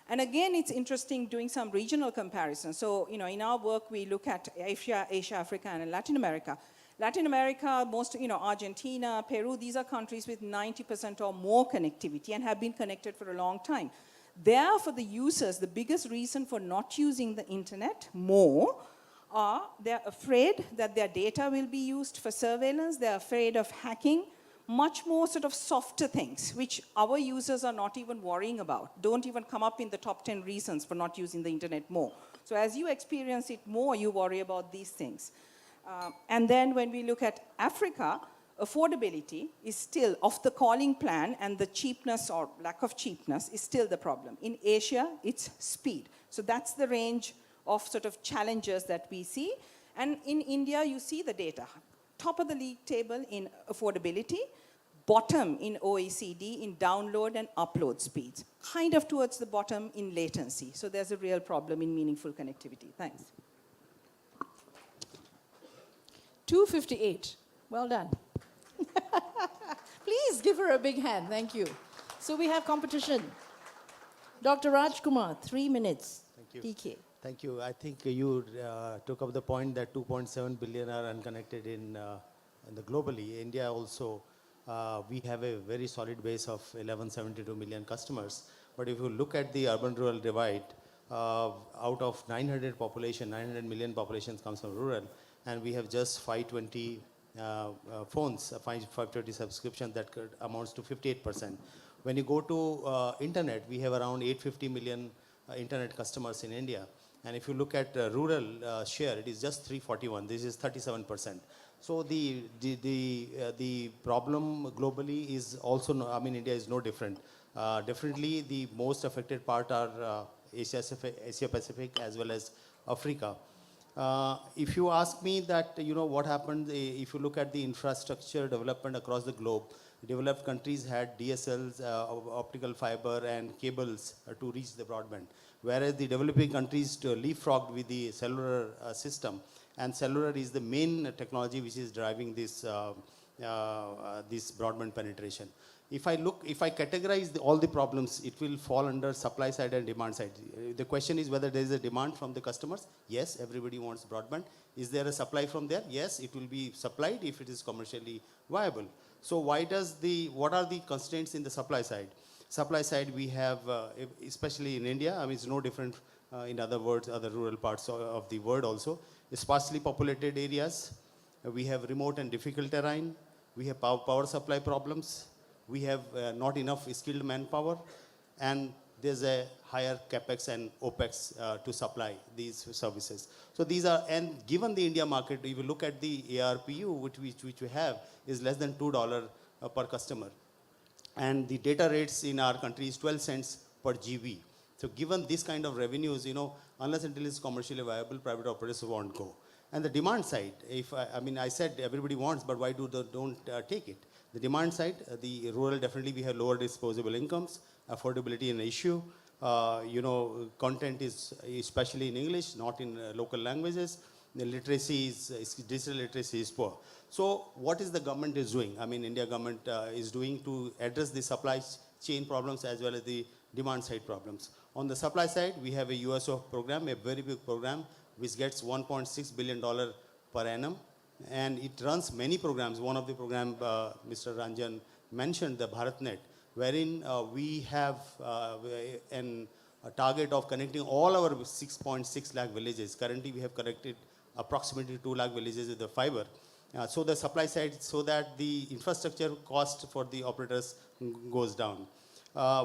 And again, it's interesting doing some regional comparisons. So, in our work, we look at Asia, Africa, and Latin America. Latin America, most, Argentina, Peru, these are countries with 90% or more connectivity and have been connected for a long time. There, for the users, the biggest reason for not using the internet more are they're afraid that their data will be used for surveillance, they're afraid of hacking, much more sort of softer things, which our users are not even worrying about, don't even come up in the top 10 reasons for not using the internet more. So as you experience it more, you worry about these things. And then when we look at Africa, affordability is still, of the calling plan, and the cheapness or lack of cheapness is still the problem. In Asia, it's speed. So that's the range of sort of challenges that we see. And in India, you see the data. Top of the league table in affordability, bottom in OECD in download and upload speeds, kind of towards the bottom in latency. So there's a real problem in meaningful connectivity. Thanks. 258. Well done. Please give her a big hand. Thank you. So we have competition. Dr. Rajkumar, 3 minutes. Thank you. TK. Thank you. I think you took up the point that 2.7 billion are unconnected in the globally. India also, we have a very solid base of 1172 million customers. But if you look at the urban-rural divide, out of 900 million populations comes from rural, and we have just 520 phones, 520 subscriptions that amounts to 58%. When you go to internet, we have around 850 million internet customers in India. And if you look at rural share, it is just 341. This is 37%. So the problem globally is also, India is no different. Definitely the most affected part are Asia Pacific as well as Africa. If you ask me that, what happened, if you look at the infrastructure development across the globe, developed countries had DSLs, optical fiber and cables to reach the broadband, whereas the developing countries leapfrogged with the cellular system, and cellular is the main technology which is driving this broadband penetration. If I categorize all the problems, it will fall under supply side and demand side. The question is whether there is a demand from the customers. Yes, everybody wants broadband. Is there a supply from there? Yes, it will be supplied if it is commercially viable. So what are the constraints in the supply side? Supply side, we have, especially in India, it's no different in other rural parts of the world also. Sparsely populated areas, we have remote and difficult terrain, we have power supply problems, we have not enough skilled manpower, and there's a higher capex and opex to supply these services. So these are, and given the India market, if you look at the ARPU, which we have, is less than $2 per customer. And the data rates in our country is 12 cents per GB. So given this kind of revenues, unless until it's commercially viable, private operators won't go. And the demand side, I said everybody wants, but why don't take it? The demand side, the rural, definitely we have lower disposable incomes, affordability an issue. Content is especially in English, not in local languages. The literacy digital literacy is poor. So what is the government is doing? India government is doing to address the supply chain problems as well as the demand side problems. On the supply side, we have a USO program, a very big program, which gets $1.6 billion per annum. And it runs many programs. One of the programs Mr. Ranjan mentioned, the BharatNet, wherein we have a target of connecting all our 6.6 lakh villages. Currently, we have connected approximately 2 lakh villages with the fiber. So the supply side, so that the infrastructure cost for the operators goes down.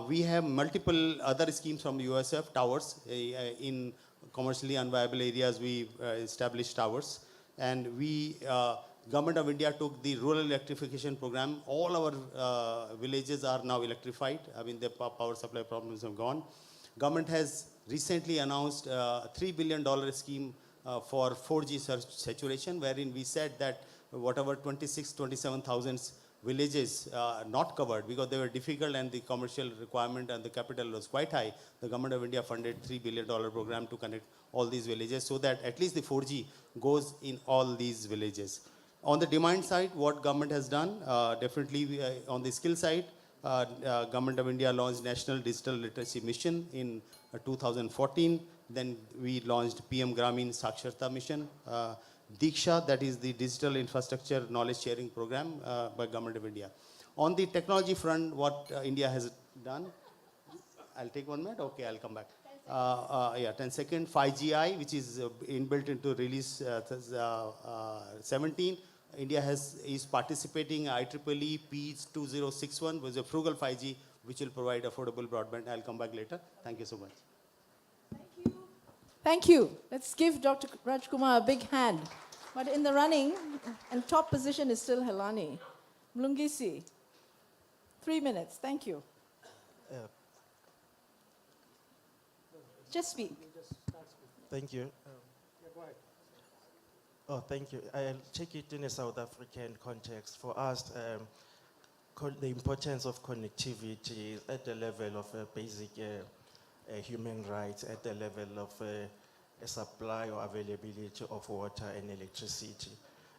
We have multiple other schemes from USF, towers. In commercially unviable areas, we established towers. And we, Government of India took the rural electrification program. All our villages are now electrified. I mean, the power supply problems have gone. Government has recently announced a $3 billion scheme for 4G saturation, wherein we said that whatever 27,000 villages not covered because they were difficult and the commercial requirement and the capital was quite high, the Government of India funded $3 billion program to connect all these villages so that at least the 4G goes in all these villages. On the demand side, what government has done, definitely on the skill side, Government of India launched National Digital Literacy Mission in 2014. Then we launched PM Gramin Saksharta Mission. Diksha, that is the Digital Infrastructure Knowledge Sharing Program by Government of India. On the technology front, what India has done, I'll take 1 minute, okay, I'll come back. Yeah, 10 seconds, 5GI, which is inbuilt into release 17. India is participating IEEE PEAS 2061, which is a frugal 5G, which will provide affordable broadband. I'll come back later. Thank you so much. Thank you. Let's give Dr. Rajkumar a big hand. But in the running, and top position is still Helani. Mlungisi, 3 minutes. Thank you. Just speak. Thank you. Oh, thank you. I'll take it in a South African context. For us, the importance of connectivity is at the level of basic human rights, at the level of a supply or availability of water and electricity.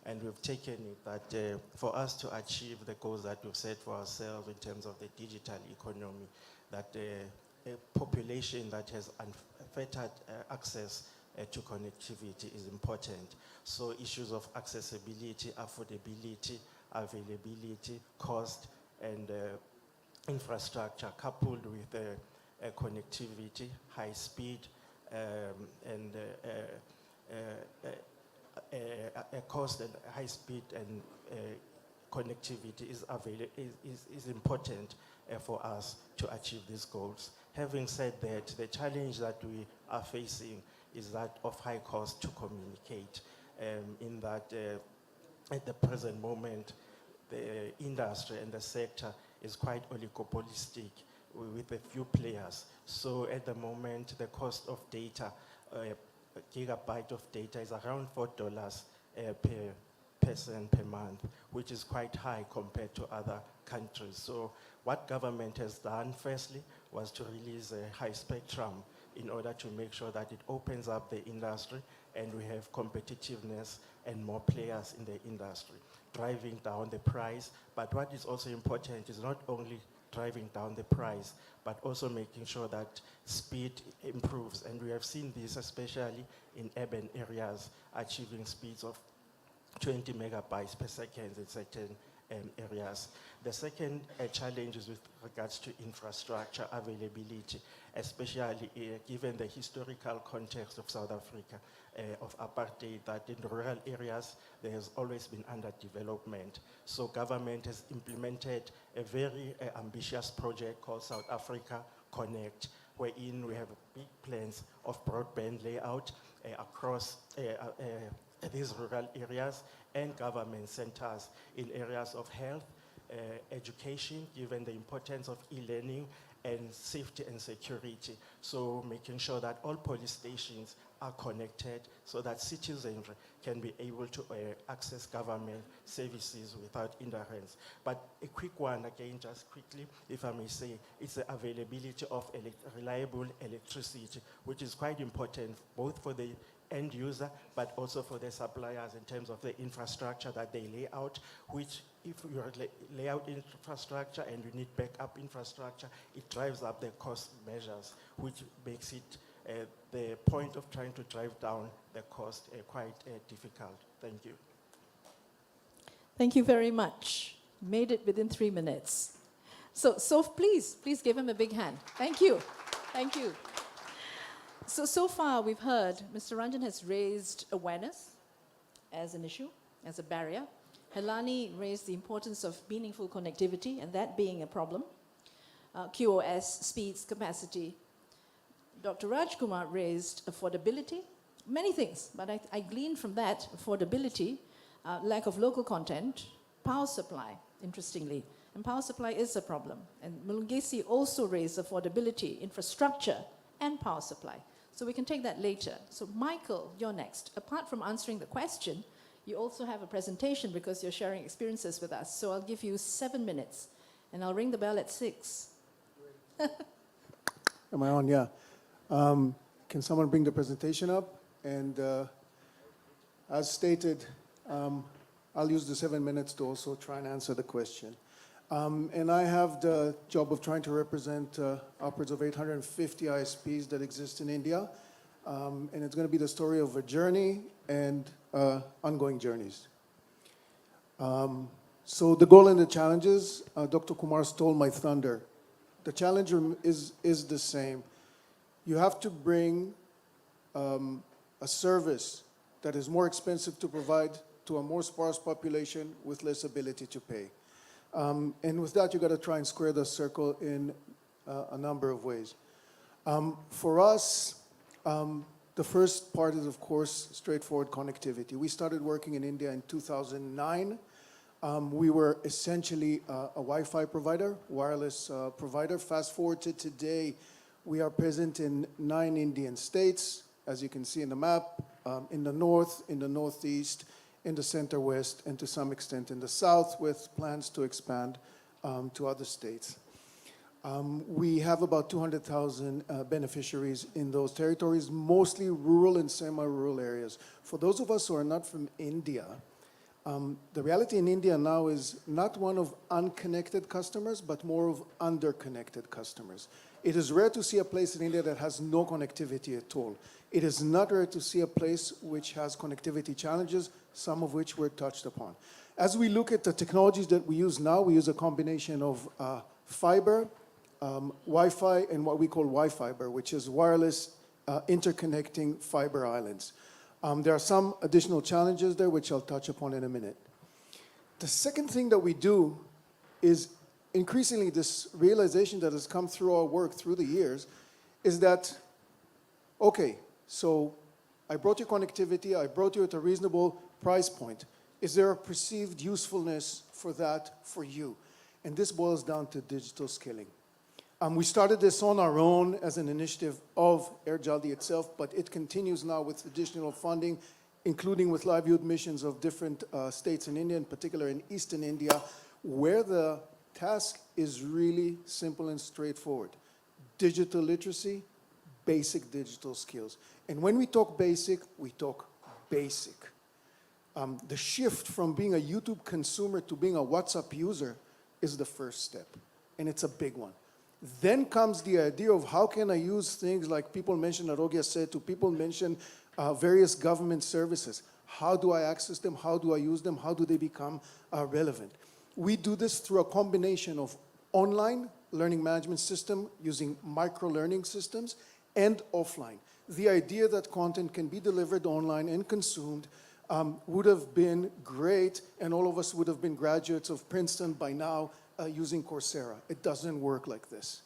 And we've taken it that for us to achieve the goals that we've set for ourselves in terms of the digital economy, that a population that has unfettered access to connectivity is important. So issues of accessibility, affordability, availability, cost, and infrastructure coupled with connectivity, high speed, and cost and high speed and connectivity is important for us to achieve these goals. Having said that, the challenge that we are facing is that of high cost to communicate, in that at the present moment, the industry and the sector is quite oligopolistic with a few players. So at the moment, the cost of data, a gigabyte of data is around $4 per person per month, which is quite high compared to other countries. So what government has done, firstly, was to release a high spectrum in order to make sure that it opens up the industry and we have competitiveness and more players in the industry, driving down the price. But what is also important is not only driving down the price, but also making sure that speed improves. And we have seen this especially in urban areas, achieving speeds of 20 megabytes per second in certain areas. The second challenge is with regards to infrastructure availability, especially given the historical context of South Africa, of apartheid, that in rural areas there has always been underdevelopment. So government has implemented a very ambitious project called South Africa Connect, wherein we have big plans of broadband layout across these rural areas and government centers in areas of health, education, given the importance of e-learning, and safety and security. So making sure that all police stations are connected so that citizens can be able to access government services without interference. But a quick one, again, just quickly, if I may say, it's the availability of reliable electricity, which is quite important both for the end user, but also for the suppliers in terms of the infrastructure that they lay out, which if you lay out infrastructure and you need backup infrastructure, it drives up the cost measures, which makes it the point of trying to drive down the cost quite difficult. Thank you. Thank you very much. Made it within 3 minutes. So please give him a big hand. Thank you. Thank you. So far we've heard Mr. Ranjan has raised awareness as an issue, as a barrier. Helani raised the importance of meaningful connectivity and that being a problem. QoS, speeds, capacity. Dr. Rajkumar raised affordability, many things, but I gleaned from that affordability, lack of local content, power supply, interestingly. And power supply is a problem. And Mulungesi also raised affordability, infrastructure, and power supply. So we can take that later. So Michael, you're next. Apart from answering the question, you also have a presentation because you're sharing experiences with us. So I'll give you 7 minutes, and I'll ring the bell at 6. Am I on? Yeah. Can someone bring the presentation up? And as stated, I'll use the 7 minutes to also try and answer the question. And I have the job of trying to represent upwards of 850 ISPs that exist in India. And it's going to be the story of a journey and ongoing journeys. So the goal and the challenges, Dr. Kumar stole my thunder. The challenge is the same. You have to bring a service that is more expensive to provide to a more sparse population with less ability to pay. And with that, you got to try and square the circle in a number of ways. For us, the first part is, of course, straightforward connectivity. We started working in India in 2009. We were essentially a Wi-Fi provider, wireless provider. Fast forward to today, we are present in 9 Indian states, as you can see in the map, in the north, in the northeast, in the center west, and to some extent in the south, with plans to expand to other states. We have about 200,000 beneficiaries in those territories, mostly rural and semi-rural areas. For those of us who are not from India, the reality in India now is not one of unconnected customers, but more of underconnected customers. It is rare to see a place in India that has no connectivity at all. It is not rare to see a place which has connectivity challenges, some of which were touched upon. As we look at the technologies that we use now, we use a combination of fiber, Wi-Fi, and what we call Wi-Fiber, which is wireless interconnecting fiber islands. There are some additional challenges there, which I'll touch upon in a minute. The second thing that we do is increasingly this realization that has come through our work through the years is that, okay, so I brought you connectivity, I brought you at a reasonable price point. Is there a perceived usefulness for that for you? And this boils down to digital skilling. We started this on our own as an initiative of Air Jaldi itself, but it continues now with additional funding, including with livelihood missions of different states in India, in particular in Eastern India, where the task is really simple and straightforward. Digital literacy, basic digital skills. And when we talk basic, we talk basic. The shift from being a YouTube consumer to being a WhatsApp user is the first step, and it's a big one. Then comes the idea of how can I use things like people mentioned, Arogya said, to people mention various government services. How do I access them? How do I use them? How do they become relevant? We do this through a combination of online learning management system using micro-learning systems and offline. The idea that content can be delivered online and consumed would have been great, and all of us would have been graduates of Princeton by now using Coursera. It doesn't work like this.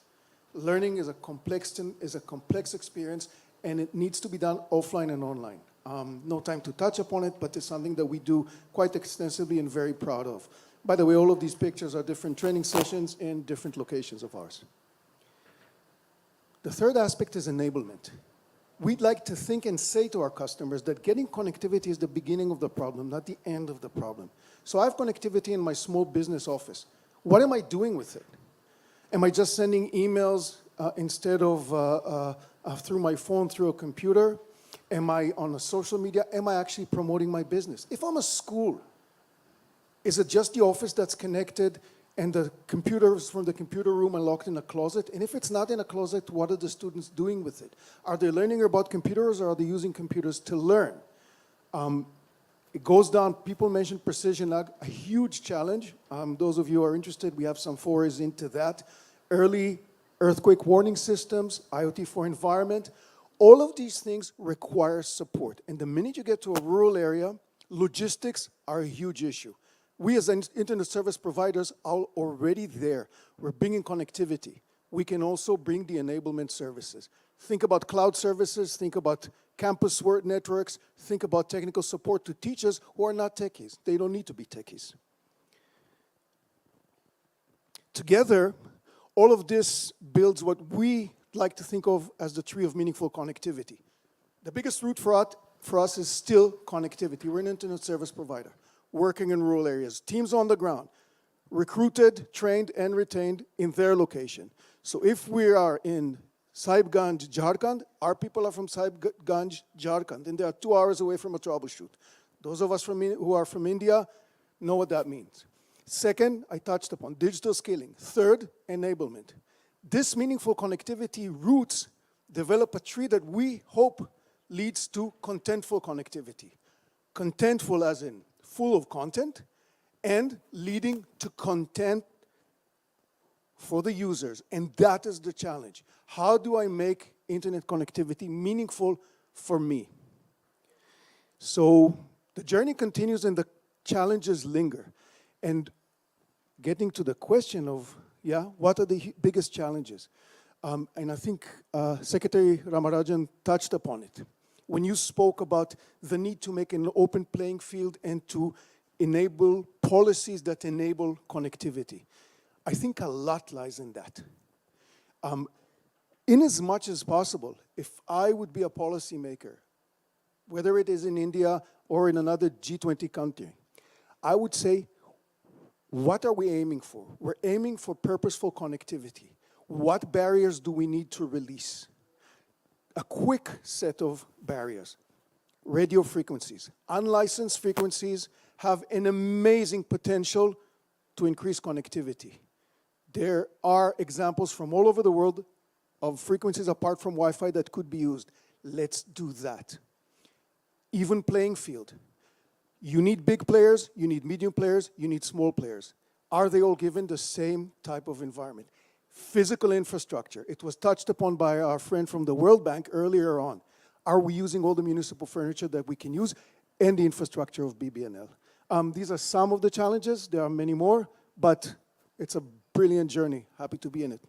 Learning is a complex experience, and it needs to be done offline and online. No time to touch upon it, but it's something that we do quite extensively and very proud of. By the way, all of these pictures are different training sessions in different locations of ours. The third aspect is enablement. We'd like to think and say to our customers that getting connectivity is the beginning of the problem, not the end of the problem. So I have connectivity in my small business office. What am I doing with it? Am I just sending emails instead of through my phone, through a computer? Am I on a social media? Am I actually promoting my business? If I'm a school, is it just the office that's connected and the computers from the computer room are locked in a closet? And if it's not in a closet, what are the students doing with it? Are they learning about computers, or are they using computers to learn? It goes down, people mentioned precision ag, a huge challenge. Those of you who are interested, we have some forays into that. Early earthquake warning systems, IoT for environment. All of these things require support. And the minute you get to a rural area, logistics are a huge issue. We as internet service providers are already there. We're bringing connectivity. We can also bring the enablement services. Think about cloud services, think about campus work networks, think about technical support to teachers who are not techies. They don't need to be techies. Together, all of this builds what we like to think of as the tree of meaningful connectivity. The biggest root for us is still connectivity. We're an internet service provider working in rural areas. Teams on the ground, recruited, trained, and retained in their location. So if we are in Sahibganj, Jharkhand, our people are from Sahibganj, Jharkhand, and they are 2 hours away from a troubleshoot. Those of us who are from India know what that means. Second, I touched upon digital skilling. Third, enablement. This meaningful connectivity roots develop a tree that we hope leads to contentful connectivity. Contentful as in full of content and leading to content for the users. And that is the challenge. How do I make internet connectivity meaningful for me? So the journey continues and the challenges linger. And getting to the question of, what are the biggest challenges? And I think Secretary Ramarajan touched upon it. When you spoke about the need to make an open playing field and to enable policies that enable connectivity. I think a lot lies in that. In as much as possible, if I would be a policymaker, whether it is in India or in another G20 country, I would say, what are we aiming for? We're aiming for purposeful connectivity. What barriers do we need to release? A quick set of barriers. Radio frequencies. Unlicensed frequencies have an amazing potential to increase connectivity. There are examples from all over the world of frequencies apart from Wi-Fi that could be used. Let's do that. Even playing field. You need big players, you need medium players, you need small players. Are they all given the same type of environment? Physical infrastructure. It was touched upon by our friend from the World Bank earlier on. Are we using all the municipal furniture that we can use and the infrastructure of BBNL? These are some of the challenges. There are many more, but it's a brilliant journey. Happy to be in it.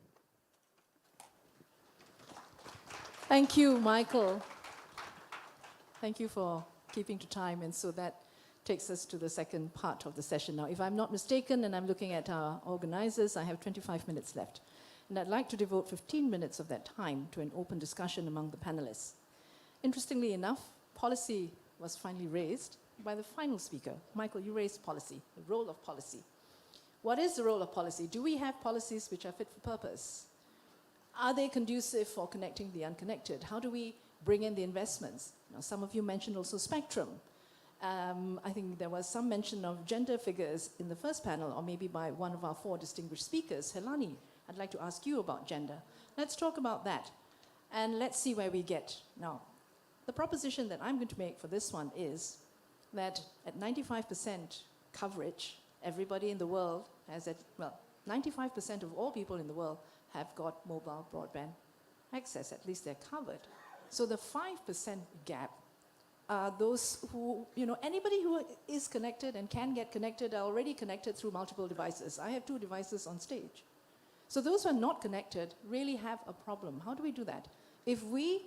Thank you, Michael. Thank you for keeping to time, and so that takes us to the second part of the session now. If I'm not mistaken, and I'm looking at our organizers, I have 25 minutes left. And I'd like to devote 15 minutes of that time to an open discussion among the panelists. Interestingly enough, policy was finally raised by the final speaker. Michael, you raised policy, the role of policy. What is the role of policy? Do we have policies which are fit for purpose? Are they conducive for connecting the unconnected? How do we bring in the investments? Now, some of you mentioned also spectrum. I think there was some mention of gender figures in the first panel, or maybe by one of our four distinguished speakers. Helani, I'd like to ask you about gender. Let's talk about that, and let's see where we get. Now, the proposition that I'm going to make for this one is that at 95% coverage, everybody in the world has, 95% of all people in the world have got mobile broadband access, at least they're covered. So the 5% gap, those who, anybody who is connected and can get connected are already connected through multiple devices. I have 2 devices on stage. So those who are not connected really have a problem. How do we do that? If we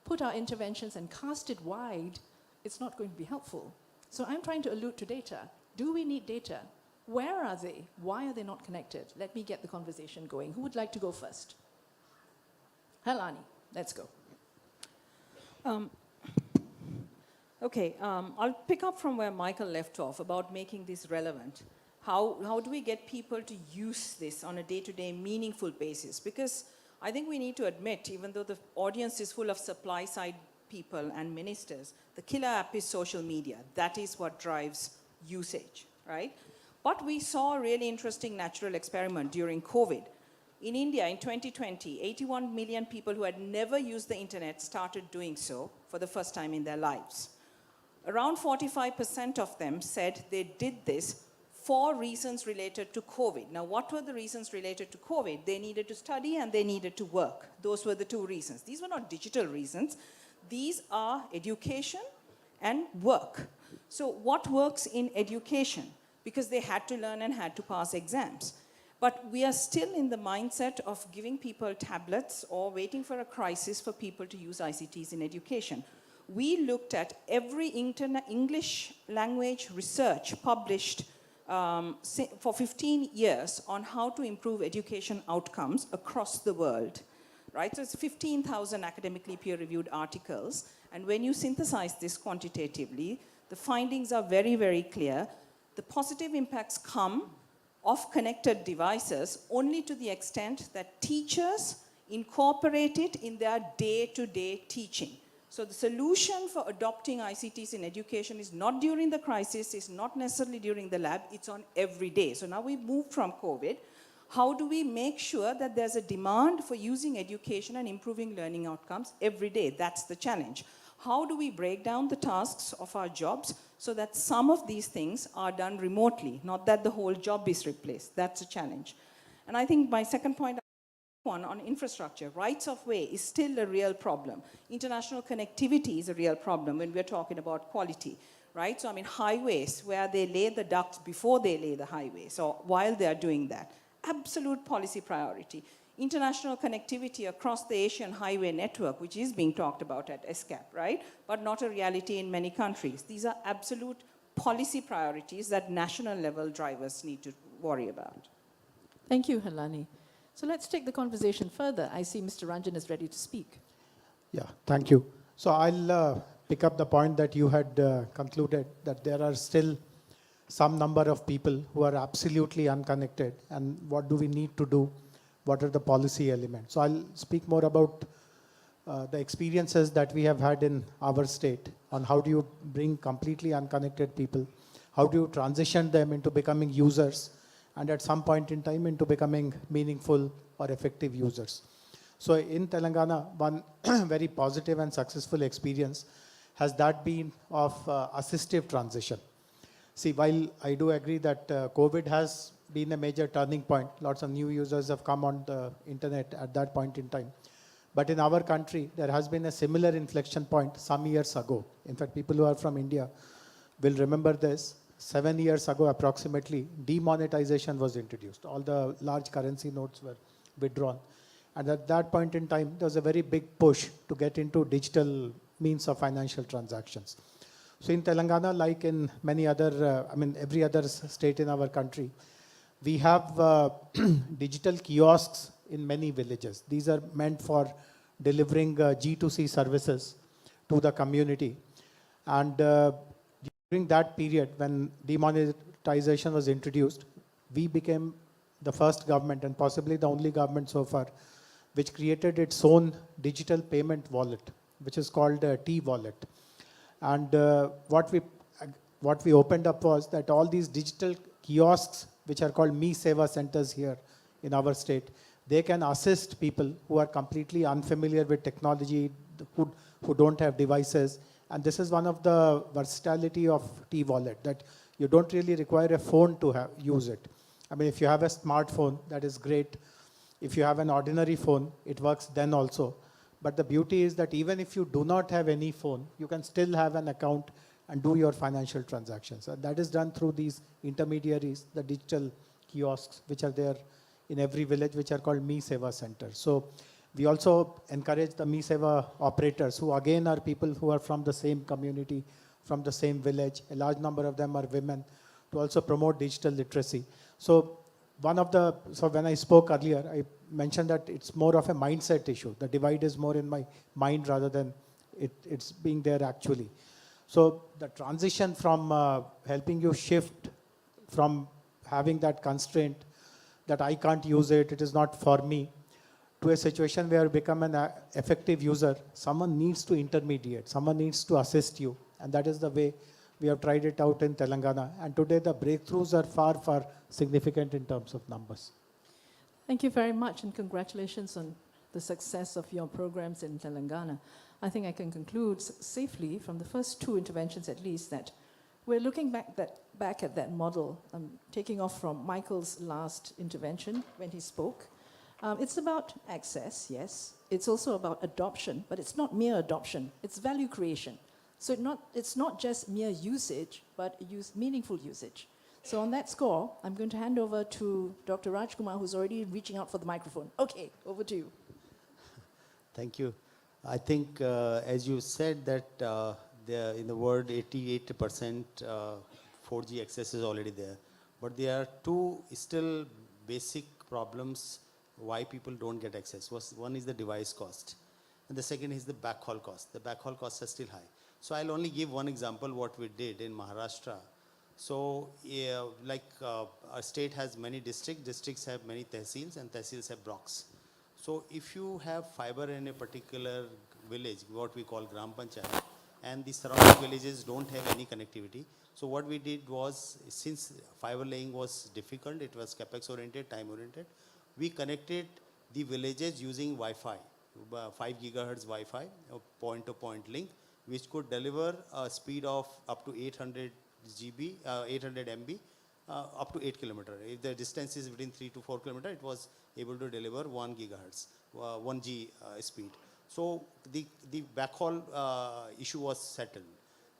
put our interventions and cast it wide, it's not going to be helpful. So I'm trying to allude to data. Do we need data? Where are they? Why are they not connected? Let me get the conversation going. Who would like to go first? Helani, let's go. Okay, I'll pick up from where Michael left off about making this relevant. How do we get people to use this on a day-to-day meaningful basis? Because I think we need to admit, even though the audience is full of supply-side people and ministers, the killer app is social media. That is what drives usage, right? But we saw a really interesting natural experiment during COVID. In India, in 2020, 81 million people who had never used the internet started doing so for the first time in their lives. Around 45% of them said they did this 4 reasons related to COVID. Now, what were the reasons related to COVID? They needed to study and they needed to work. Those were the 2 reasons. These were not digital reasons. These are education and work. So what works in education? Because they had to learn and had to pass exams. But we are still in the mindset of giving people tablets or waiting for a crisis for people to use ICTs in education. We looked at every English language research published for 15 years on how to improve education outcomes across the world, right? So it's 15,000 academically peer-reviewed articles. And when you synthesize this quantitatively, the findings are very, very clear. The positive impacts come of connected devices only to the extent that teachers incorporate it in their day-to-day teaching. So the solution for adopting ICTs in education is not during the crisis, it's not necessarily during the lab, it's on every day. So now we move from COVID. How do we make sure that there's a demand for using education and improving learning outcomes every day? That's the challenge. How do we break down the tasks of our jobs so that some of these things are done remotely, not that the whole job is replaced? That's a challenge. And I think my second point on infrastructure, rights of way is still a real problem. International connectivity is a real problem when we're talking about quality, right? So I mean highways where they lay the ducts before they lay the highways or while they're doing that. Absolute policy priority. International connectivity across the Asian highway network, which is being talked about at ESCAP, right? But not a reality in many countries. These are absolute policy priorities that national level drivers need to worry about. Thank you, Helani. So let's take the conversation further. I see Mr. Ranjan is ready to speak. Yeah, thank you. So I'll pick up the point that you had concluded, that there are still some number of people who are absolutely unconnected, and what do we need to do? What are the policy elements? So I'll speak more about the experiences that we have had in our state on how do you bring completely unconnected people, how do you transition them into becoming users, and at some point in time into becoming meaningful or effective users. So in Telangana, one very positive and successful experience has that been of assistive transition. See, while I do agree that COVID has been a major turning point, lots of new users have come on the internet at that point in time. But in our country, there has been a similar inflection point some years ago. In fact, people who are from India will remember this. 7 years ago, approximately, demonetization was introduced. All the large currency notes were withdrawn. And at that point in time, there was a very big push to get into digital means of financial transactions. So in Telangana, like in many other, every other state in our country, we have digital kiosks in many villages. These are meant for delivering G2C services to the community. And during that period, when demonetization was introduced, we became the first government and possibly the only government so far which created its own digital payment wallet, which is called T-Wallet. And what we opened up was that all these digital kiosks, which are called Me Seva centers here in our state, they can assist people who are completely unfamiliar with technology, who don't have devices. And this is one of the versatility of T-Wallet, that you don't really require a phone to use it. I mean, if you have a smartphone, that is great. If you have an ordinary phone, it works then also. But the beauty is that even if you do not have any phone, you can still have an account and do your financial transactions. And that is done through these intermediaries, the digital kiosks, which are there in every village, which are called Me Seva centers. So we also encourage the Me Seva operators, who again are people who are from the same community, from the same village. A large number of them are women, to also promote digital literacy. So when I spoke earlier, I mentioned that it's more of a mindset issue. The divide is more in my mind rather than it's being there actually. So the transition from helping you shift from having that constraint that I can't use it, it is not for me, to a situation where you become an effective user, someone needs to intermediate, someone needs to assist you. And that is the way we have tried it out in Telangana. And today the breakthroughs are far, far significant in terms of numbers. Thank you very much, and congratulations on the success of your programs in Telangana. I think I can conclude safely from the first 2 interventions at least that we're looking back that back at that model, I'm taking off from Michael's last intervention when he spoke. It's about access, yes. It's also about adoption, but it's not mere adoption. It's value creation. So it's not just mere usage, but meaningful usage. So on that score, I'm going to hand over to Dr. Rajkumar, who's already reaching out for the microphone. Okay, over to you. Thank you. I think, as you said, that in the world, 88% 4G access is already there. But there are two still basic problems why people don't get access. One is the device cost, and the second is the backhaul cost. The backhaul costs are still high. So I'll only give one example what we did in Maharashtra. So, our state has many districts, districts have many tehsils, and tehsils have blocks. So if you have fiber in a particular village, what we call Gram Panchayat, and the surrounding villages don't have any connectivity. So what we did was, since fiber laying was difficult, it was capex oriented, time oriented, we connected the villages using Wi-Fi, 5 gigahertz Wi-Fi, a point-to-point link, which could deliver a speed of up to 800 GB, 800 MB, up to 8 kilometer. If the distance is between 3 to 4 kilometer, it was able to deliver 1 gigahertz, 1G speed. So the backhaul issue was settled.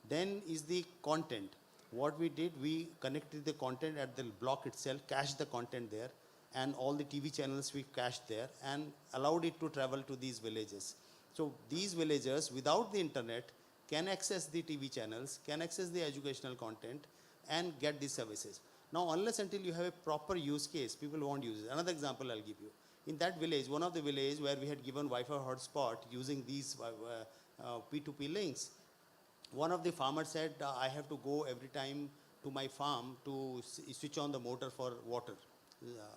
Then is the content. What we did, we connected the content at the block itself, cached the content there, and all the TV channels we cached there and allowed it to travel to these villages. So these villagers, without the internet, can access the TV channels, can access the educational content, and get these services. Now, unless until you have a proper use case, people won't use it. Another example I'll give you. In that village, one of the villages where we had given Wi-Fi hotspot using these P2P links, one of the farmers said, I have to go every time to my farm to switch on the motor for water.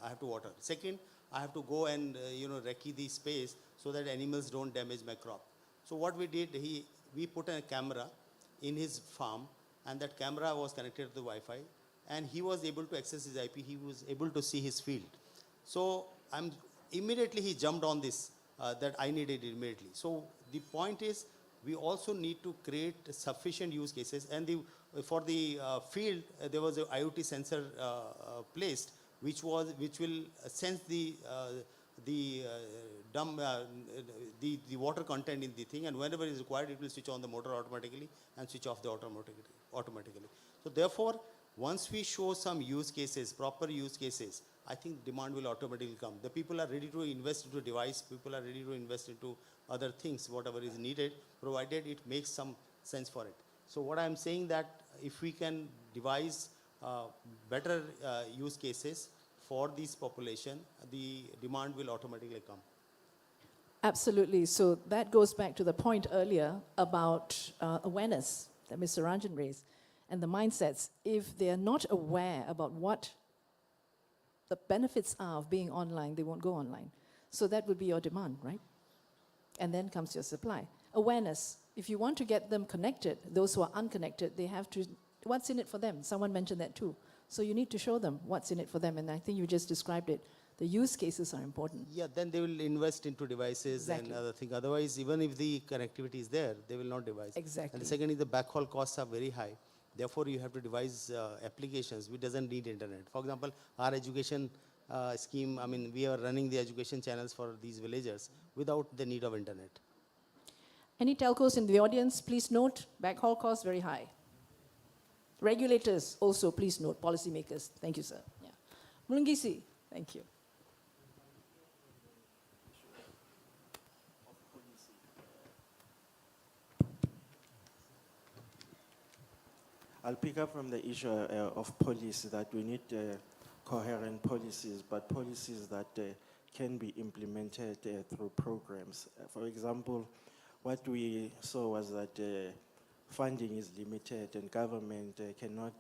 I have to water. Second, I have to go and recce the space so that animals don't damage my crop. So what we did, we put a camera in his farm, and that camera was connected to the Wi-Fi, and he was able to access his IP. He was able to see his field. So immediately he jumped on this, that I needed immediately. So the point is, we also need to create sufficient use cases. And for the field, there was an IoT sensor placed, which will sense the water content in the thing, and whenever it is required, it will switch on the motor automatically and switch off the automatically. So therefore, once we show some use cases, proper use cases, I think demand will automatically come. The people are ready to invest into device, people are ready to invest into other things, whatever is needed, provided it makes some sense for it. So what I'm saying that if we can devise better use cases for this population, the demand will automatically come. Absolutely. So that goes back to the point earlier about awareness that Mr. Ranjan raised and the mindsets. If they are not aware about what the benefits are of being online, they won't go online. So that would be your demand, right? And then comes your supply. Awareness. If you want to get them connected, those who are unconnected, they have to, what's in it for them? Someone mentioned that too. So you need to show them what's in it for them. And I think you just described it. The use cases are important. Yeah, then they will invest into devices and other things. Otherwise, even if the connectivity is there, they will not devise. Exactly. And the second is the backhaul costs are very high. Therefore, you have to devise applications which doesn't need internet. For example, our education scheme, we are running the education channels for these villagers without the need of internet. Any telcos in the audience, please note, backhaul costs very high. Regulators also, please note, policymakers. Thank you, sir. Yeah. Mulungisi, thank you. I'll pick up from the issue of policy, that we need coherent policies, but policies that can be implemented through programs. For example, what we saw was that funding is limited and government cannot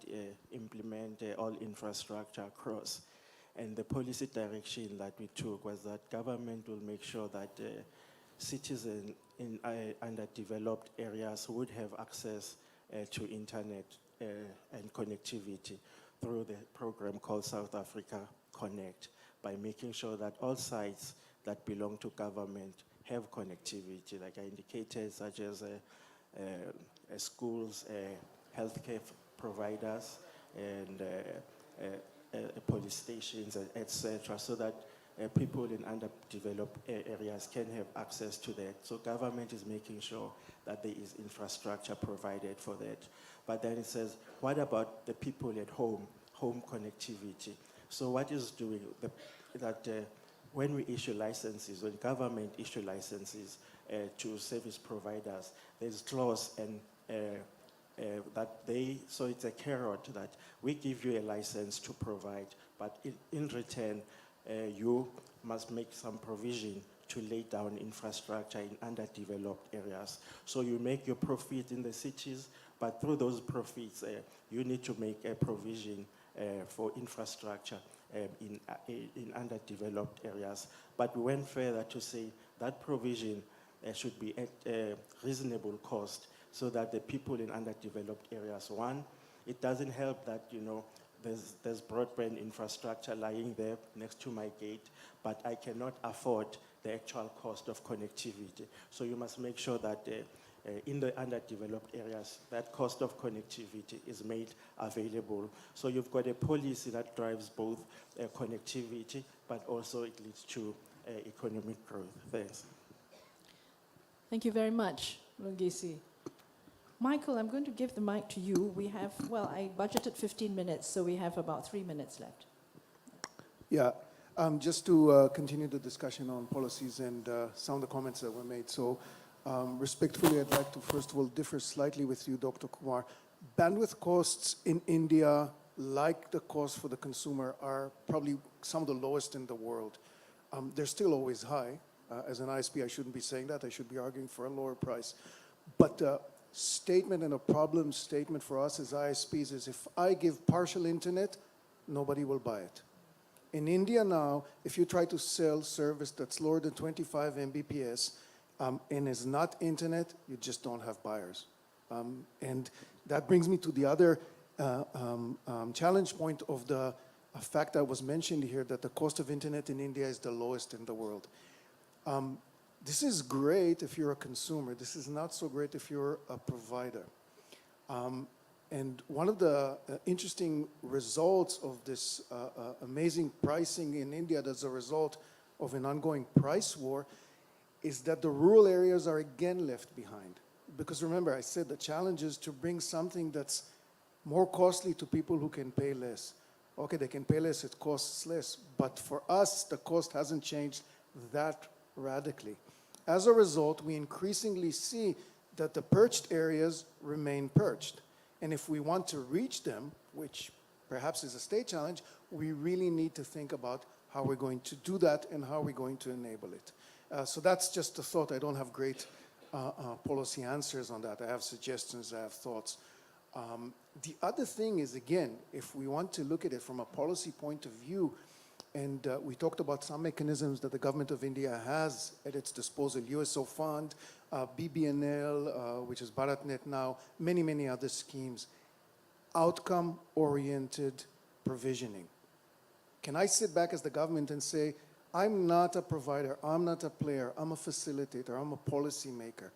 implement all infrastructure across. And the policy direction that we took was that government will make sure that citizens in underdeveloped areas would have access to internet and connectivity through the program called South Africa Connect, by making sure that all sites that belong to government have connectivity, like I indicated, such as schools, healthcare providers, and police stations, etc., so that people in underdeveloped areas can have access to that. So government is making sure that there is infrastructure provided for that. But then it says, what about the people at home, home connectivity? So what is doing that when we issue licenses, when government issue licenses to service providers, there's clause and so it's a carrot that we give you a license to provide, but in return, you must make some provision to lay down infrastructure in underdeveloped areas. So you make your profit in the cities, but through those profits, you need to make a provision for infrastructure in underdeveloped areas. But we went further to say that provision should be at a reasonable cost, so that the people in underdeveloped areas, one, it doesn't help that, there's broadband infrastructure lying there next to my gate, but I cannot afford the actual cost of connectivity. So you must make sure that in the underdeveloped areas, that cost of connectivity is made available. So you've got a policy that drives both connectivity, but also it leads to economic growth. Thanks. Thank you very much, Lungisi. Michael, I'm going to give the mic to you. We have, well, I budgeted 15 minutes, so we have about 3 minutes left. Yeah, just to continue the discussion on policies and some of the comments that were made. So respectfully, I'd like to first of all differ slightly with you, Dr. Kumar. Bandwidth costs in India, like the cost for the consumer, are probably some of the lowest in the world. They're still always high. As an ISP, I shouldn't be saying that. I should be arguing for a lower price. But statement and a problem statement for us as ISPs is if I give partial internet, nobody will buy it. In India now, if you try to sell service that's lower than 25 Mbps and is not internet, you just don't have buyers. And that brings me to the other challenge point of the fact that was mentioned here, that the cost of internet in India is the lowest in the world. This is great if you're a consumer. This is not so great if you're a provider. And one of the interesting results of this amazing pricing in India as a result of an ongoing price war is that the rural areas are again left behind. Because remember, I said the challenge is to bring something that's more costly to people who can pay less. Okay, they can pay less, it costs less. But for us, the cost hasn't changed that radically. As a result, we increasingly see that the perched areas remain perched. And if we want to reach them, which perhaps is a state challenge, we really need to think about how we're going to do that and how we're going to enable it. So that's just a thought. I don't have great policy answers on that. I have suggestions, I have thoughts. The other thing is, again, if we want to look at it from a policy point of view, and we talked about some mechanisms that the government of India has at its disposal, USO Fund, BBNL, which is BharatNet now, many, many other schemes. Outcome-oriented provisioning. Can I sit back as the government and say, I'm not a provider, I'm not a player, I'm a facilitator, I'm a policy maker.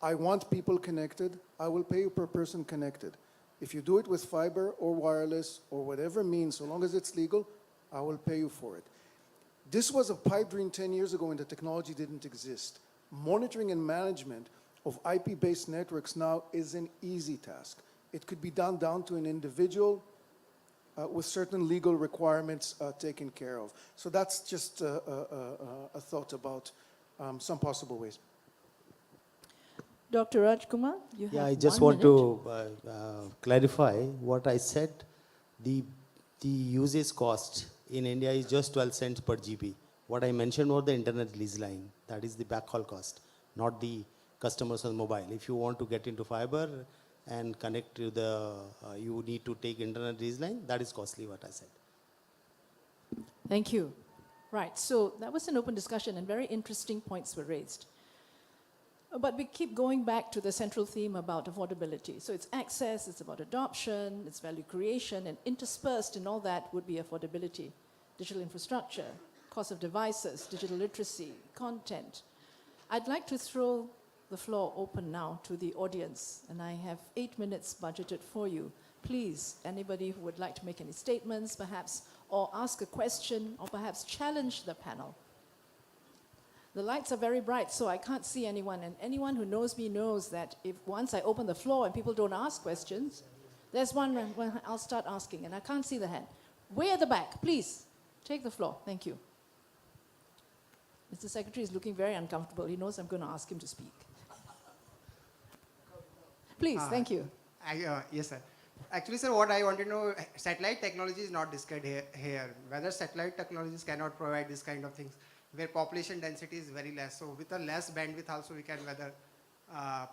I want people connected, I will pay you per person connected. If you do it with fiber or wireless or whatever means, so long as it's legal, I will pay you for it. This was a pipe dream 10 years ago when the technology didn't exist. Monitoring and management of IP-based networks now is an easy task. It could be done down to an individual with certain legal requirements taken care of. So that's just a thought about some possible ways. Dr. Rajkumar, you have 1 minute. I just want to clarify what I said. The usage cost in India is just 12 cents per GB. What I mentioned was the internet lease line. That is the backhaul cost, not the customers on mobile. If you want to get into fiber and connect to the, you need to take internet lease line, that is costly, what I said. Thank you. Right, so that was an open discussion and very interesting points were raised. But we keep going back to the central theme about affordability. So it's access, it's about adoption, it's value creation, and interspersed in all that would be affordability, digital infrastructure, cost of devices, digital literacy, content. I'd like to throw the floor open now to the audience, and I have 8 minutes budgeted for you. Please, anybody who would like to make any statements, perhaps, or ask a question, or perhaps challenge the panel. The lights are very bright, so I can't see anyone. And anyone who knows me knows that if once I open the floor and people don't ask questions, there's one when I'll start asking, and I can't see the hand. Way at the back, please, take the floor. Thank you. Mr. Secretary is looking very uncomfortable. He knows I'm going to ask him to speak. Please, thank you. Yes, sir. Actually, sir, what I want to know, satellite technology is not discussed here. Whether satellite technologies cannot provide this kind of things, where population density is very less. So with a less bandwidth also we can whether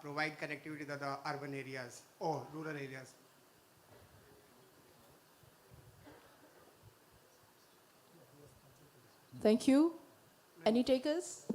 provide connectivity to the urban areas or rural areas. Thank you. Any takers?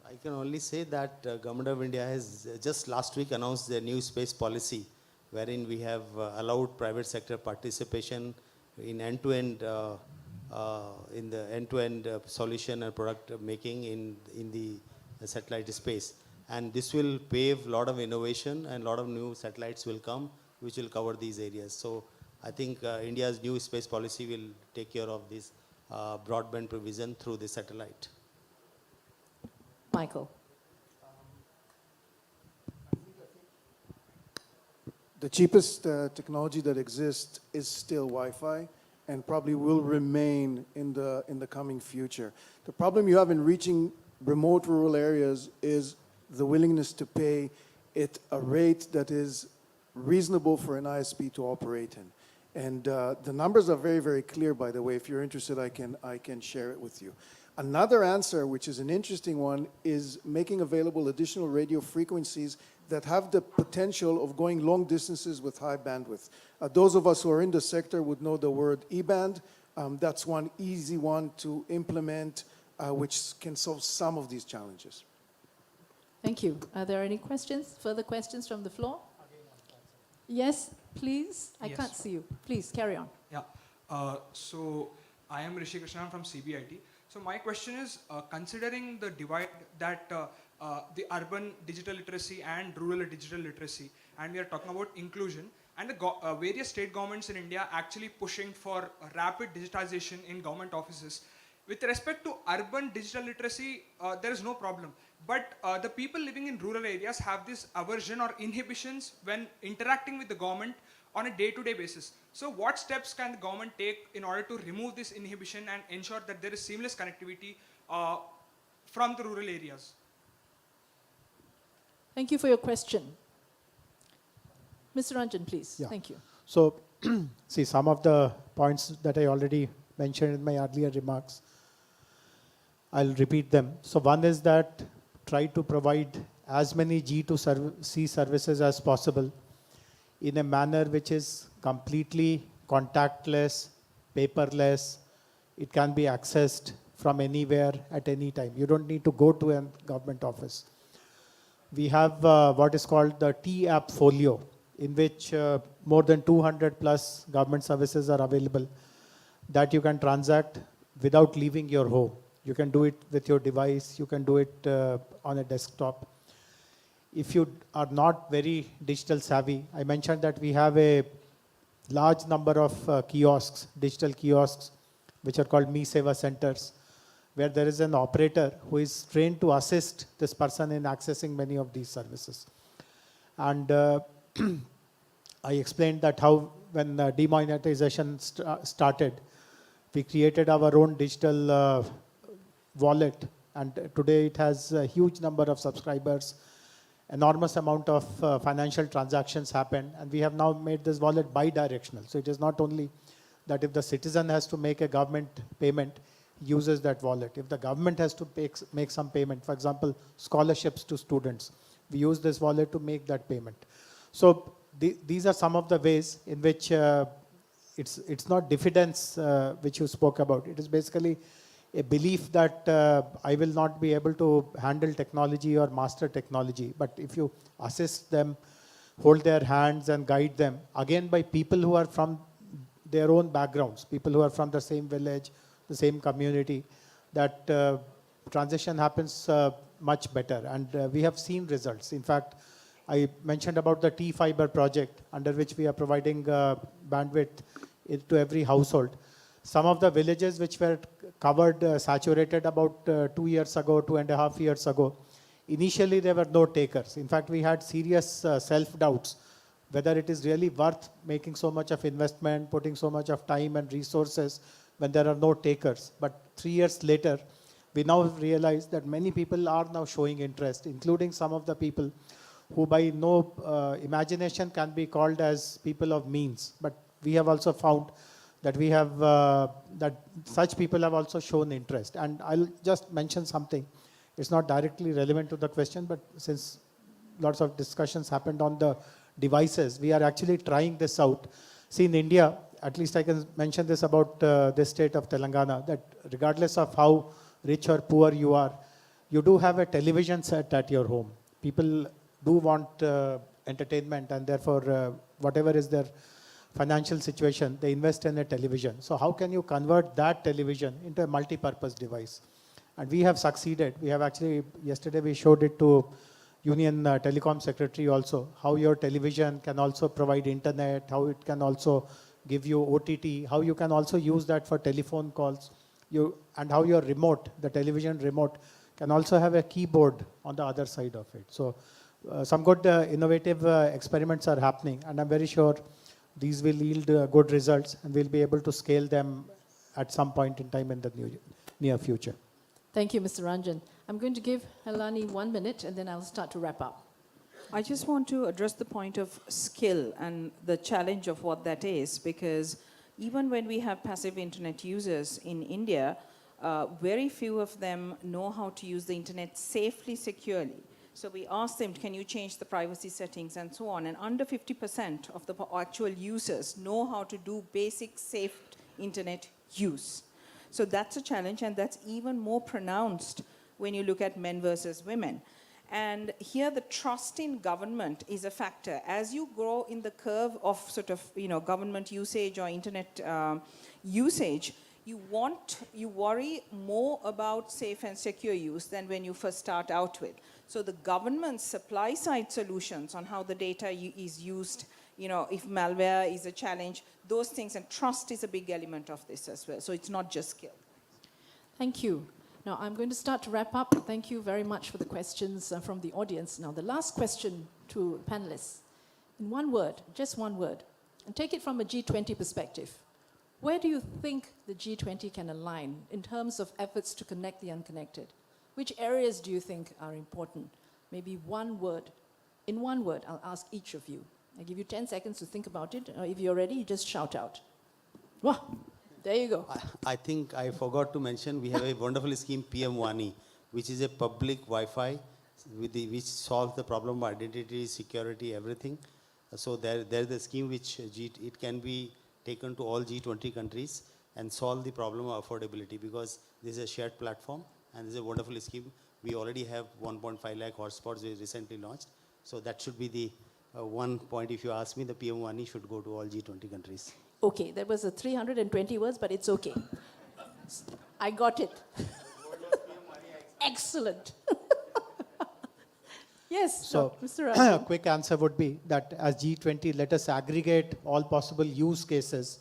I can only say that Government of India has just last week announced their new space policy, wherein we have allowed private sector participation in end-to-end in the end-to-end solution and product making in the satellite space. And this will pave a lot of innovation, and a lot of new satellites will come which will cover these areas. So I think India's new space policy will take care of this broadband provision through the satellite. Michael. The cheapest technology that exists is still Wi-Fi, and probably will remain in the coming future. The problem you have in reaching remote rural areas is the willingness to pay it a rate that is reasonable for an ISP to operate in. And the numbers are very, very clear, by the way. If you're interested, I can share it with you. Another answer, which is an interesting one, is making available additional radio frequencies that have the potential of going long distances with high bandwidth. Those of us who are in the sector would know the word E-band. That's one easy one to implement, which can solve some of these challenges. Thank you. Are there any questions? Further questions from the floor? Yes, please. I can't see you. Please, carry on. Yeah. So I am Rishi Krishnan from CBIT. So my question is, considering the divide that the urban digital literacy and rural digital literacy, and we are talking about inclusion, and the various state governments in India actually pushing for rapid digitization in government offices. With respect to urban digital literacy, there is no problem. But the people living in rural areas have this aversion or inhibitions when interacting with the government on a day-to-day basis. So what steps can the government take in order to remove this inhibition and ensure that there is seamless connectivity from the rural areas? Thank you for your question. Mr. Ranjan, please. Yeah. Thank you. So, see, some of the points that I already mentioned in my earlier remarks, I'll repeat them. So one is that try to provide as many G2C services as possible in a manner which is completely contactless, paperless. It can be accessed from anywhere at any time. You don't need to go to a government office. We have what is called the T-App Folio, in which more than 200 plus government services are available that you can transact without leaving your home. You can do it with your device. You can do it on a desktop. If you are not very digital savvy, I mentioned that we have a large number of kiosks, digital kiosks, which are called Me Seva centers, where there is an operator who is trained to assist this person in accessing many of these services. And I explained that how when demonetization started, we created our own digital wallet, and today it has a huge number of subscribers. Enormous amount of financial transactions happen, and we have now made this wallet bi-directional. So it is not only that if the citizen has to make a government payment, he uses that wallet. If the government has to make some payment, for example, scholarships to students, we use this wallet to make that payment. So these are some of the ways in which it's not diffidence which you spoke about. It is basically a belief that I will not be able to handle technology or master technology. But if you assist them, hold their hands and guide them, again by people who are from their own backgrounds, people who are from the same village, the same community, that transition happens much better. And we have seen results. In fact, I mentioned about the T-Fiber project, under which we are providing bandwidth to every household. Some of the villages which were covered, saturated about 2 years ago, 2.5 years ago, initially there were no takers. In fact, we had serious self-doubts whether it is really worth making so much of investment, putting so much of time and resources when there are no takers. But 3 years later, we now realize that many people are now showing interest, including some of the people who by no imagination can be called as people of means. But we have also found that we have, that such people have also shown interest. And I'll just mention something. It's not directly relevant to the question, but since lots of discussions happened on the devices, we are actually trying this out. See, in India, at least I can mention this about this state of Telangana, that regardless of how rich or poor you are, you do have a television set at your home. People do want entertainment, and therefore, whatever is their financial situation, they invest in a television. So how can you convert that television into a multi-purpose device? And we have succeeded. We have actually, yesterday we showed it to Union Telecom Secretary also, how your television can also provide internet, how it can also give you OTT, how you can also use that for telephone calls, and how your remote, the television remote, can also have a keyboard on the other side of it. So some good innovative experiments are happening, and I'm very sure these will yield good results, and we'll be able to scale them at some point in time in the near future. Thank you, Mr. Ranjan. I'm going to give Helani 1 minute, and then I'll start to wrap up. I just want to address the point of skill and the challenge of what that is, because even when we have passive internet users in India, very few of them know how to use the internet safely, securely. So we ask them, can you change the privacy settings and so on? And under 50% of the actual users know how to do basic safe internet use. So that's a challenge, and that's even more pronounced when you look at men versus women. And here the trust in government is a factor. As you grow in the curve of sort of, government usage or internet usage, you worry more about safe and secure use than when you first start out with. So the government's supply side solutions on how the data is used, if malware is a challenge, those things, and trust is a big element of this as well. So it's not just skill. Thank you. Now, I'm going to start to wrap up. Thank you very much for the questions from the audience. Now, the last question to panelists. In one word, just one word, and take it from a G20 perspective. Where do you think the G20 can align in terms of efforts to connect the unconnected? Which areas do you think are important? Maybe one word. In one word, I'll ask each of you. I give you 10 seconds to think about it. If you're ready, you just shout out. Wah! There you go. I think I forgot to mention, we have a wonderful scheme, PM Wani, which is a public Wi-Fi which solves the problem of identity, security, everything. So there's a scheme which it can be taken to all G20 countries and solve the problem of affordability, because this is a shared platform and this is a wonderful scheme. We already have 1.5 lakh hotspots we recently launched. So that should be the one point. If you ask me, the PM Wani should go to all G20 countries. Okay, that was a 320 words, but it's okay. I got it. Excellent. Yes, so Mr. Rajan. Quick answer would be that as G20, let us aggregate all possible use cases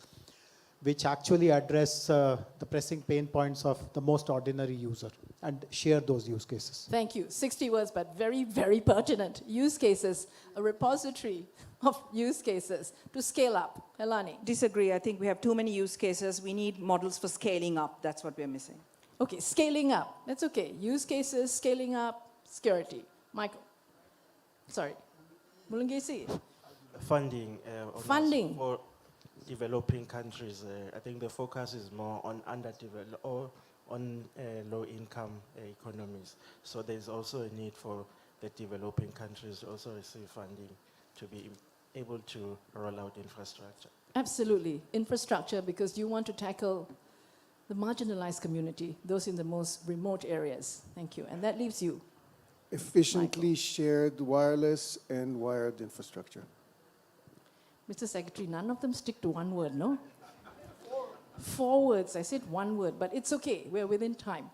which actually address the pressing pain points of the most ordinary user and share those use cases. Thank you. 60 words, but very, very pertinent. Use cases, a repository of use cases to scale up. Helani. Disagree. I think we have too many use cases. We need models for scaling up. That's what we're missing. Okay, scaling up. That's okay. Use cases, scaling up, security. Michael. Sorry. Mulungesi. Funding. Funding. For developing countries, I think the focus is more on underdeveloped or on low-income economies. So there's also a need for the developing countries to also receive funding to be able to roll out infrastructure. Absolutely. Infrastructure, because you want to tackle the marginalized community, those in the most remote areas. Thank you. And that leaves you. Efficiently shared wireless and wired infrastructure. Mr. Secretary, none of them stick to one word, no? 4 words. I said one word, but it's okay. We're within time.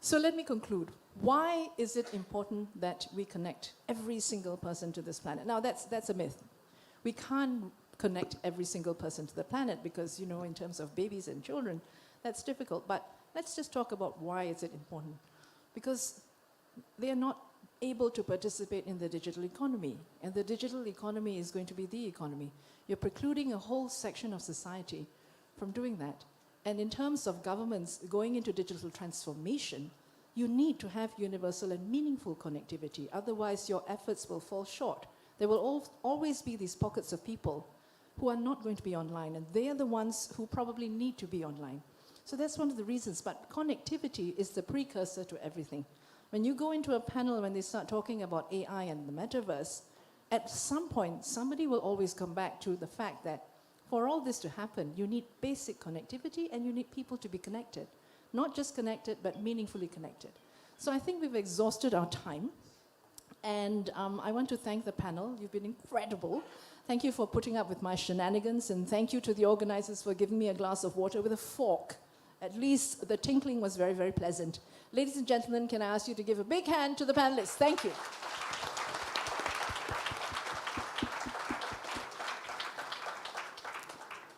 So let me conclude. Why is it important that we connect every single person to this planet? Now, that's a myth. We can't connect every single person to the planet because, you know, in terms of babies and children, that's difficult. But let's just talk about why is it important. Because they are not able to participate in the digital economy. And the digital economy is going to be the economy. You're precluding a whole section of society from doing that. And in terms of governments going into digital transformation, you need to have universal and meaningful connectivity. Otherwise, your efforts will fall short. There will always be these pockets of people who are not going to be online, and they are the ones who probably need to be online. So that's one of the reasons. But connectivity is the precursor to everything. When you go into a panel, when they start talking about AI and the metaverse, at some point, somebody will always come back to the fact that for all this to happen, you need basic connectivity and you need people to be connected. Not just connected, but meaningfully connected. So I think we've exhausted our time. And I want to thank the panel. You've been incredible. Thank you for putting up with my shenanigans. And thank you to the organizers for giving me a glass of water with a fork. At least the tinkling was very, very pleasant. Ladies and gentlemen, can I ask you to give a big hand to the panelists? Thank you.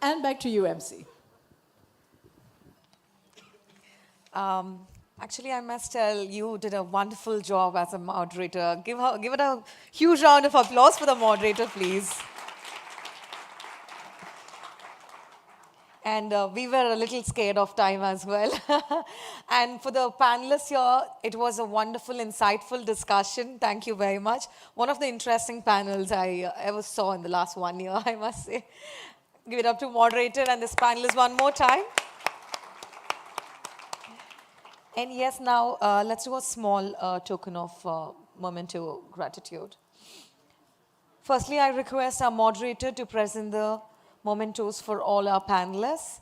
And back to you, MC. Actually, I must tell you did a wonderful job as a moderator. Give it a huge round of applause for the moderator, please. And we were a little scared of time as well. And for the panelists here, it was a wonderful, insightful discussion. Thank you very much. One of the interesting panels I ever saw in the last 1 year, I must say. Give it up to moderator and this panelist one more time. And yes, now let's do a small token of memento gratitude. Firstly, I request our moderator to present the mementos for all our panelists.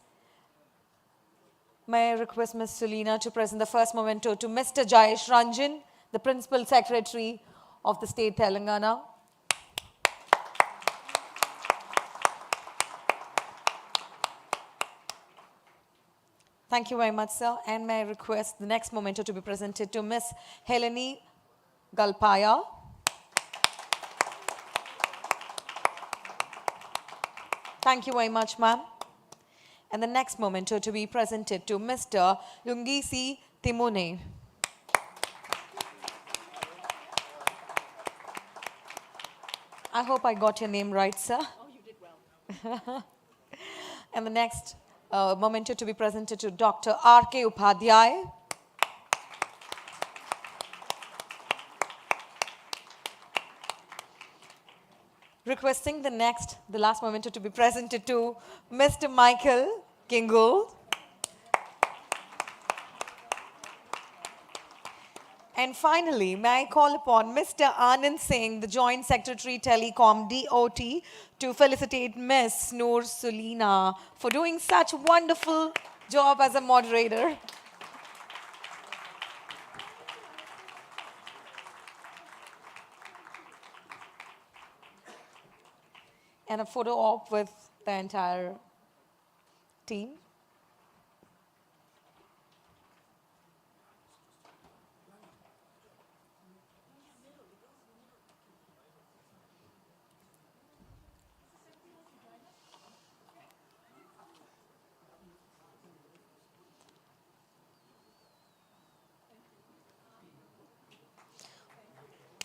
May I request Ms. Sulina to present the first memento to Mr. Jayesh Ranjan, the Principal Secretary of the State Telangana. Thank you very much, sir. And may I request the next memento to be presented to Ms. Helene Galpaya. Thank you very much, ma'am. And the next memento to be presented to Mr. Lungisi Timune. I hope I got your name right, sir. Oh, you did well. And the next memento to be presented to Dr. R.K. Upadhyay. Requesting the last memento to be presented to Mr. Michael Kingold. And finally, may I call upon Mr. Anand Singh, the Joint Secretary Telecom DOT, to felicitate Ms. Noor Sulina for doing such a wonderful job as a moderator. And a photo op with the entire team.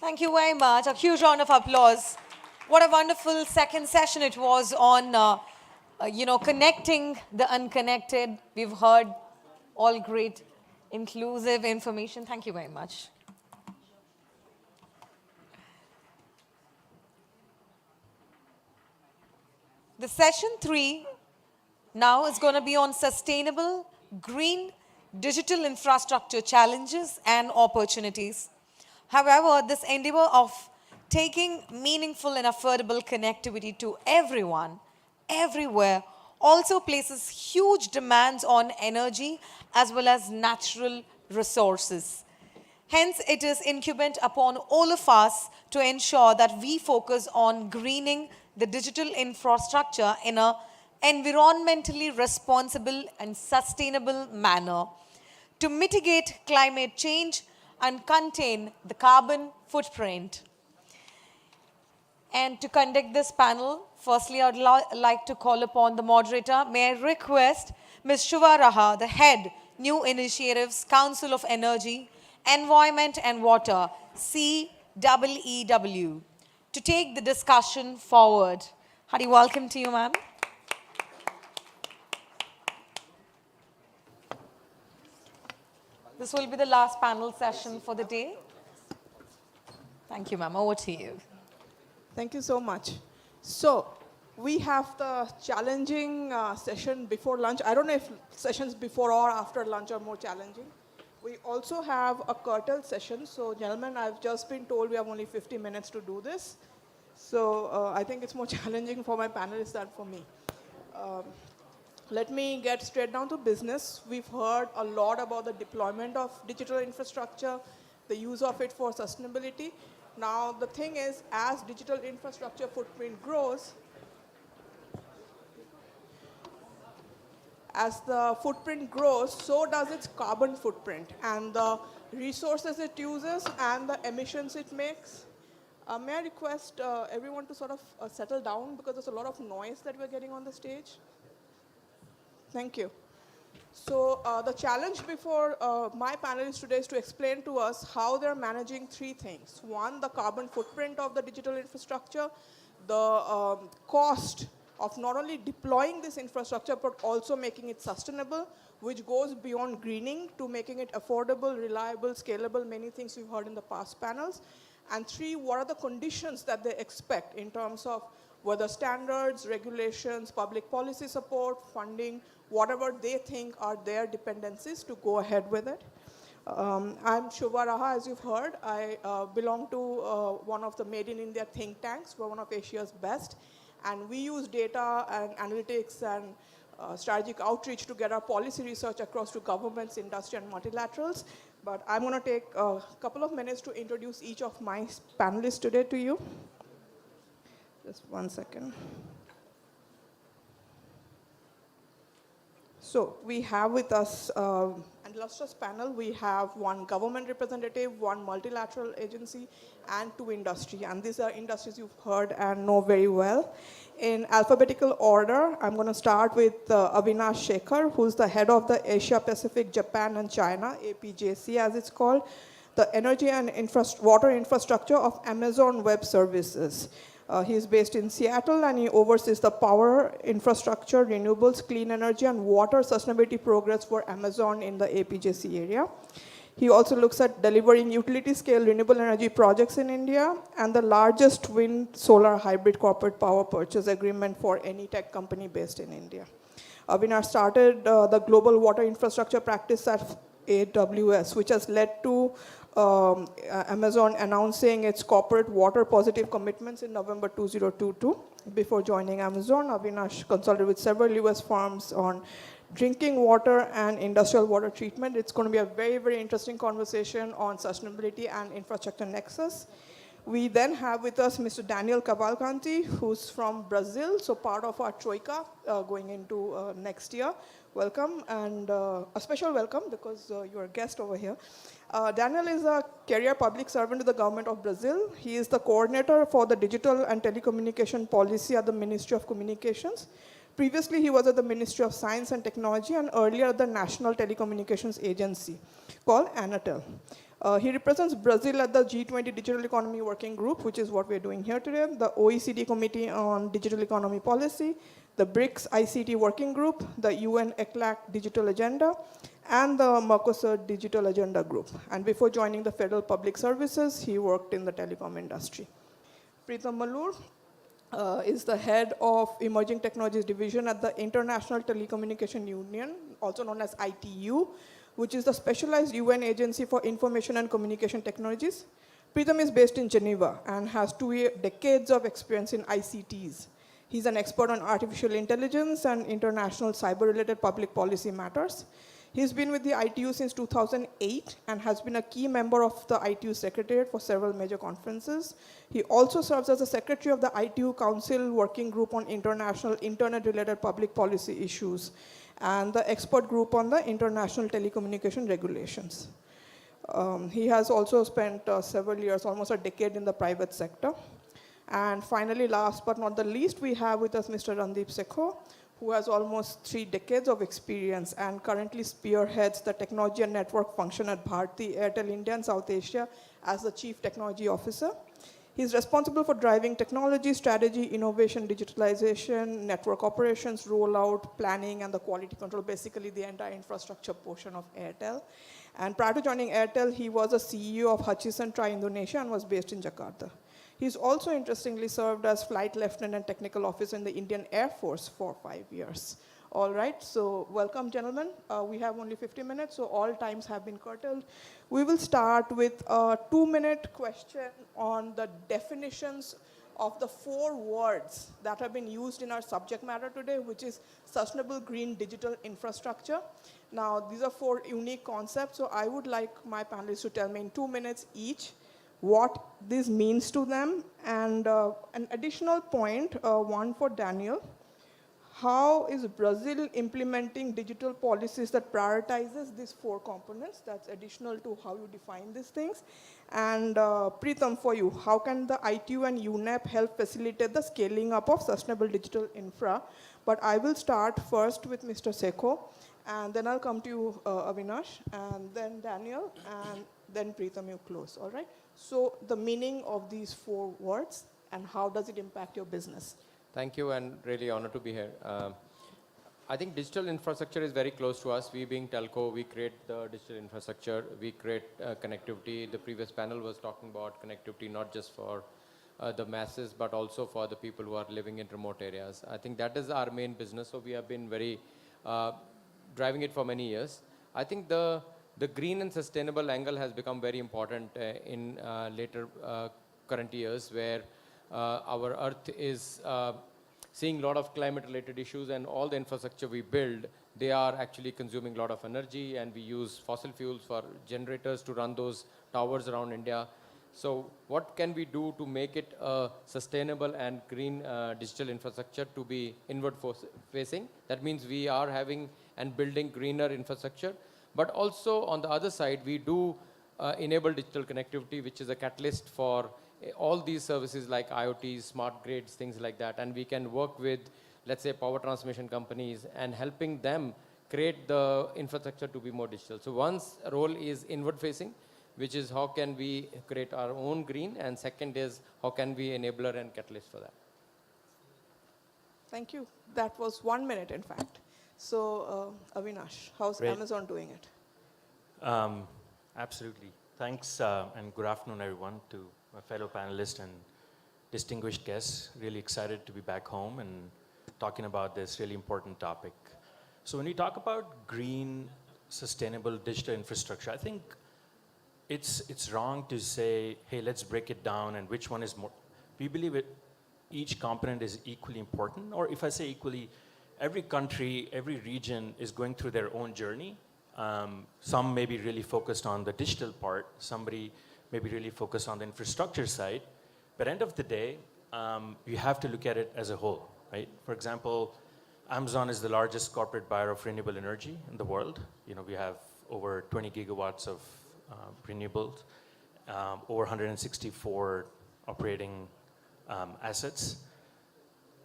Thank you very much. A huge round of applause. What a wonderful second session it was on, connecting the unconnected. We've heard all great, inclusive information. Thank you very much. The session 3 now is going to be on sustainable, green, digital infrastructure challenges and opportunities. However, this endeavor of taking meaningful and affordable connectivity to everyone, everywhere, also places huge demands on energy as well as natural resources. Hence, it is incumbent upon all of us to ensure that we focus on greening the digital infrastructure in an environmentally responsible and sustainable manner. to mitigate climate change and contain the carbon footprint. And to conduct this panel, firstly, I would like to call upon the moderator. May I request Ms. Shubha Raha, the head, New Initiatives, Council of Energy, Environment and Water, CEEW, to take the discussion forward. Hearty welcome to you, ma'am. This will be the last panel session for the day. Thank you, ma'am. Over to you. Thank you so much. So, we have the challenging session before lunch. I don't know if sessions before or after lunch are more challenging. We also have a curtailed session. So, gentlemen, I've just been told we have only 50 minutes to do this. So, I think it's more challenging for my panelists than for me. Let me get straight down to business. We've heard a lot about the deployment of digital infrastructure, the use of it for sustainability. Now, the thing is, as digital infrastructure footprint grows, as the footprint grows, so does its carbon footprint and the resources it uses and the emissions it makes. May I request everyone to sort of settle down because there's a lot of noise that we're getting on the stage. Thank you. So the challenge before my panelists today is to explain to us how they're managing three things. One, the carbon footprint of the digital infrastructure, the cost of not only deploying this infrastructure, but also making it sustainable, which goes beyond greening to making it affordable, reliable, scalable, many things we've heard in the past panels. And three, what are the conditions that they expect in terms of whether standards, regulations, public policy support, funding, whatever they think are their dependencies to go ahead with it. I'm Shubha Raha, as you've heard. I belong to one of the Made in India think tanks. We're one of Asia's best. And we use data and analytics and strategic outreach to get our policy research across to governments, industry, and multilaterals. But I'm going to take a couple of minutes to introduce each of my panelists today to you. Just 1 second. So we have with us an illustrious panel. We have one government representative, one multilateral agency, and two industry. And these are industries you've heard and know very well. In alphabetical order, I'm going to start with Avinash Shekhar, who's the head of the Asia Pacific, Japan, and China, APJC as it's called, the energy and water infrastructure of Amazon Web Services. He's based in Seattle, and he oversees the power infrastructure, renewables, clean energy, and water sustainability progress for Amazon in the APJC area. He also looks at delivering utility-scale renewable energy projects in India and the largest wind-solar hybrid corporate power purchase agreement for any tech company based in India. Avinash started the global water infrastructure practice at AWS, which has led to Amazon announcing its corporate water positive commitments in November 2022. Before joining Amazon, Avinash consulted with several US firms on drinking water and industrial water treatment. It's going to be a very, very interesting conversation on sustainability and infrastructure nexus. We then have with us Mr. Daniel Cavalcanti, who's from Brazil, so part of our Troika going into next year. Welcome, and a special welcome because you're a guest over here. Daniel is a career public servant to the government of Brazil. He is the coordinator for the digital and telecommunication policy at the Ministry of Communications. Previously, he was at the Ministry of Science and Technology and earlier at the National Telecommunications Agency called Anatel. He represents Brazil at the G20 Digital Economy Working Group, which is what we're doing here today, the OECD Committee on Digital Economy Policy, the BRICS ICT Working Group, the UN ECLAC Digital Agenda, and the Mercosur Digital Agenda Group. And before joining the Federal Public Services, he worked in the telecom industry. Pritam Malur is the head of Emerging Technologies Division at the International Telecommunication Union, also known as ITU, which is the specialized UN agency for information and communication technologies. Pritam is based in Geneva and has 2 decades of experience in ICTs. He's an expert on artificial intelligence and international cyber-related public policy matters. He's been with the ITU since 2008 and has been a key member of the ITU Secretariat for several major conferences. He also serves as the secretary of the ITU Council Working Group on International Internet-related public policy issues and the expert group on the international telecommunication regulations. He has also spent several years, almost a decade in the private sector. And finally, last but not the least, we have with us Mr. Randeep Sekho, who has almost 3 decades of experience and currently spearheads the technology and network function at Bharti Airtel India and South Asia as the Chief Technology Officer. He's responsible for driving technology, strategy, innovation, digitalization, network operations, rollout, planning, and the quality control, basically the entire infrastructure portion of Airtel. And prior to joining Airtel, he was a CEO of Hutchison Tri Indonesia and was based in Jakarta. He's also interestingly served as Flight Lieutenant and Technical Officer in the Indian Air Force for 5 years. All right, so welcome, gentlemen. We have only 50 minutes, so all times have been curtailed. We will start with a 2-minute question on the definitions of the 4 words that have been used in our subject matter today, which is sustainable green digital infrastructure. Now, these are 4 unique concepts, so I would like my panelists to tell me in 2 minutes each what this means to them. And an additional point, one for Daniel. How is Brazil implementing digital policies that prioritizes these 4 components? That's additional to how you define these things. And Preetham, for you, how can the ITU and UNEP help facilitate the scaling up of sustainable digital infra? But I will start first with Mr. Sekho, and then I'll come to you, Avinash, and then Daniel, and then Preetham, you close, all right? So the meaning of these 4 words, and how does it impact your business? Thank you, and really honored to be here. I think digital infrastructure is very close to us. We being telco, we create the digital infrastructure, we create connectivity. The previous panel was talking about connectivity not just for the masses, but also for the people who are living in remote areas. I think that is our main business, so we have been very driving it for many years. I think the green and sustainable angle has become very important in later current years, where our earth is seeing a lot of climate related issues, and all the infrastructure we build, they are actually consuming a lot of energy, and we use fossil fuels for generators to run those towers around India. So what can we do to make it a sustainable and green digital infrastructure to be inward facing? That means we are having and building greener infrastructure, but also on the other side, we do enable digital connectivity, which is a catalyst for all these services like IoTs, smart grids, things like that. And we can work with, let's say, power transmission companies and helping them create the infrastructure to be more digital. So one's role is inward facing, which is how can we create our own green, and second is how can we enabler and catalyst for that. Thank you. That was 1 minute, in fact. So Avinash, how's Great. Amazon doing it? Absolutely. Thanks, and good afternoon, everyone, to my fellow panelists and distinguished guests. Really excited to be back home and talking about this really important topic. So when we talk about green, sustainable digital infrastructure, I think it's wrong to say, hey, let's break it down and which one is more. We believe each component is equally important, or if I say equally, every country, every region is going through their own journey. Some may be really focused on the digital part, somebody may be really focused on the infrastructure side, but end of the day, you have to look at it as a whole, right? For example, Amazon is the largest corporate buyer of renewable energy in the world. You know, we have over 20 gigawatts of renewables, over 164 operating assets.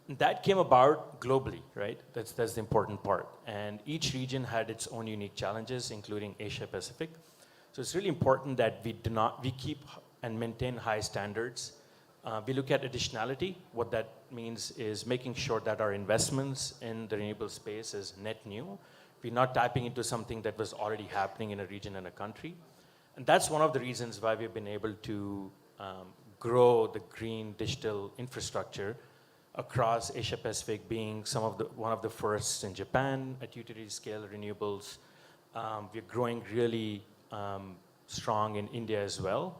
That came about globally, right? That's the important part. And each region had its own unique challenges, including Asia Pacific. So it's really important that we keep and maintain high standards. We look at additionality. What that means is making sure that our investments in the renewable space is net new. We're not tapping into something that was already happening in a region and a country. And that's one of the reasons why we've been able to grow the green digital infrastructure across Asia Pacific, being one of the first in Japan at utility scale renewables. We're growing really strong in India as well,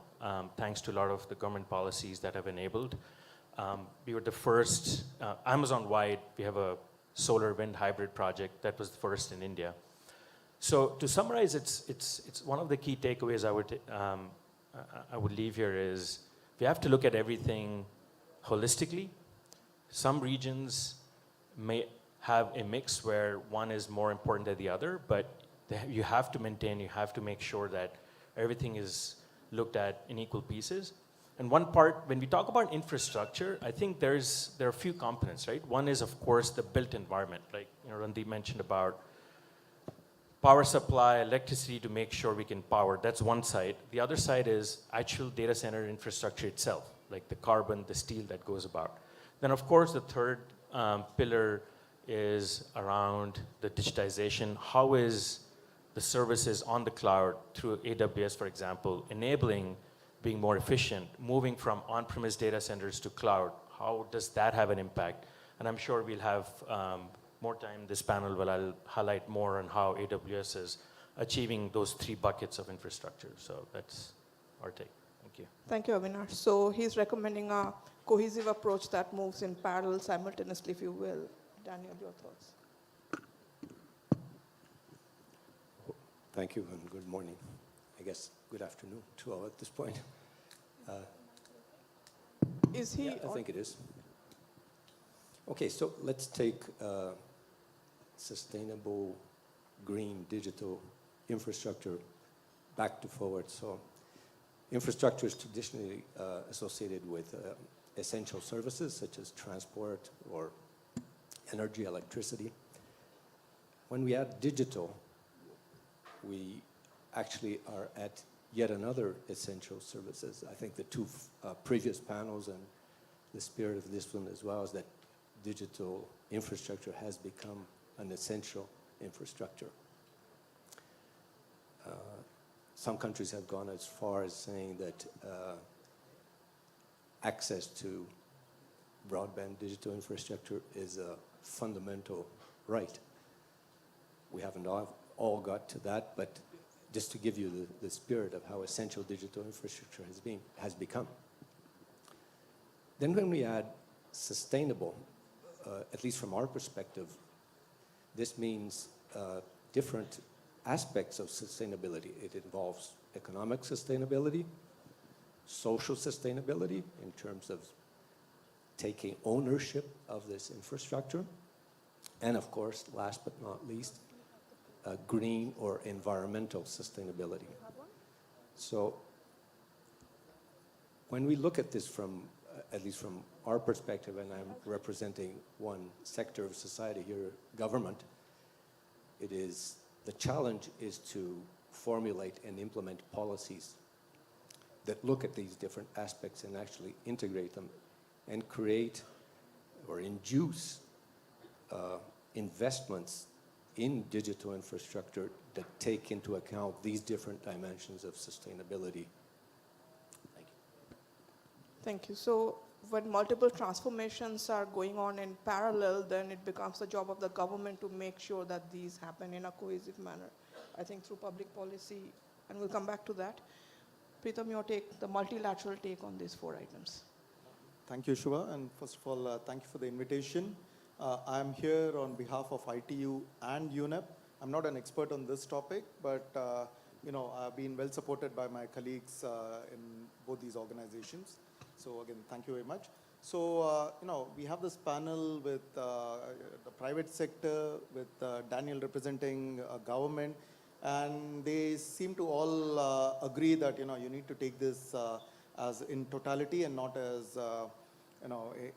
thanks to a lot of the government policies that have enabled. We were the first, Amazon-wide, we have a solar wind hybrid project that was the first in India. So to summarize, it's one of the key takeaways I would leave here is we have to look at everything holistically. Some regions may have a mix where one is more important than the other, but you have to maintain, you have to make sure that everything is looked at in equal pieces. And one part, when we talk about infrastructure, I think there are a few components, right? One is, of course, the built environment, like Randeep mentioned about power supply, electricity to make sure we can power. That's one side. The other side is actual data center infrastructure itself, like the carbon, the steel that goes about. Then, of course, the third pillar is around the digitization. How is the services on the cloud through AWS, for example, enabling being more efficient, moving from on-premise data centers to cloud? How does that have an impact? And I'm sure we'll have more time in this panel where I'll highlight more on how AWS is achieving those three buckets of infrastructure. So that's our take. Thank you. Thank you, Avinash. So he's recommending a cohesive approach that moves in parallel simultaneously, if you will. Daniel, your thoughts? Thank you and good morning. I guess good afternoon to all at this point. Is he? Yeah, I think it is. Okay, so let's take sustainable, green, digital infrastructure back to forward. So infrastructure is traditionally associated with essential services such as transport or energy, electricity. When we add digital, we actually are at yet another essential services. I think the two previous panels and the spirit of this one as well is that digital infrastructure has become an essential infrastructure. Some countries have gone as far as saying that access to broadband digital infrastructure is a fundamental right. We haven't all got to that, but just to give you the spirit of how essential digital infrastructure has become. Then when we add sustainable, at least from our perspective, this means different aspects of sustainability. It involves economic sustainability, social sustainability in terms of taking ownership of this infrastructure, and of course, last but not least, green or environmental sustainability. So when we look at this from, at least from our perspective, and I'm representing one sector of society here, government, the challenge is to formulate and implement policies that look at these different aspects and actually integrate them and create or induce investments in digital infrastructure that take into account these different dimensions of sustainability. Thank you. Thank you. So when multiple transformations are going on in parallel, then it becomes the job of the government to make sure that these happen in a cohesive manner. I think through public policy, and we'll come back to that. Pritam, your take, the multilateral take on these four items. Thank you, Shiva. And first of all, thank you for the invitation. I'm here on behalf of ITU and UNEP. I'm not an expert on this topic, but I've been well supported by my colleagues in both these organizations. So again, thank you very much. So, we have this panel with the private sector, with Daniel representing government, and they seem to all agree that, you need to take this as in totality and not as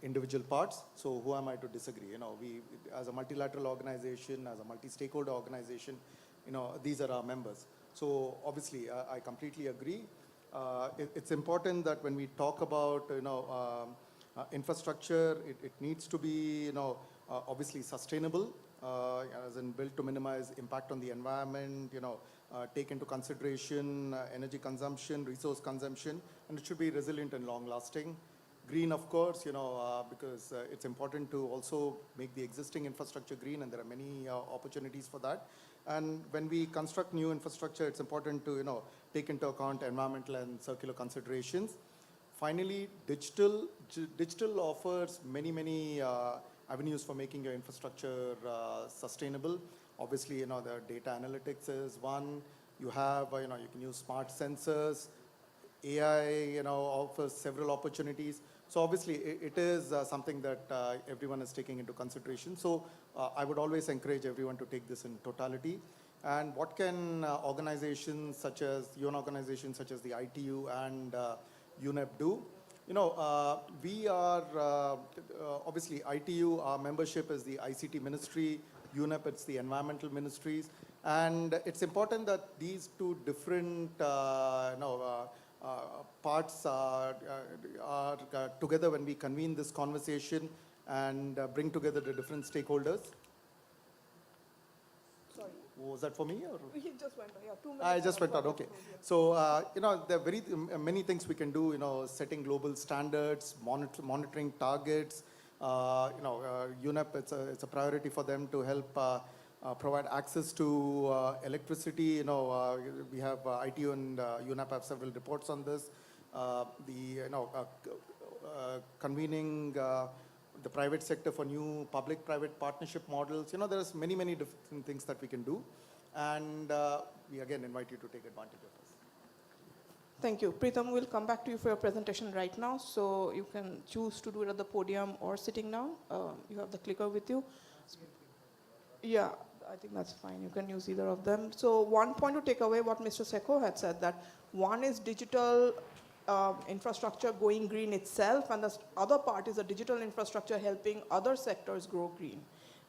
individual parts. So who am I to disagree? We, as a multilateral organization, as a multi-stakeholder organization, these are our members. So obviously, I completely agree. It's important that when we talk about, infrastructure, it needs to be, obviously sustainable, as in built to minimize impact on the environment, take into consideration energy consumption, resource consumption, and it should be resilient and long-lasting. Green, of course, because it's important to also make the existing infrastructure green, and there are many opportunities for that. And when we construct new infrastructure, it's important to, take into account environmental and circular considerations. Finally, digital offers many avenues for making your infrastructure sustainable. Obviously, the data analytics is one. You have, you can use smart sensors. AI, offers several opportunities. So obviously, it is something that everyone is taking into consideration. So I would always encourage everyone to take this in totality. And what can organizations such as, UN organizations such as the ITU and UNEP do? You know, we are, obviously, ITU, our membership is the ICT ministry, UNEP, it's the environmental ministries. And it's important that these two different parts are together when we convene this conversation and bring together the different stakeholders. Sorry. Was that for me? Or? He just went on, yeah, 2 minutes. I just went on, okay. So, you know, there are very many things we can do, you know, setting global standards, monitoring targets. You know, UNEP, it's a priority for them to help provide access to electricity. You know, we have ITU and UNEP have several reports on this. Convening the private sector for new public-private partnership models. You know, there's many different things that we can do. And we again invite you to take advantage of this. Thank you. Pritham, we'll come back to you for your presentation right now. So you can choose to do it at the podium or sitting down. You have the clicker with you. Yeah, I think that's fine. You can use either of them. So one point to take away what Mr. Sekho had said, that one is digital infrastructure going green itself, and the other part is a digital infrastructure helping other sectors grow green.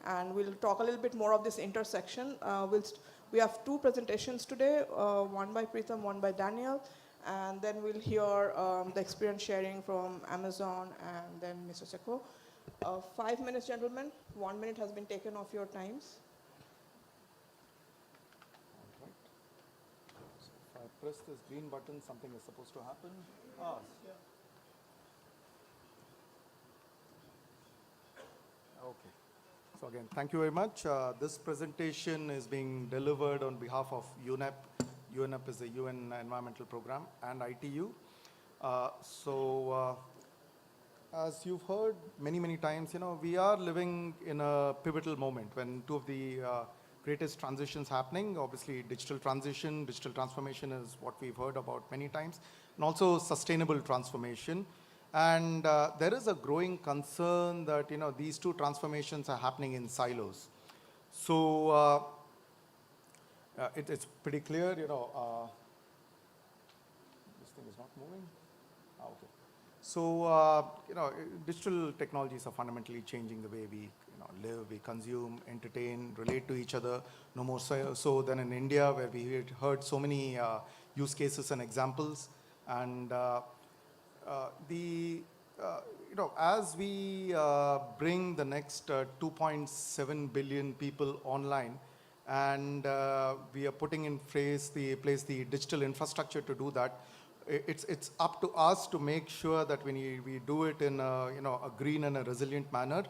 And we'll talk a little bit more of this intersection. We have two presentations today, one by Pritham, one by Daniel, and then we'll hear the experience sharing from Amazon and then Mr. Sekho. 5 minutes, gentlemen. 1 minute has been taken off your times. If I press this green button, something is supposed to happen. Okay. So again, thank you very much. This presentation is being delivered on behalf of UNEP. UNEP is the UN Environmental Program, and ITU. As you've heard many times, you know, we are living in a pivotal moment when two of the greatest transitions happening. Obviously, digital transition, digital transformation is what we've heard about many times, and also sustainable transformation. And there is a growing concern that, you know, these two transformations are happening in silos. So it's pretty clear, you know, this thing is not moving. Okay. So, you know, digital technologies are fundamentally changing the way we, you know, live, we consume, entertain, relate to each other, no more so than in India, where we had heard so many use cases and examples. And you know, as we bring the next 2.7 billion people online, and we are putting in place the digital infrastructure to do that, it's up to us to make sure that when we do it in a, you know, a green and a resilient manner,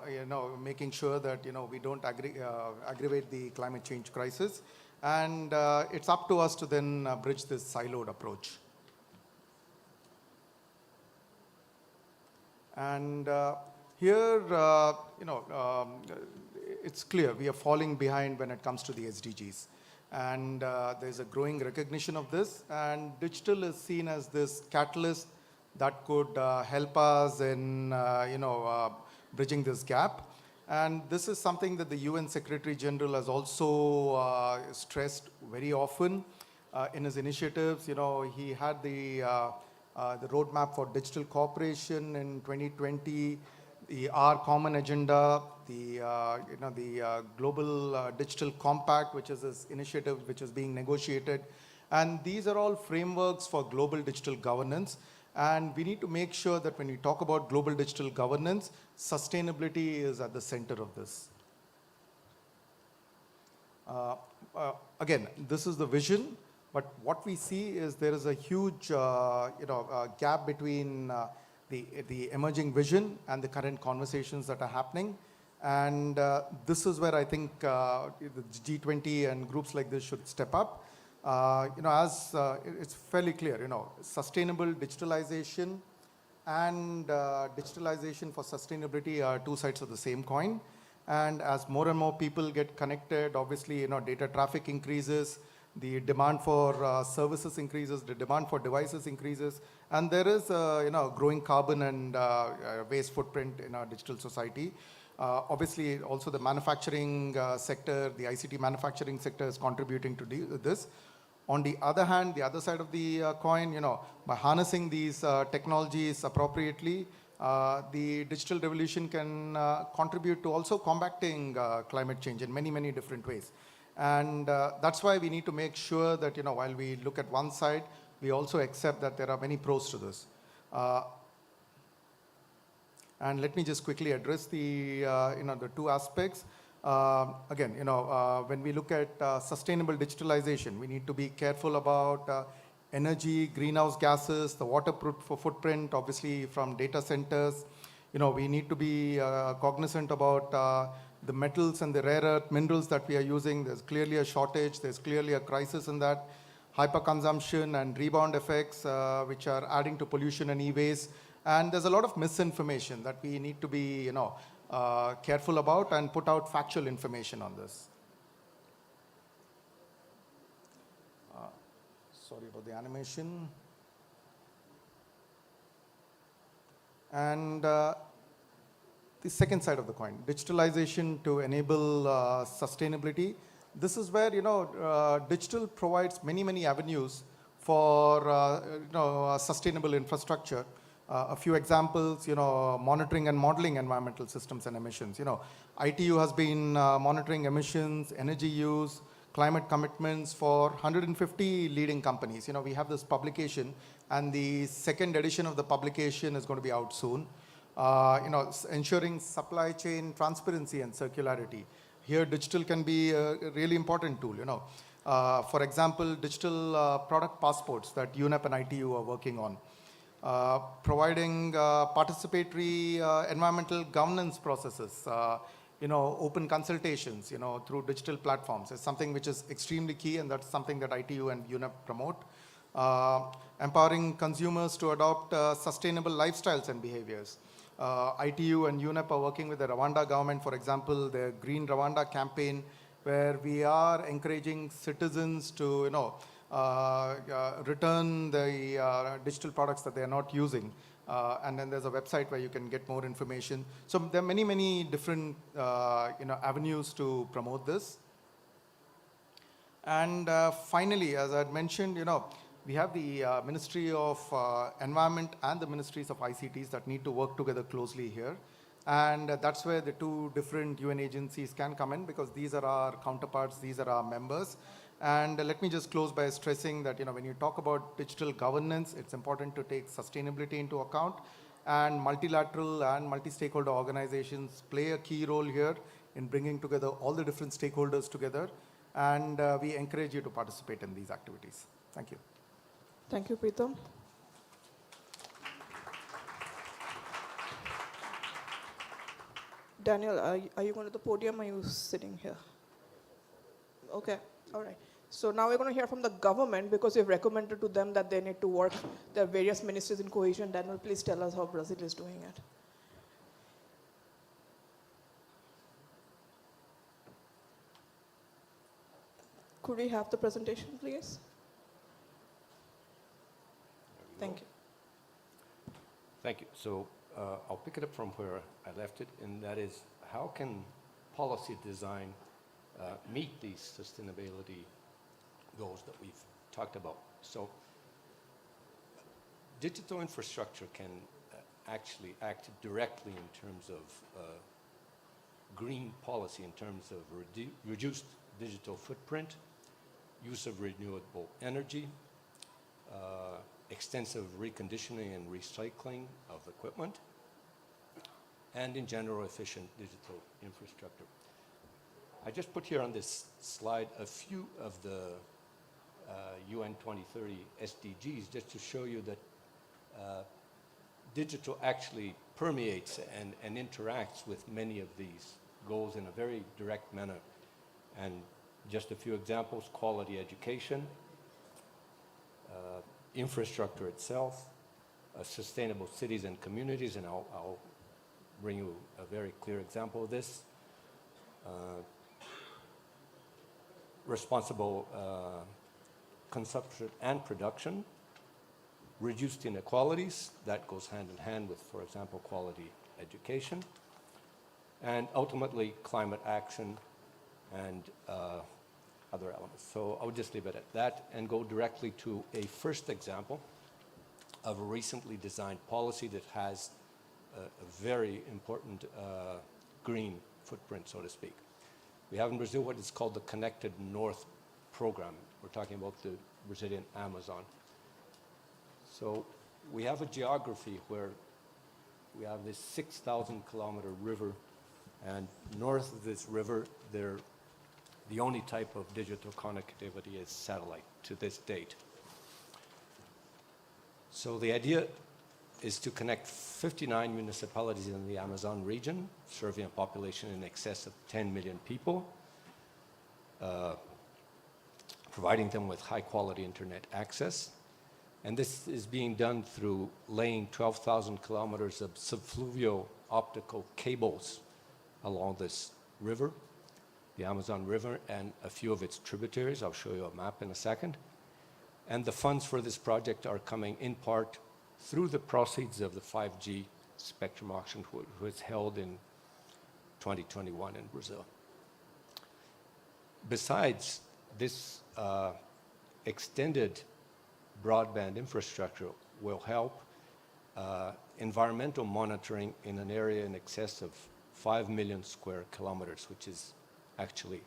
you know, making sure that, you know, we don't aggravate the climate change crisis. And it's up to us to then bridge this siloed approach. And here, you know, it's clear we are falling behind when it comes to the SDGs. And there's a growing recognition of this. And digital is seen as this catalyst that could help us in, you know, bridging this gap. And this is something that the UN Secretary General has also stressed very often in his initiatives. You know, he had the roadmap for digital cooperation in 2020, our common agenda, the global digital compact, which is this initiative which is being negotiated. And these are all frameworks for global digital governance. And we need to make sure that when we talk about global digital governance, sustainability is at the center of this. Again, this is the vision, but what we see is there is a huge gap between the emerging vision and the current conversations that are happening. And this is where I think the G20 and groups like this should step up. As it's fairly clear, sustainable digitalization and digitalization for sustainability are two sides of the same coin. And as more and more people get connected, obviously, data traffic increases, the demand for services increases, the demand for devices increases, and there is growing carbon and waste footprint in our digital society. Obviously, also the manufacturing sector, the ICT manufacturing sector is contributing to this. On the other hand, the other side of the coin, by harnessing these technologies appropriately, the digital revolution can contribute to also combating climate change in many, many different ways. And that's why we need to make sure that, while we look at one side, we also accept that there are many pros to this. And let me just quickly address the, the two aspects. Again, when we look at sustainable digitalization, we need to be careful about energy, greenhouse gases, the water footprint, obviously from data centers. We need to be cognizant about the metals and the rare earth minerals that we are using. There's clearly a shortage. There's clearly a crisis in that. Hyperconsumption and rebound effects, which are adding to pollution and e-waste. And there's a lot of misinformation that we need to be, careful about and put out factual information on this. Sorry about the animation. And the second side of the coin, digitalization to enable sustainability. This is where, digital provides many, many avenues for, sustainable infrastructure. A few examples, monitoring and modeling environmental systems and emissions. ITU has been monitoring emissions, energy use, climate commitments for 150 leading companies. We have this publication, and the second edition of the publication is going to be out soon. Ensuring supply chain transparency and circularity. Here, digital can be a really important tool. For example, digital product passports that UNEP and ITU are working on. Providing participatory environmental governance processes, open consultations, through digital platforms is something which is extremely key, and that's something that ITU and UNEP promote. Empowering consumers to adopt sustainable lifestyles and behaviors. ITU and UNEP are working with the Rwanda government, for example, the Green Rwanda campaign, where we are encouraging citizens to, return the digital products that they are not using. And then there's a website where you can get more information. So there are many, many different avenues to promote this. And finally, as I had mentioned, we have the Ministry of Environment and the Ministries of ICTs that need to work together closely here. And that's where the two different UN agencies can come in, because these are our counterparts, these are our members. And let me just close by stressing that, when you talk about digital governance, it's important to take sustainability into account, and multilateral and multi-stakeholder organizations play a key role here in bringing together all the different stakeholders together, and we encourage you to participate in these activities. Thank you. Thank you, Preetham. Daniel, are you going to the podium, or are you sitting here? Okay, all right. So now we're going to hear from the government, because we've recommended to them that they need to work. There are various ministries in cohesion. Daniel, please tell us how Brazil is doing it. Could we have the presentation, please? Thank you. Thank you. So I'll pick it up from where I left it, and that is, how can policy design meet these sustainability goals that we've talked about? So digital infrastructure can actually act directly in terms of green policy, in terms of reduced digital footprint, use of renewable energy, extensive reconditioning and recycling of equipment, and in general efficient digital infrastructure. I just put here on this slide a few of the UN 2030 SDGs, just to show you that digital actually permeates and interacts with many of these goals in a very direct manner. And just a few examples: quality education, infrastructure itself, sustainable cities and communities, and I'll bring you a very clear example of this. Responsible consumption and production, reduced inequalities, that goes hand in hand with, for example, quality education, and ultimately climate action and other elements. So I would just leave it at that and go directly to a first example of a recently designed policy that has a very important green footprint, so to speak. We have in Brazil what is called the Connected North program. We're talking about the Brazilian Amazon. So we have a geography where we have this 6,000 kilometer river, and north of this river, the only type of digital connectivity is satellite to this date. So the idea is to connect 59 municipalities in the Amazon region, serving a population in excess of 10 million people, providing them with high-quality internet access. And this is being done through laying 12,000 kilometers of subfluvial optical cables along this river, the Amazon River, and a few of its tributaries. I'll show you a map in a second. And the funds for this project are coming in part through the proceeds of the 5G spectrum auction, which was held in 2021 in Brazil. Besides, this extended broadband infrastructure will help environmental monitoring in an area in excess of 5 million square kilometers, which is actually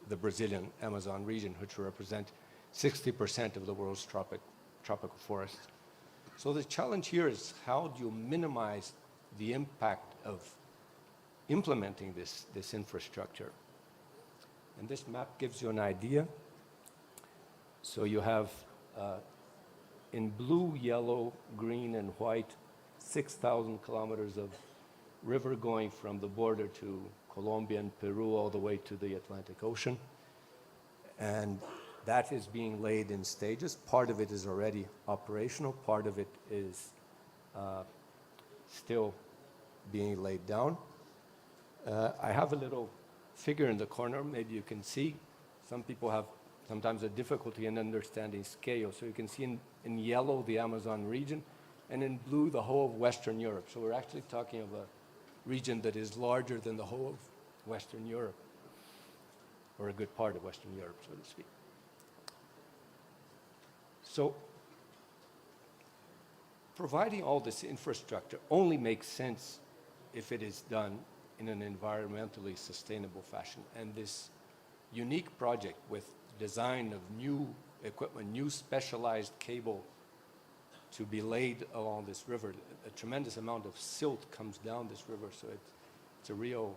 the Brazilian Amazon region, which will represent 60% of the world's tropical forests. So the challenge here is how do you minimize the impact of implementing this infrastructure? And this map gives you an idea. So you have in blue, yellow, green, and white, 6,000 kilometers of river going from the border to Colombia and Peru all the way to the Atlantic Ocean. And that is being laid in stages. Part of it is already operational. Part of it is still being laid down. I have a little figure in the corner. Maybe you can see. Some people have sometimes a difficulty in understanding scale. So you can see in yellow the Amazon region, and in blue the whole of Western Europe. So we're actually talking of a region that is larger than the whole of Western Europe, or a good part of Western Europe, so to speak. So providing all this infrastructure only makes sense if it is done in an environmentally sustainable fashion. And this unique project with design of new equipment, new specialized cable to be laid along this river, a tremendous amount of silt comes down this river, so it's a real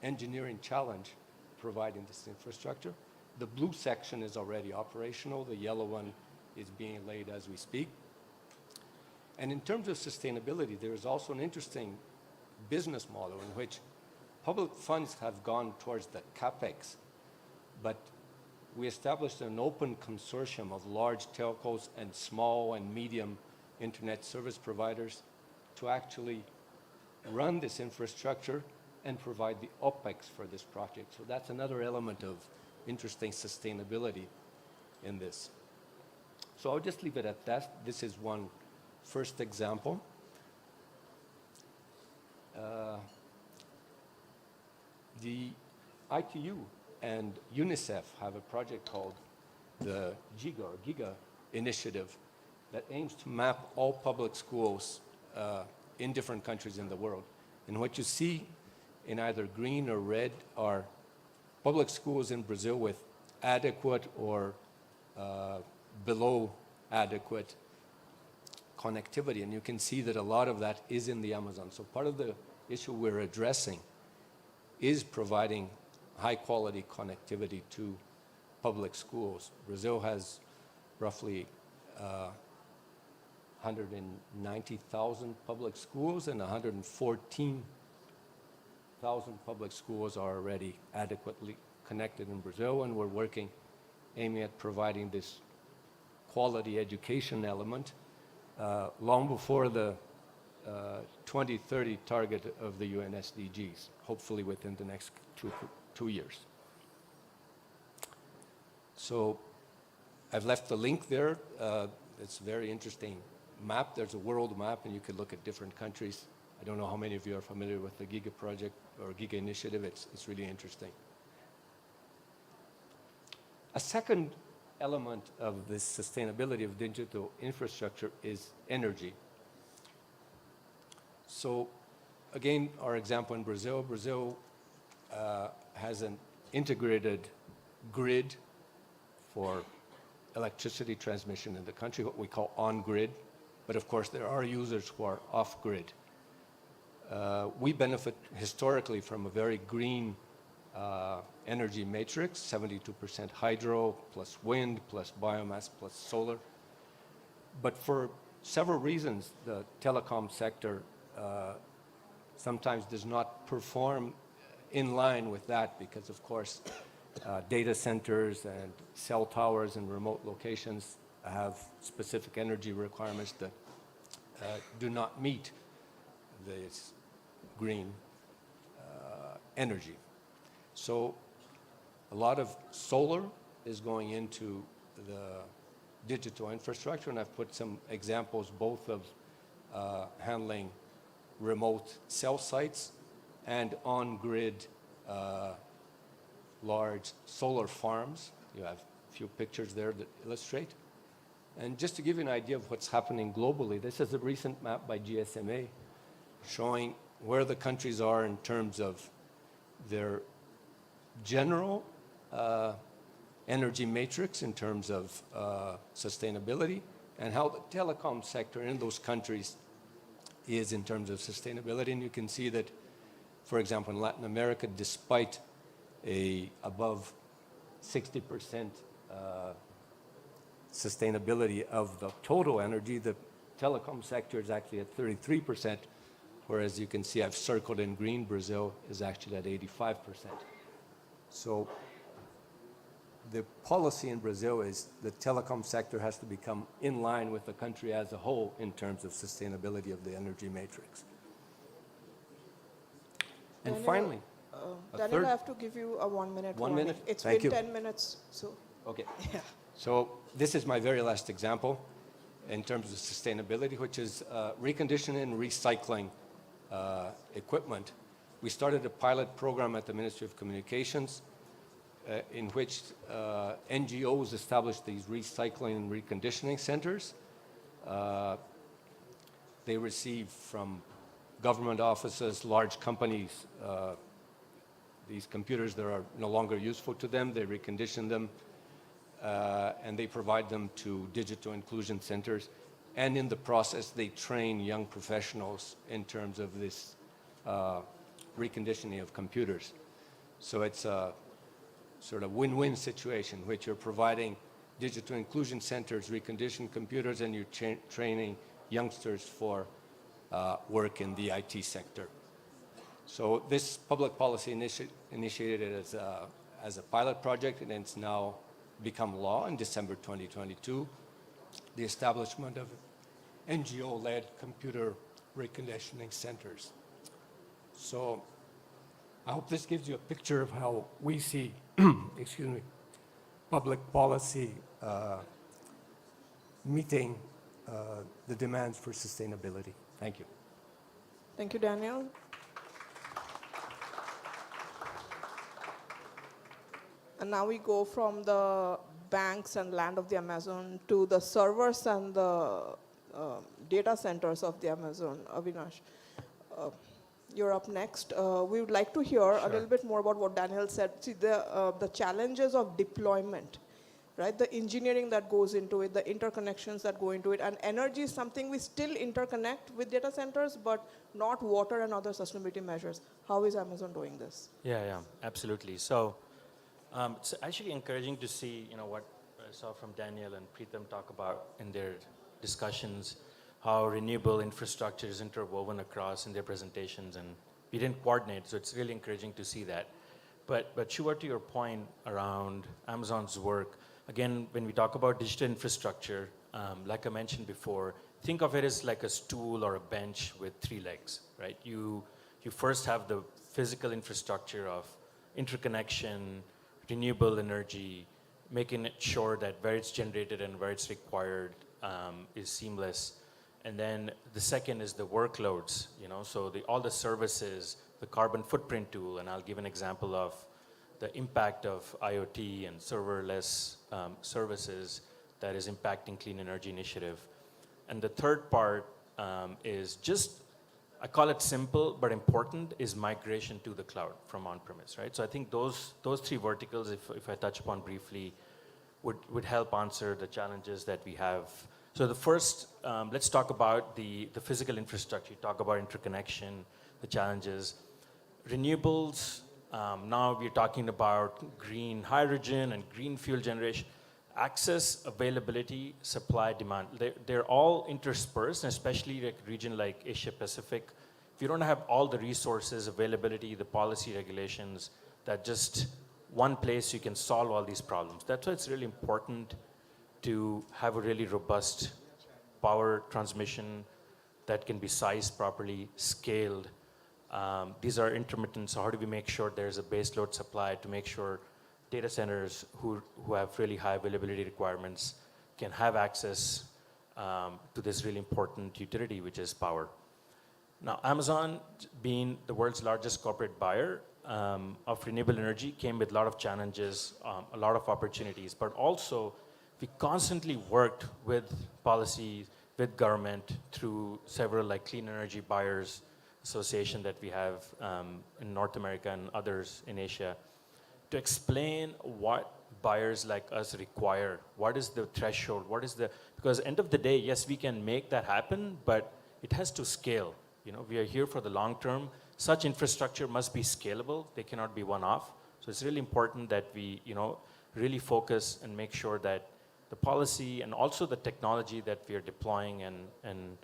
engineering challenge providing this infrastructure. The blue section is already operational. The yellow one is being laid as we speak. And in terms of sustainability, there is also an interesting business model in which public funds have gone towards the CapEx, but we established an open consortium of large telcos and small and medium internet service providers to actually run this infrastructure and provide the OpEx for this project. So that's another element of interesting sustainability in this. So I'll just leave it at that. This is one first example. The ITU and UNICEF have a project called the GIGA initiative that aims to map all public schools in different countries in the world. And what you see in either green or red are public schools in Brazil with adequate or below adequate connectivity. And you can see that a lot of that is in the Amazon. So part of the issue we're addressing is providing high-quality connectivity to public schools. Brazil has roughly 190,000 public schools, and 114,000 public schools are already adequately connected in Brazil, and we're working, aiming at providing this quality education element long before the 2030 target of the UN SDGs, hopefully within the next two years. So I've left the link there. It's a very interesting map. There's a world map, and you could look at different countries. I don't know how many of you are familiar with the Giga project or Giga initiative. It's really interesting. A second element of this sustainability of digital infrastructure is energy. So again, our example in Brazil. Brazil has an integrated grid for electricity transmission in the country, what we call on-grid. But of course, there are users who are off-grid. We benefit historically from a very green energy matrix, 72% hydro, plus wind, plus biomass, plus solar. But for several reasons, the telecom sector sometimes does not perform in line with that because, of course, data centers and cell towers in remote locations have specific energy requirements that do not meet this green energy. So a lot of solar is going into the digital infrastructure, and I've put some examples both of handling remote cell sites and on-grid large solar farms. You have a few pictures there that illustrate. And just to give you an idea of what's happening globally, this is a recent map by GSMA showing where the countries are in terms of their general energy matrix in terms of sustainability and how the telecom sector in those countries is in terms of sustainability. And you can see that, for example, in Latin America, despite above 60% sustainability of the total energy, the telecom sector is actually at 33%, whereas you can see I've circled in green, Brazil is actually at 85%. So the policy in Brazil is the telecom sector has to become in line with the country as a whole in terms of sustainability of the energy matrix. And Daniel, finally, Daniel, I have to give you a 1 minute. 1 minute? It's Thank been you. 10 minutes, so. Okay. Yeah. So this is my very last example in terms of sustainability, which is reconditioning and recycling equipment. We started a pilot program at the Ministry of Communications in which NGOs established these recycling and reconditioning centers. They receive from government offices, large companies, these computers that are no longer useful to them. They recondition them and they provide them to digital inclusion centers. And in the process, they train young professionals in terms of this reconditioning of computers. So it's a sort of win-win situation, which you're providing digital inclusion centers, reconditioned computers, and you're training youngsters for work in the IT sector. So this public policy initiated as a pilot project, and it's now become law in December 2022, the establishment of NGO-led computer reconditioning centers. So I hope this gives you a picture of how we see, excuse me, public policy meeting the demands for sustainability. Thank you. Thank you, Daniel. And now we go from the banks and land of the Amazon to the servers and the data centers of the Amazon. Avinash, you're up next. We would like to hear a little bit more about what Daniel said. See, the challenges of deployment, right? The engineering that goes into it, the interconnections that go into it, and energy is something we still interconnect with data centers, but not water and other sustainability measures. How is Amazon doing this? Yeah, absolutely. So it's actually encouraging to see, what I saw from Daniel and Preetham talk about in their discussions, how renewable infrastructure is interwoven across in their presentations, and we didn't coordinate, so it's really encouraging to see that. But Shuva, to your point around Amazon's work, again, when we talk about digital infrastructure, like I mentioned before, think of it as like a stool or a bench with 3 legs, right? You first have the physical infrastructure of interconnection, renewable energy, making it sure that where it's generated and where it's required is seamless. And then the second is the workloads, so all the services, the carbon footprint tool, and I'll give an example of the impact of IoT and serverless services that is impacting Clean Energy Initiative. And the third part is just, I call it simple but important, is migration to the cloud from on-premise, right? So I think those three verticals, if I touch upon briefly, would help answer the challenges that we have. So the first, let's talk about the physical infrastructure. You talk about interconnection, the challenges. Renewables, now we're talking about green hydrogen and green fuel generation. Access, availability, supply, demand, they're all interspersed, and especially like a region like Asia Pacific. If you don't have all the resources, availability, the policy regulations, that just one place you can solve all these problems. That's why it's really important to have a really robust power transmission that can be sized properly, scaled. These are intermittent, so how do we make sure there's a base load supply to make sure data centers who have really high availability requirements can have access to this really important utility, which is power. Now, Amazon, being the world's largest corporate buyer of renewable energy, came with a lot of challenges, a lot of opportunities, but also we constantly worked with policy, with government, through several like Clean Energy Buyers Association that we have in North America and others in Asia, to explain what buyers like us require. What is the threshold? Because end of the day, yes, we can make that happen, but it has to scale. We are here for the long term. Such infrastructure must be scalable. They cannot be one-off. So it's really important that we, really focus and make sure that the policy and also the technology that we are deploying and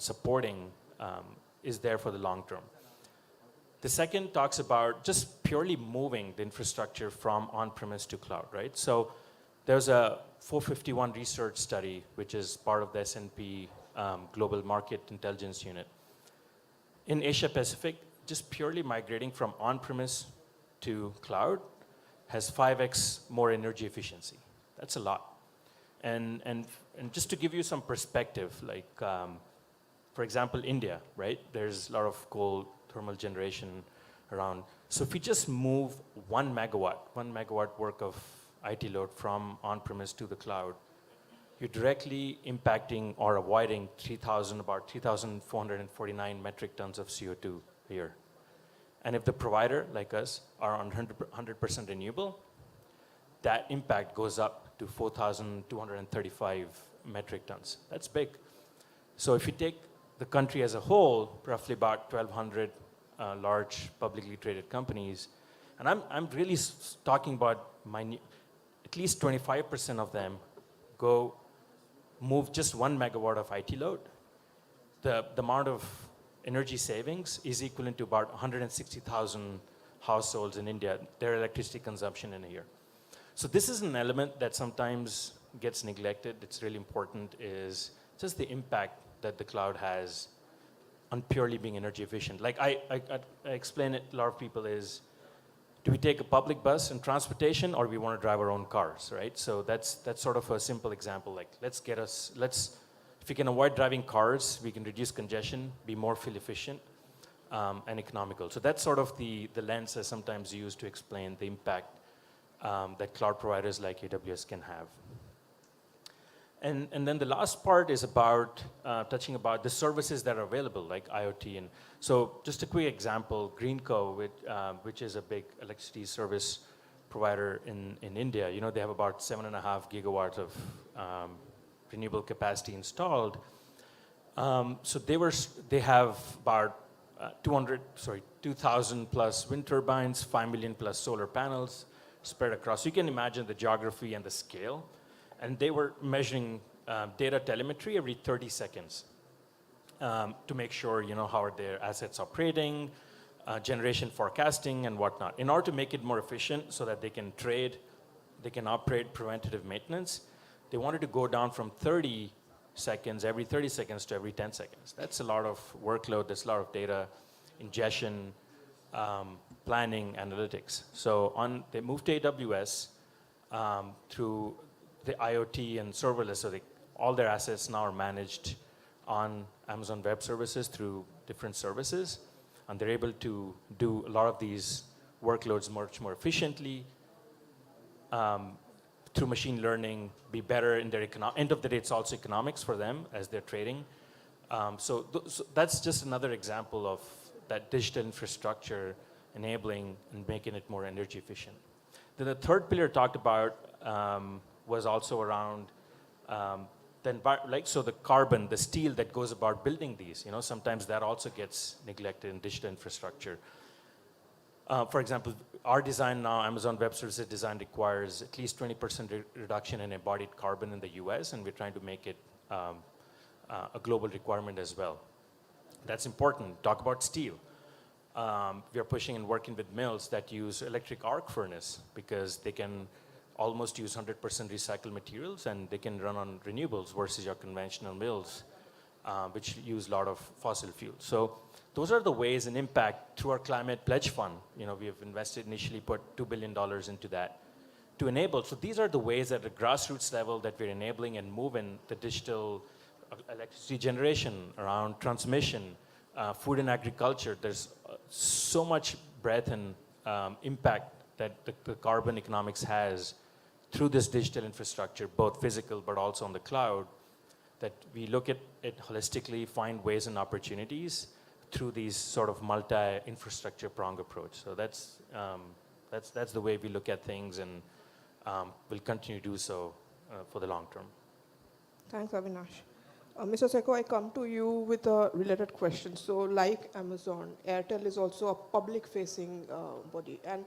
supporting is there for the long term. The second talks about just purely moving the infrastructure from on-premise to cloud, right? So there's a 451 research study, which is part of the S&P Global Market Intelligence Unit. In Asia Pacific, just purely migrating from on-premise to cloud has 5x more energy efficiency. That's a lot. And just to give you some perspective, like, for example, India, right? There's a lot of coal thermal generation around. So if we just move 1 megawatt worth of IT load from on-premise to the cloud, you're directly impacting or avoiding about 3,449 metric tons of CO2 a year. And if the provider, like us, are on 100% renewable, that impact goes up to 4,235 metric tons. That's big. So if you take the country as a whole, roughly about 1,200 large publicly traded companies, and I'm really talking about at least 25% of them move just 1 megawatt of IT load. The amount of energy savings is equivalent to about 160,000 households in India, their electricity consumption in a year. So this is an element that sometimes gets neglected. It's really important, is just the impact that the cloud has on purely being energy efficient. Like I explain it to a lot of people is, do we take a public bus and transportation, or we want to drive our own cars, right? So that's sort of a simple example. Like, if we can avoid driving cars, we can reduce congestion, be more fuel efficient, and economical. So that's sort of the lens I sometimes use to explain the impact that cloud providers like AWS can have. And then the last part is about touching about the services that are available, like IoT. And so just a quick example, Greenco, which is a big electricity service provider in India, they have about 7.5 gigawatts of renewable capacity installed. So they have about 2,000 plus wind turbines, 5 million plus solar panels spread across. You can imagine the geography and the scale. And they were measuring data telemetry every 30 seconds to make sure, how are their assets operating, generation forecasting and whatnot. In order to make it more efficient so that they can trade, they can operate preventative maintenance, they wanted to go down from 30 seconds, every 30 seconds to every 10 seconds. That's a lot of workload, that's a lot of data ingestion, planning, analytics. So they moved to AWS. through the IoT and serverless. So all their assets now are managed on Amazon Web Services through different services. And they're able to do a lot of these workloads much more efficiently through machine learning, be better in their end of the day, it's also economics for them as they're trading. So that's just another example of that digital infrastructure enabling and making it more energy efficient. Then the third pillar talked about was also around so the carbon, the steel that goes about building these. Sometimes that also gets neglected in digital infrastructure. For example, our design now, Amazon Web Services design, requires at least 20% reduction in embodied carbon in the US, and we're trying to make it a global requirement as well. That's important. Talk about steel. We are pushing and working with mills that use electric arc furnace because they can almost use 100% recycled materials and they can run on renewables versus your conventional mills, which use a lot of fossil fuels. So those are the ways and impact through our climate pledge fund. We have invested, initially put $2 billion into that to enable. So these are the ways at the grassroots level that we're enabling and moving the digital electricity generation, around transmission, food and agriculture. There's so much breadth and impact that the carbon economics has through this digital infrastructure, both physical but also on the cloud, that we look at it holistically, find ways and opportunities through these sort of multi-infrastructure prong approach. So that's the way we look at things, and we'll continue to do so for the long term. Thanks, Avinash. Mr. Seko, I come to you with a related question. So like Amazon, Airtel is also a public-facing body. And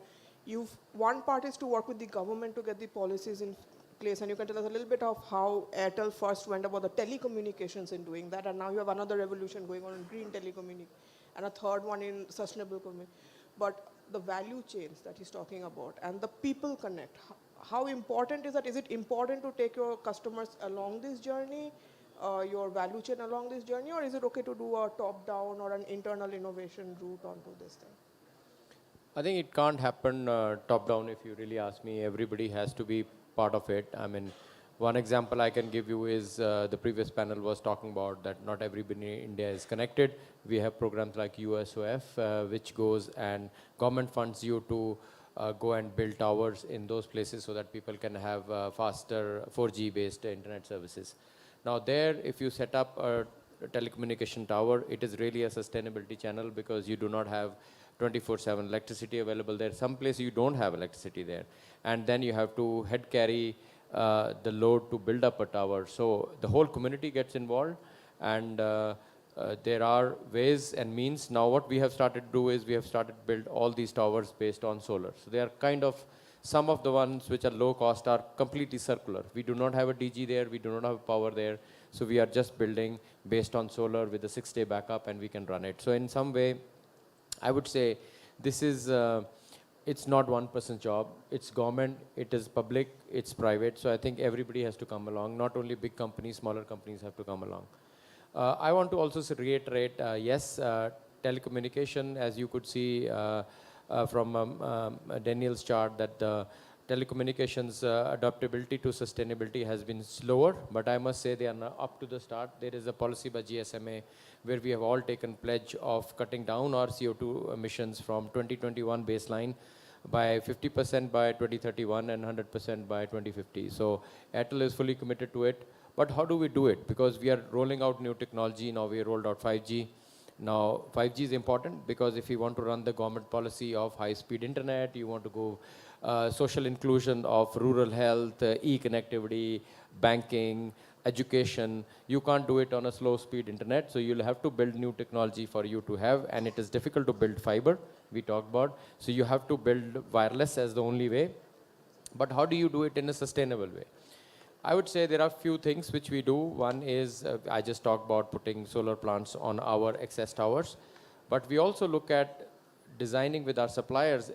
one part is to work with the government to get the policies in place. And you can tell us a little bit of how Airtel first went about the telecommunications in doing that. And now you have another revolution going on in green telecommunication and a third one in sustainable communication. But the value chains that he's talking about and the people connect, how important is that? Is it important to take your customers along this journey, your value chain along this journey, or is it okay to do a top-down or an internal innovation route onto this thing? I think it can't happen top-down if you really ask me. Everybody has to be part of it. I mean, one example I can give you is the previous panel was talking about that not everybody in India is connected. We have programs like USOF, which goes and government funds you to go and build towers in those places so that people can have faster 4G-based internet services. Now there, if you set up a telecommunication tower, it is really a sustainability channel because you do not have 24/7 electricity available there. Some places you don't have electricity there. And then you have to head carry the load to build up a tower. So the whole community gets involved, and there are ways and means. Now what we have started to do is we have started to build all these towers based on solar. So they are kind of, some of the ones which are low cost are completely circular. We do not have a DG there, we do not have power there. So we are just building based on solar with a 6-day backup, and we can run it. So in some way, I would say this is, it's not one person's job. It's government, it is public, it's private. So I think everybody has to come along. Not only big companies, smaller companies have to come along. I want to also reiterate, yes, telecommunication, as you could see from Daniel's chart, that the telecommunications adaptability to sustainability has been slower, but I must say they are now up to the start. There is a policy by GSMA where we have all taken pledge of cutting down our CO2 emissions from 2021 baseline by 50% by 2031 and 100% by 2050. So Airtel is fully committed to it. But how do we do it? Because we are rolling out new technology. Now we rolled out 5G. Now 5G is important because if you want to run the government policy of high-speed internet, you want to go social inclusion of rural health, e-connectivity, banking, education, you can't do it on a slow-speed internet. So you'll have to build new technology for you to have, and it is difficult to build fiber, we talked about. So you have to build wireless as the only way. But how do you do it in a sustainable way? I would say there are few things which we do. One is, I just talked about putting solar plants on our excess towers. But we also look at designing with our suppliers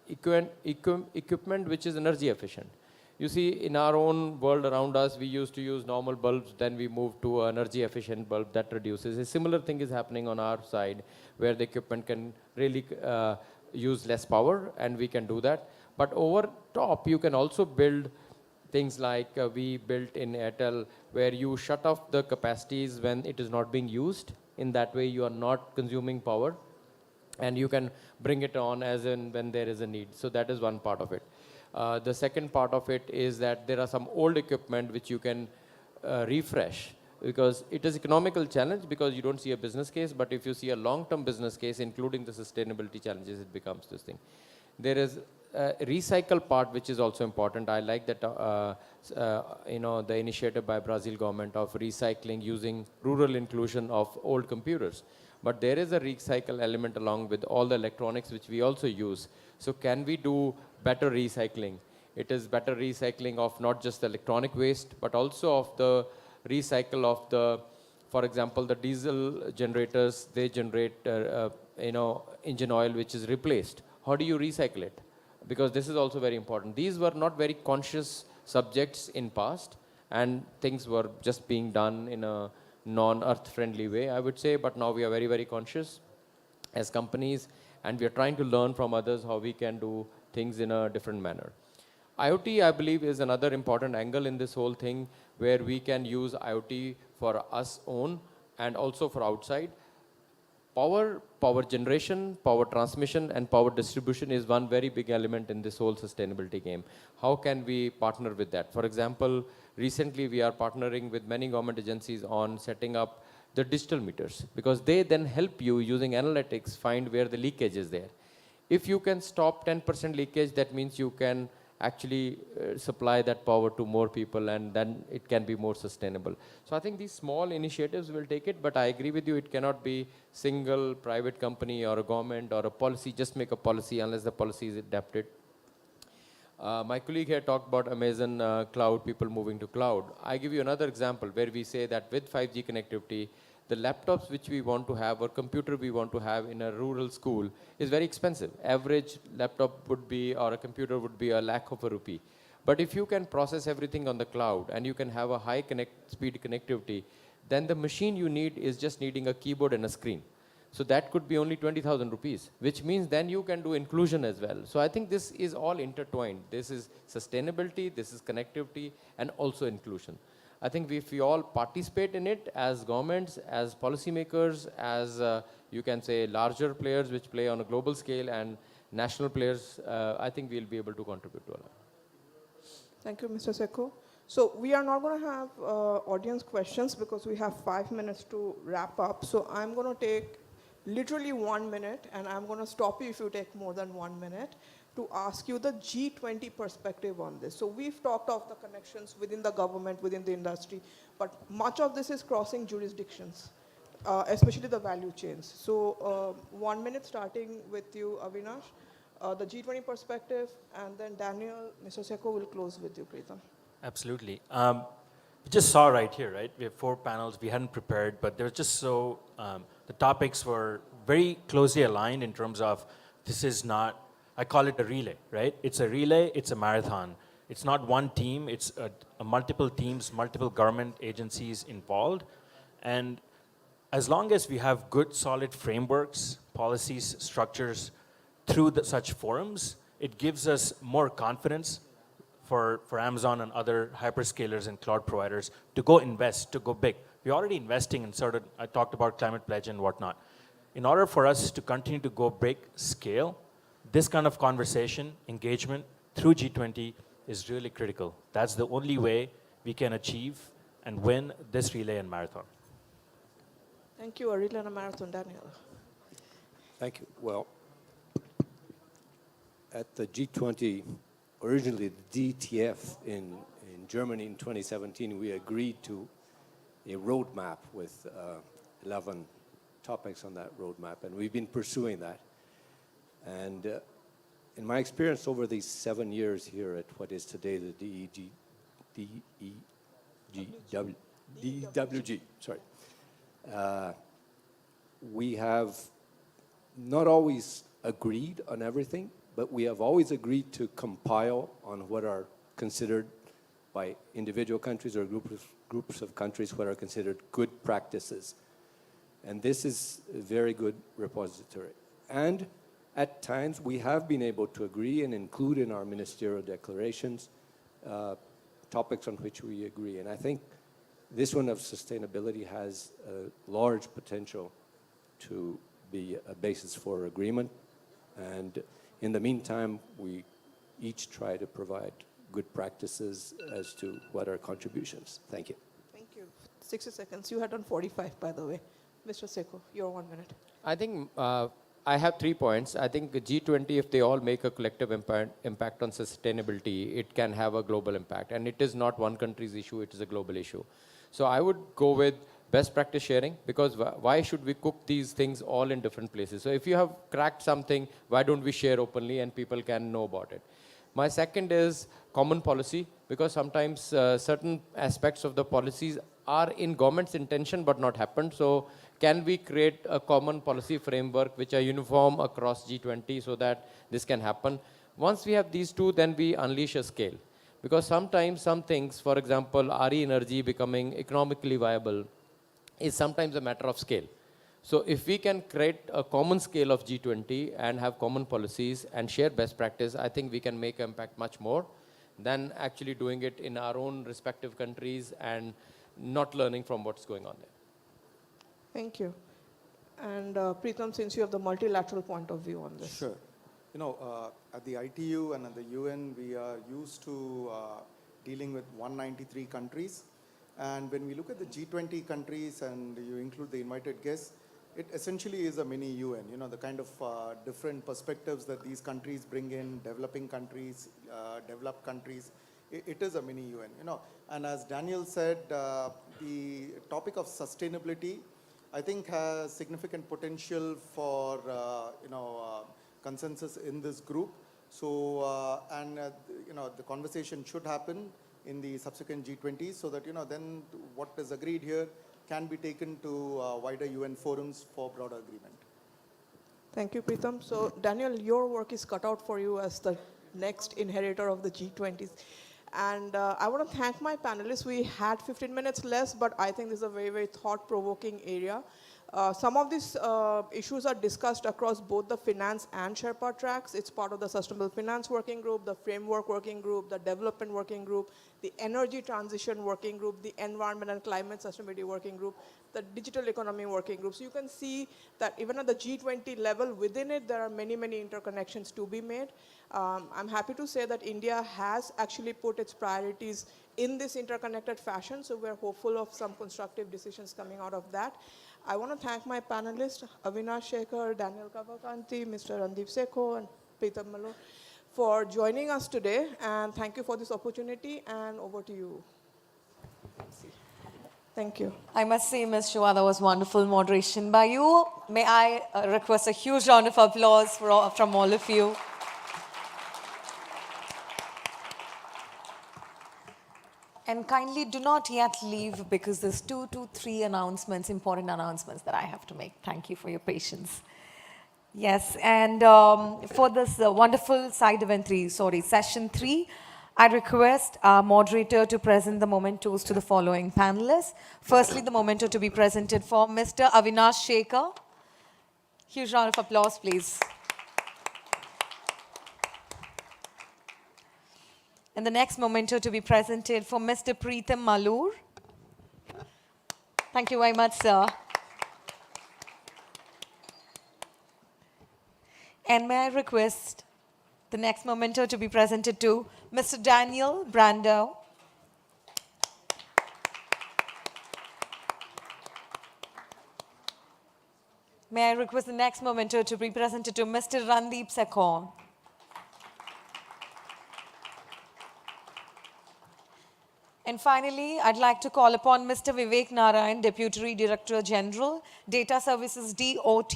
equipment which is energy efficient. You see, in our own world around us, we used to use normal bulbs, then we moved to an energy efficient bulb that reduces. A similar thing is happening on our side, where the equipment can really use less power, and we can do that. But over top, you can also build things like we built in Airtel, where you shut off the capacities when it is not being used. In that way, you are not consuming power, and you can bring it on as in when there is a need. So that is one part of it. The second part of it is that there are some old equipment which you can refresh, because it is economical challenge because you don't see a business case, but if you see a long-term business case, including the sustainability challenges, it becomes this thing. There is a recycle part which is also important. I like that the initiative by Brazil government of recycling using rural inclusion of old computers. But there is a recycle element along with all the electronics which we also use. So can we do better recycling? It is better recycling of not just the electronic waste, but also of the recycle of the, for example, the diesel generators, they generate, engine oil which is replaced. How do you recycle it? Because this is also very important. These were not very conscious subjects in past, and things were just being done in a non-earth friendly way, I would say, but now we are very, very conscious as companies, and we are trying to learn from others how we can do things in a different manner. IoT, I believe, is another important angle in this whole thing, where we can use IoT for us own and also for outside. Power generation, power transmission, and power distribution is one very big element in this whole sustainability game. How can we partner with that? For example, recently we are partnering with many government agencies on setting up the digital meters, because they then help you using analytics find where the leakage is there. If you can stop 10% leakage, that means you can actually supply that power to more people, and then it can be more sustainable. So I think these small initiatives will take it, but I agree with you, it cannot be single private company or a government or a policy, just make a policy unless the policy is adapted. My colleague here talked about Amazon cloud, people moving to cloud. I give you another example where we say that with 5G connectivity, the laptops which we want to have or computer we want to have in a rural school is very expensive. Average laptop would be, or a computer would be, ₹1,00,000. But if you can process everything on the cloud and you can have a high speed connectivity, then the machine you need is just needing a keyboard and a screen. So that could be only ₹20,000, which means then you can do inclusion as well. So I think this is all intertwined. This is sustainability, this is connectivity, and also inclusion. I think if we all participate in it as governments, as policymakers, as you can say larger players which play on a global scale, and national players, I think we'll be able to contribute to all that. Thank you, Mr. Sekho. So we are not going to have audience questions because we have 5 minutes to wrap up. So I'm going to take literally 1 minute, and I'm going to stop you if you take more than 1 minute, to ask you the G20 perspective on this. So we've talked of the connections within the government, within the industry, but much of this is crossing jurisdictions, especially the value chains. So 1 minute starting with you, Avinash, the G20 perspective, and then Daniel, Mr. Sekho will close with you, Preetham. Absolutely. We just saw right here, right? We have 4 panels. We hadn't prepared, but they're just so, the topics were very closely aligned in terms of this is not, I call it a relay, right? It's a relay, it's a marathon. It's not one team, it's a multiple teams, multiple government agencies involved. And as long as we have good, solid frameworks, policies, structures through such forums, it gives us more confidence for Amazon and other hyperscalers and cloud providers to go invest, to go big. We're already investing in I talked about climate pledge and whatnot. In order for us to continue to go big scale, this kind of conversation, engagement through G20 is really critical. That's the only way we can achieve and win this relay and marathon. Thank you, a relay and a marathon, Daniel. Thank you. Well, at the G20, originally the DTF in Germany in 2017, we agreed to a roadmap with 11 topics on that roadmap, and we've been pursuing that. And in my experience over these 7 years here at what is today the DEWG, we have not always agreed on everything, but we have always agreed to compile on what are considered by individual countries or groups of countries what are considered good practices. And this is a very good repository. And At times, we have been able to agree and include in our ministerial declarations topics on which we agree. And I think this one of sustainability has a large potential to be a basis for agreement. And in the meantime, we each try to provide good practices as to what are contributions. Thank you. Thank you. 60 seconds. You had done 45, by the way. Mr. Seko, your 1 minute. I think I have 3 points. I think G20, if they all make a collective impact on sustainability, it can have a global impact. And it is not one country's issue, it is a global issue. So I would go with best practice sharing, because why should we cook these things all in different places? So if you have cracked something, why don't we share openly and people can know about it? My second is common policy, because sometimes certain aspects of the policies are in government's intention but not happened. So can we create a common policy framework which are uniform across G20 so that this can happen? Once we have these two, then we unleash a scale. Because sometimes some things, for example, RE energy becoming economically viable is sometimes a matter of scale. So if we can create a common scale of G20 and have common policies and share best practice, I think we can make impact much more than actually doing it in our own respective countries and not learning from what's going on there. Thank you. And Preetham, since you have the multilateral point of view on this. Sure. You know, at the ITU and at the UN, we are used to dealing with 193 countries. And when we look at the G20 countries and you include the invited guests, it essentially is a mini UN, you know, the kind of different perspectives that these countries bring in, developing countries, developed countries, it is a mini UN, you know. And as Daniel said, the topic of sustainability, I think has significant potential for, consensus in this group. So, you know, the conversation should happen in the subsequent G20 so that, you know, then what is agreed here can be taken to wider UN forums for broader agreement. Thank you, Preetham. So, Daniel, your work is cut out for you as the next inheritor of the G20s. And I want to thank my panelists. We had 15 minutes less, but I think this is a very, very thought-provoking area. Some of these issues are discussed across both the finance and Sherpa tracks. It's part of the Sustainable Finance Working Group, the Framework Working Group, the Development Working Group, the Energy Transition Working Group, the Environment and Climate Sustainability Working Group, the Digital Economy Working Group. So you can see that even at the G20 level, within it, there are many, many interconnections to be made. I'm happy to say that India has actually put its priorities in this interconnected fashion, so we're hopeful of some constructive decisions coming out of that. I want to thank my panelists, Avinash Shekhar, Daniel Kavakanti, Mr. Randeep Sekho, and Preetham Malur, for joining us today. And thank you for this opportunity, and over to you. Thank you. I must say, Ms. Shua, that was wonderful moderation by you. May I request a huge round of applause from all of you. And kindly do not yet leave, because there's 2 to 3 announcements, important announcements that I have to make. Thank you for your patience. Yes, and for this wonderful session 3, I request our moderator to present the mementos to the following panelists. Firstly, the memento to be presented for Mr. Avinash Shekhar. Huge round of applause, please. And the next memento to be presented for Mr. Preetham Malur. Thank you very much, sir. And may I request the next memento to be presented to Mr. Daniel Brando. May I request the next memento to be presented to Mr. Randeep Sekho. And finally, I'd like to call upon Mr. Vivek Narayan, Deputy Director General, Data Services DOT,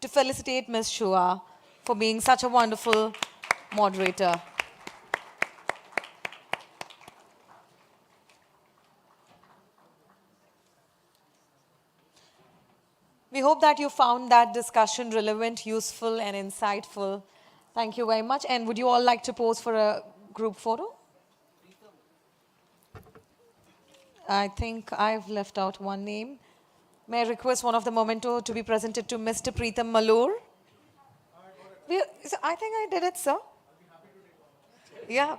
to felicitate Ms. Shua for being such a wonderful moderator. We hope that you found that discussion relevant, useful, and insightful. Thank you very much. And would you all like to pose for a group photo? I think I've left out one name. May I request one of the memento to be presented to Mr. Preetham Malur? So I think I did it, sir. Yeah.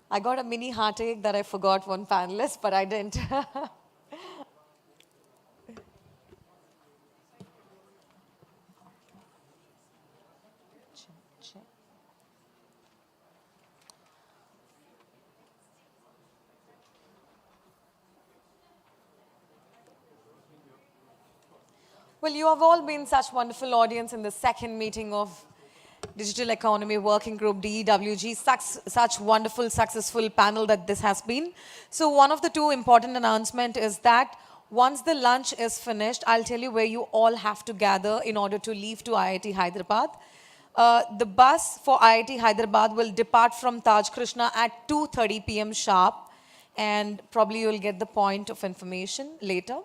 I got a mini heartache that I forgot one panelist, but I didn't. Well, you have all been such wonderful audience in the second meeting of Digital Economy Working Group, DEWG, such wonderful, successful panel that this has been. So one of the two important announcement is that once the lunch is finished, I'll tell you where you all have to gather in order to leave to IIT Hyderabad. The bus for IIT Hyderabad will depart from Taj Krishna at 2:30 p.m. sharp, and probably you'll get the point of information later.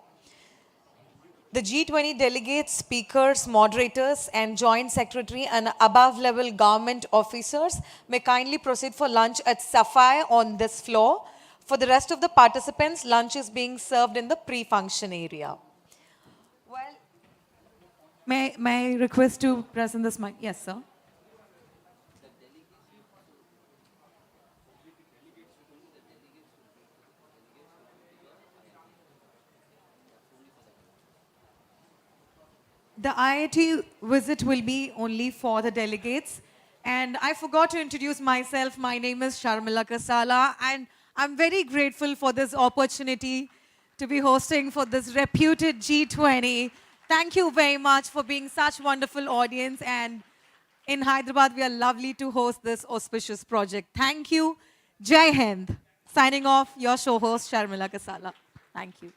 The G20 delegates, speakers, moderators, and joint secretary and above-level government officers may kindly proceed for lunch at Sapphire on this floor. For the rest of the participants, lunch is being served in the pre-function area. Well, may I request to present this mic? Yes, sir. The IIT visit will be only for the delegates. And I forgot to introduce myself. My name is Sharmila Kasala, and I'm very grateful for this opportunity to be hosting for this reputed G20. Thank you very much for being such wonderful audience. And in Hyderabad, we are lovely to host this auspicious project. Thank you. Jai Hind. Signing off, your show host, Sharmila Kasala. Thank you.